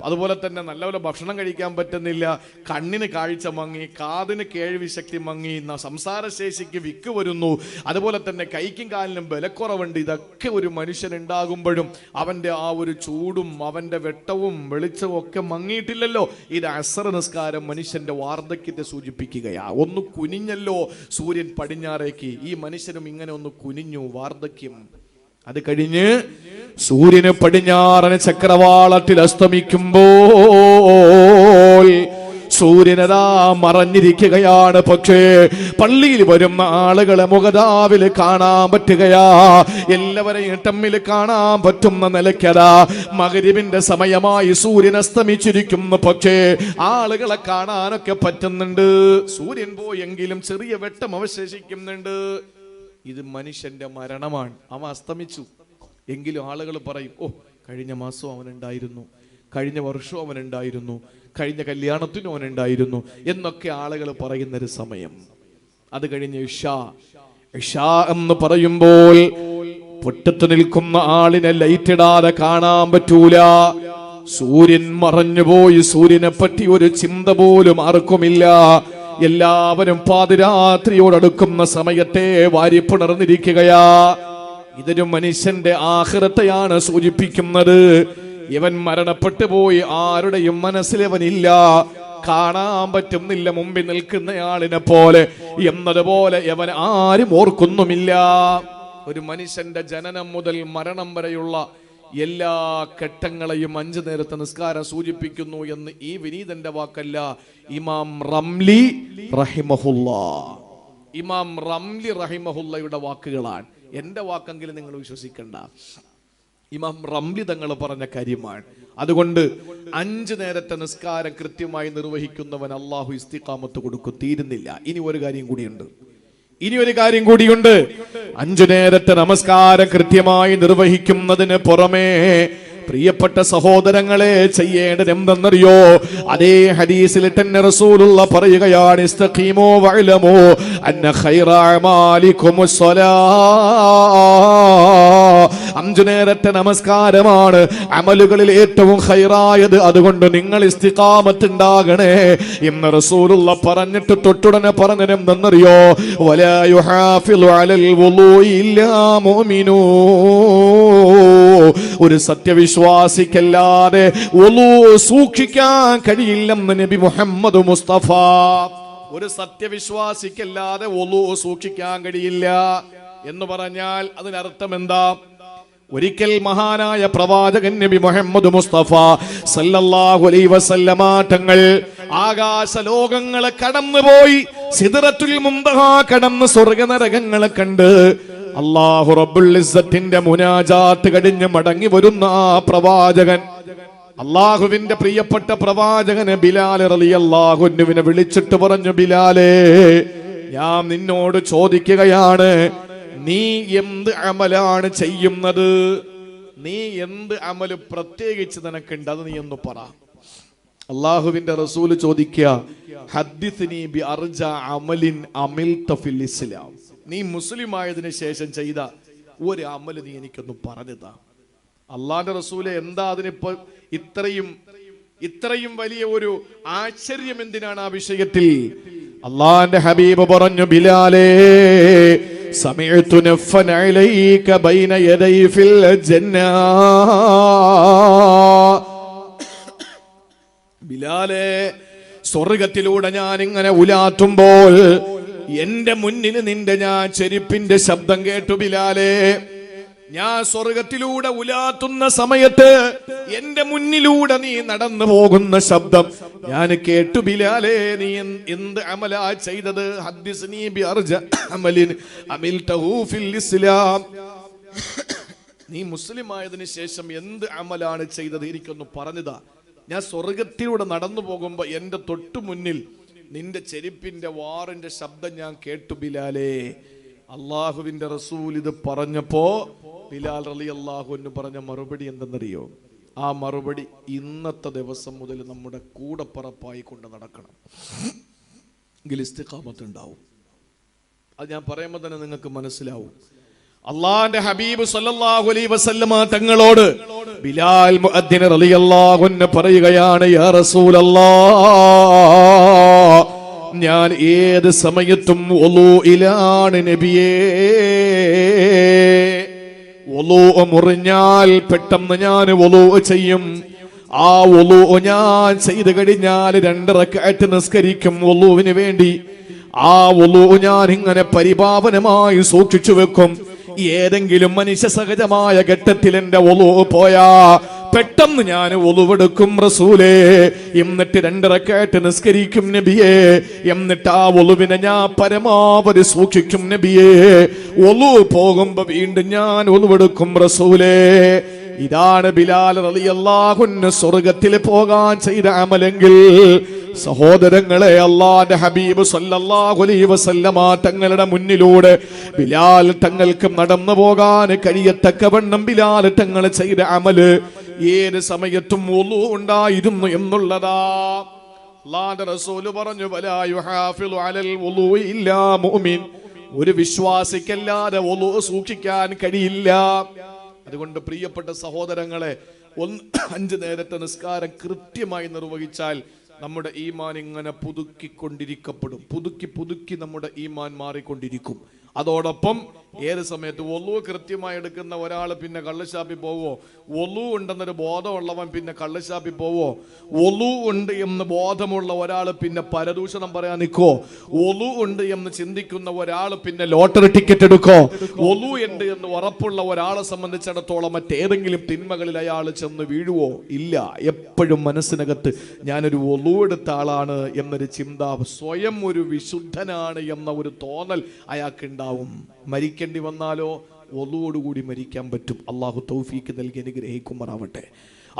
അതുപോലെ തന്നെ നല്ലപോലെ ഭക്ഷണം കഴിക്കാൻ പറ്റുന്നില്ല, കണ്ണിന് കാഴ്ച മങ്ങി, കാതിന് കേൾവി ശക്തി മങ്ങി, സംസാരശേഷിക്ക് വിക്ക് വരുന്നു, അതുപോലെ തന്നെ കൈക്കും കാലിനും ബലക്കുറവുണ്ട്. ഇതൊക്കെ ഒരു മനുഷ്യനുണ്ടാകുമ്പോഴും അവന്റെ ആ ഒരു ചൂടും അവന്റെ വെട്ടവും വെളിച്ചവും ഒക്കെ മങ്ങിയിട്ടില്ലല്ലോ. ഇത് അസർ നിസ്കാരം മനുഷ്യന്റെ വാർദ്ധക്യത്തെ സൂചിപ്പിക്കുകയാ. ഒന്ന് കുനിഞ്ഞല്ലോ സൂര്യൻ പടിഞ്ഞാറേക്ക്, ഈ മനുഷ്യനും ഇങ്ങനെ ഒന്ന് കുനിഞ്ഞു, വാർദ്ധക്യം. അത് കഴിഞ്ഞ് സൂര്യന് പടിഞ്ഞാറന് ചക്രവാളത്തിൽ അസ്തമിക്കുമ്പോൾ സൂര്യനതാ മറഞ്ഞിരിക്കുകയാണ്. പക്ഷേ പള്ളിയിൽ വരുന്ന ആളുകളെ മുഖതാവിൽ കാണാൻ പറ്റുകയാ, എല്ലാവരെയും തമ്മിൽ കാണാൻ പറ്റുന്ന നിലയ്ക്കതാ മഗ്രിബിന്റെ സമയമായി സൂര്യൻ അസ്തമിച്ചിരിക്കുന്നു. പക്ഷേ ആളുകളെ കാണാനൊക്കെ പറ്റുന്നുണ്ട്. സൂര്യൻ പോയെങ്കിലും ചെറിയ വെട്ടം അവശേഷിക്കുന്നുണ്ട്. ഇത് മനുഷ്യന്റെ മരണമാണ്. അവൻ അസ്തമിച്ചു എങ്കിലും ആളുകൾ പറയും, ഓ കഴിഞ്ഞ മാസം അവനുണ്ടായിരുന്നു, കഴിഞ്ഞ വർഷവും അവനുണ്ടായിരുന്നു, കഴിഞ്ഞ കല്യാണത്തിനും അവനുണ്ടായിരുന്നു എന്നൊക്കെ ആളുകൾ പറയുന്നൊരു സമയം. അത് കഴിഞ്ഞ് ഇഷാ എന്ന് പറയുമ്പോൾ പൊട്ടത്ത് നിൽക്കുന്ന ആളിനെ ലൈറ്റ് ഇടാതെ കാണാൻ പറ്റൂല. സൂര്യൻ മറഞ്ഞുപോയി, സൂര്യനെ പറ്റി ഒരു ചിന്ത പോലും ആർക്കുമില്ല. എല്ലാവരും പാതിരാത്രിയോടടുക്കുന്ന സമയത്തെ വാരിപ്പുണർന്നിരിക്കുകയാ. ഇതൊരു മനുഷ്യന്റെ ആഖിറത്തെയാണ് സൂചിപ്പിക്കുന്നത്. ഇവൻ മരണപ്പെട്ടു പോയി, ആരുടെയും മനസ്സിലവനില്ല, കാണാൻ പറ്റുന്നില്ല മുമ്പിൽ നിൽക്കുന്നയാളിനെ പോലെ എന്നതുപോലെ ഇവൻ ആരും ഓർക്കുന്നുമില്ല. ഒരു മനുഷ്യന്റെ ജനനം മുതൽ മരണം വരെയുള്ള എല്ലാ ഘട്ടങ്ങളെയും 5 നേരത്തെ നിസ്കാരം സൂചിപ്പിക്കുന്നു എന്ന് ഈ വിനീതന്റെ വാക്കല്ല, ഇമാം റംലി റഹിമഹുല്ലാ, ഇമാം റംലി റഹിമഹുല്ലയുടെ വാക്കുകളാണ്. എൻ്റെ വാക്കെങ്കിലും നിങ്ങൾ വിശ്വസിക്കണ്ട, ഇമാം റംലി തങ്ങൾ പറഞ്ഞ കാര്യമാണ്. അതുകൊണ്ട് 5 നേരത്തെ നിസ്കാരം കൃത്യമായി നിർവഹിക്കുന്നവൻ അള്ളാഹു ഇസ്തിഖാമത്ത് കൊടുക്കും. തീരുന്നില്ല, ഇനി ഒരു കാര്യം കൂടിയുണ്ട്. 5 നേരത്തെ നമസ്കാരം കൃത്യമായി നിർവഹിക്കുന്നതിന് പുറമേ പ്രിയപ്പെട്ട സഹോദരങ്ങളെ ചെയ്യേണ്ടത് എന്തെന്നറിയോ? അതേ ഹദീസിൽ തന്നെ റസൂലുള്ള പറയുകയാണ്, ഇസ്തഖീമു വഅലമു അന്ന ഖൈറ അമാലികുമുസ് സ്വലാത്ത്. 5 നേരത്തെ നമസ്കാരമാണ് അമലുകളിൽ ഏറ്റവും ഖൈറായത്. അതുകൊണ്ട് നിങ്ങൾ ഇസ്തിഖാമത്ത് ഉണ്ടാകണേ എന്ന് റസൂലുള്ള പറഞ്ഞിട്ട് തൊട്ടുടനെ പറഞ്ഞത് എന്തെന്നറിയോ? വലാ യുഹാഫിളു അലൽ വുളൂഇ ഇല്ലാ മുഅ്മിനൂ. ഒരു സത്യവിശ്വാസിക്കല്ലാതെ വുളൂ സൂക്ഷിക്കാൻ കഴിയില്ലെന്ന് നബി മുഹമ്മദ് മുസ്തഫ. ഒരു സത്യവിശ്വാസിക്കല്ലാതെ വുളൂ സൂക്ഷിക്കാൻ കഴിയില്ല എന്ന് പറഞ്ഞാൽ അതിനർത്ഥം എന്താ? ഒരിക്കൽ മഹാനായ പ്രവാചകൻ നബി മുഹമ്മദ് മുസ്തഫ സല്ലല്ലാഹു അലൈഹി വസല്ലമ തങ്ങൾ ആകാശ ലോകങ്ങളെ കടന്നുപോയി സിദ്റത്തുൽ മുൻതഹ കടന്ന് സ്വർഗ്ഗനരകങ്ങളെ കണ്ട് അല്ലാഹു റബ്ബുൽ ഇസ്സത്തിന്റെ മുനാജാത്ത് കഴിഞ്ഞ് മടങ്ങി വരുന്ന ആ പ്രവാചകൻ, അല്ലാഹുവിന്റെ പ്രിയപ്പെട്ട പ്രവാചകന് ബിലാൽ റളിയല്ലാഹു അൻഹുവിനെ വിളിച്ചിട്ട് പറഞ്ഞു, ബിലാലേ, ഞാൻ നിന്നോട് ചോദിക്കുകയാണ്, നീ എന്ത് അമലാണ് ചെയ്യുന്നത്? നീ എന്ത് അമല് പ്രത്യേകിച്ച് നിനക്കുണ്ട്? അത് നീ ഒന്ന് പറ. അള്ളാഹുവിന്റെ റസൂല് ചോദിക്കുക, ഹദ്ദിസ്നി ബി അർജ അമലിൻ അമിൽത ഫിൽ ഇസ്ലാം. നീ മുസ്ലിം ആയതിനു ശേഷം ചെയ്ത ഒരു അമല് നീ എനിക്കൊന്ന് പറഞ്ഞതാ. അള്ളാഹുവിന്റെ റസൂലെ, എന്താ അതിനിപ്പോ ഇത്രയും വലിയ ഒരു ആശ്ചര്യം എന്തിനാണ് ആ വിഷയത്തിൽ? അള്ളാഹുവിന്റെ ഹബീബ് പറഞ്ഞു, ബിലാലേ, സമിഅതു നഫൻ അലൈക ബൈന യദൈ ഫിൽ ജന്ന. ബിലാലേ, സ്വർഗത്തിലൂടെ ഞാൻ ഇങ്ങനെ ഉലാത്തുമ്പോൾ എന്റെ മുന്നിൽ ഞാൻ ചെരുപ്പിന്റെ ശബ്ദം കേട്ടു. ബിലാലേ, ഞാൻ സ്വർഗത്തിലൂടെ ഉലാത്തുന്ന സമയത്ത് എന്റെ മുന്നിലൂടെ നീ നടന്നു പോകുന്ന ശബ്ദം ഞാൻ കേട്ടു. ബിലാലേ, നീ എന്ത് അമലാ ചെയ്തത്? ഹദ്ദിസ്നി ബി അർജ അമലിൻ അമിൽതഹു ഫിൽ ഇസ്ലാം. നീ മുസ്ലിം ആയതിനു ശേഷം എന്ത് അമലാണ് ചെയ്തത്? എനിക്കൊന്ന് പറഞ്ഞതാ. ഞാൻ സ്വർഗത്തിലൂടെ നടന്നു പോകുമ്പോ എന്റെ തൊട്ടു മുന്നിൽ നിന്റെ ചെരുപ്പിന്റെ വാറിന്റെ ശബ്ദം ഞാൻ കേട്ടു. ബിലാലേ, അള്ളാഹുവിന്റെ റസൂൽ ഇത് പറഞ്ഞപ്പോ ബിലാൽ റളിയല്ലാഹു അൻഹു പറഞ്ഞ മറുപടി എന്തെന്നറിയോ? ആ മറുപടി ഇന്നത്തെ ദിവസം മുതൽ നമ്മുടെ കൂടപ്പറപ്പായി കൊണ്ട് നടക്കണം, എങ്കിൽ ഇസ്തിഖാമത്ത് ഉണ്ടാവും. അത് ഞാൻ പറയുമ്പോൾ തന്നെ നിങ്ങൾക്ക് മനസ്സിലാവും. അള്ളാഹുവിന്റെ ഹബീബ് സല്ലല്ലാഹു അലൈഹി വസല്ലമ തങ്ങളോട് ബിലാൽ മുഅദ്ദിൻ റളിയല്ലാഹു അൻഹു പറയുകയാണ്, യാ റസൂലല്ലാഹ്, ഞാൻ ഏത് സമയത്തും വുളൂഇലാണ് നബിയേ. വുളൂ മുറിഞ്ഞാൽ പെട്ടെന്ന് ഞാൻ വുളൂ ചെയ്യും. ആ വുളൂ ഞാൻ ചെയ്തു കഴിഞ്ഞാൽ 2 റക്അത്ത് നിസ്കരിക്കും വുളൂവിന് വേണ്ടി. ആ വുളൂ ഞാൻ ഇങ്ങനെ പരിപാവനമായി സൂക്ഷിച്ചു വെക്കും. ഏതെങ്കിലും മനുഷ്യ സഹജമായ ഘട്ടത്തിൽ എന്റെ വുളൂ പോയാ പെട്ടെന്ന് ഞാൻ വുളുവെടുക്കും റസൂലേ, എന്നിട്ട് 2 റക്അത്ത് നിസ്കരിക്കും നബിയേ. എന്നിട്ട് ആ വുളുവിനെ ഞാൻ പരമാവധി സൂക്ഷിക്കും നബിയേ. വുളു പോകുമ്പോ വീണ്ടും ഞാൻ വുളുവെടുക്കും റസൂലേ. ഇതാണ് ബിലാൽ റളിയല്ലാഹു അൻഹു സ്വർഗ്ഗത്തിൽ പോകാൻ ചെയ്ത അമലെങ്കിൽ, സഹോദരങ്ങളെ, അല്ലാഹുവിന്റെ ഹബീബ് സല്ലല്ലാഹു അലൈഹി വസല്ലമ തങ്ങളുടെ മുന്നിലൂടെ ബിലാൽ തങ്ങൾക്ക് നടന്നു പോകാൻ കഴിയത്തക്കവണ്ണം ബിലാൽ തങ്ങൾ ചെയ്ത അമല് ഏത് സമയത്തും വുളു ഉണ്ടായിരുന്നു എന്നുള്ളതാ. അല്ലാഹുവിന്റെ റസൂൽ പറഞ്ഞു, വലാ യുഹാഫിളു അലൽ വുളൂഇ ഇല്ലാ മുഅ്മിൻ. ഒരു വിശ്വാസിക്കല്ലാതെ വുളു സൂക്ഷിക്കാൻ കഴിയില്ല. അതുകൊണ്ട് പ്രിയപ്പെട്ട സഹോദരങ്ങളെ, 5 നേരത്തെ നിസ്കാരം കൃത്യമായി നിർവഹിച്ചാൽ നമ്മുടെ ഈമാൻ ഇങ്ങനെ പുതുക്കിക്കൊണ്ടിരിക്കപ്പെടും. പുതുക്കി നമ്മുടെ ഈമാൻ മാറിക്കൊണ്ടിരിക്കും. അതോടൊപ്പം ഏത് സമയത്ത് ഒലു കൃത്യമായി എടുക്കുന്ന ഒരാൾ പിന്നെ കള്ളുഷാപ്പിൽ പോവോ? ഒലു ഉണ്ടെന്നൊരു ബോധമുള്ളവൻ പിന്നെ കള്ളുഷാപ്പിൽ പോവോ? ഒലു ഉണ്ട് എന്ന് ബോധമുള്ള ഒരാൾ പിന്നെ പരദൂഷണം പറയാൻ നിൽക്കോ? ഒലു ഉണ്ട് എന്ന് ചിന്തിക്കുന്ന ഒരാൾ പിന്നെ ലോട്ടറി ടിക്കറ്റ് എടുക്കോ? ഒലു ഉണ്ട് എന്ന് ഉറപ്പുള്ള ഒരാളെ സംബന്ധിച്ചിടത്തോളം മറ്റേതെങ്കിലും തിന്മകളിൽ അയാൾ ചെന്ന് വീഴുവോ? ഇല്ല. എപ്പോഴും മനസ്സിനകത്ത് ഞാനൊരു ഒലു എടുത്ത ആളാണ് എന്നൊരു ചിന്ത, സ്വയം ഒരു വിശുദ്ധനാണ് എന്ന ഒരു തോന്നൽ അയാൾക്ക് ഉണ്ടാവും. മരിക്കേണ്ടി വന്നാലോ ഒളുവോടുകൂടി മരിക്കാൻ പറ്റും. അള്ളാഹു തൗഫീക്ക് നൽകി അനുഗ്രഹിക്കുമാറാവട്ടെ.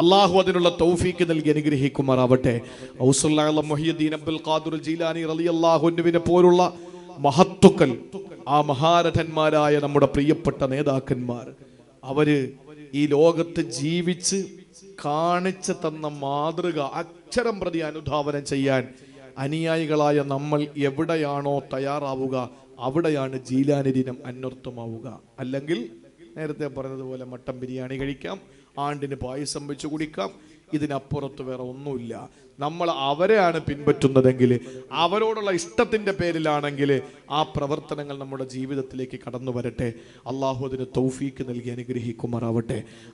അള്ളാഹു അതിനുള്ള തൗഫീക്ക് നൽകി അനുഗ്രഹിക്കുമാറാവട്ടെ. മുഹ്യിദ്ദീൻ അബ്ദുൽ ഖാദിർ ജീലാനി റളിയല്ലാഹു അൻഹുവിനെ പോലുള്ള മഹത്തുക്കൾ, ആ മഹാരഥന്മാരായ നമ്മുടെ പ്രിയപ്പെട്ട നേതാക്കന്മാർ, അവര് ഈ ലോകത്ത് ജീവിച്ച് കാണിച്ചു തന്ന മാതൃക അക്ഷരം പ്രതി അനുധാവനം ചെയ്യാൻ അനുയായികളായ നമ്മൾ എവിടെയാണോ തയ്യാറാവുക അവിടെയാണ് ജീലാനി ദിനം അന്വർത്ഥമാവുക. അല്ലെങ്കിൽ നേരത്തെ പറഞ്ഞതുപോലെ മട്ടൻ ബിരിയാണി കഴിക്കാം, ആണ്ടിന് പായസം വെച്ച് കുടിക്കാം, ഇതിനപ്പുറത്ത് വേറെ ഒന്നുമില്ല. നമ്മൾ അവരെയാണ് പിൻപറ്റുന്നതെങ്കിൽ, അവരോടുള്ള ഇഷ്ടത്തിൻ്റെ പേരിലാണെങ്കിൽ ആ പ്രവർത്തനങ്ങൾ നമ്മുടെ ജീവിതത്തിലേക്ക് കടന്നു വരട്ടെ. അള്ളാഹു അതിന് തൗഫീക്ക് നൽകി അനുഗ്രഹിക്കുമാറാവട്ടെ.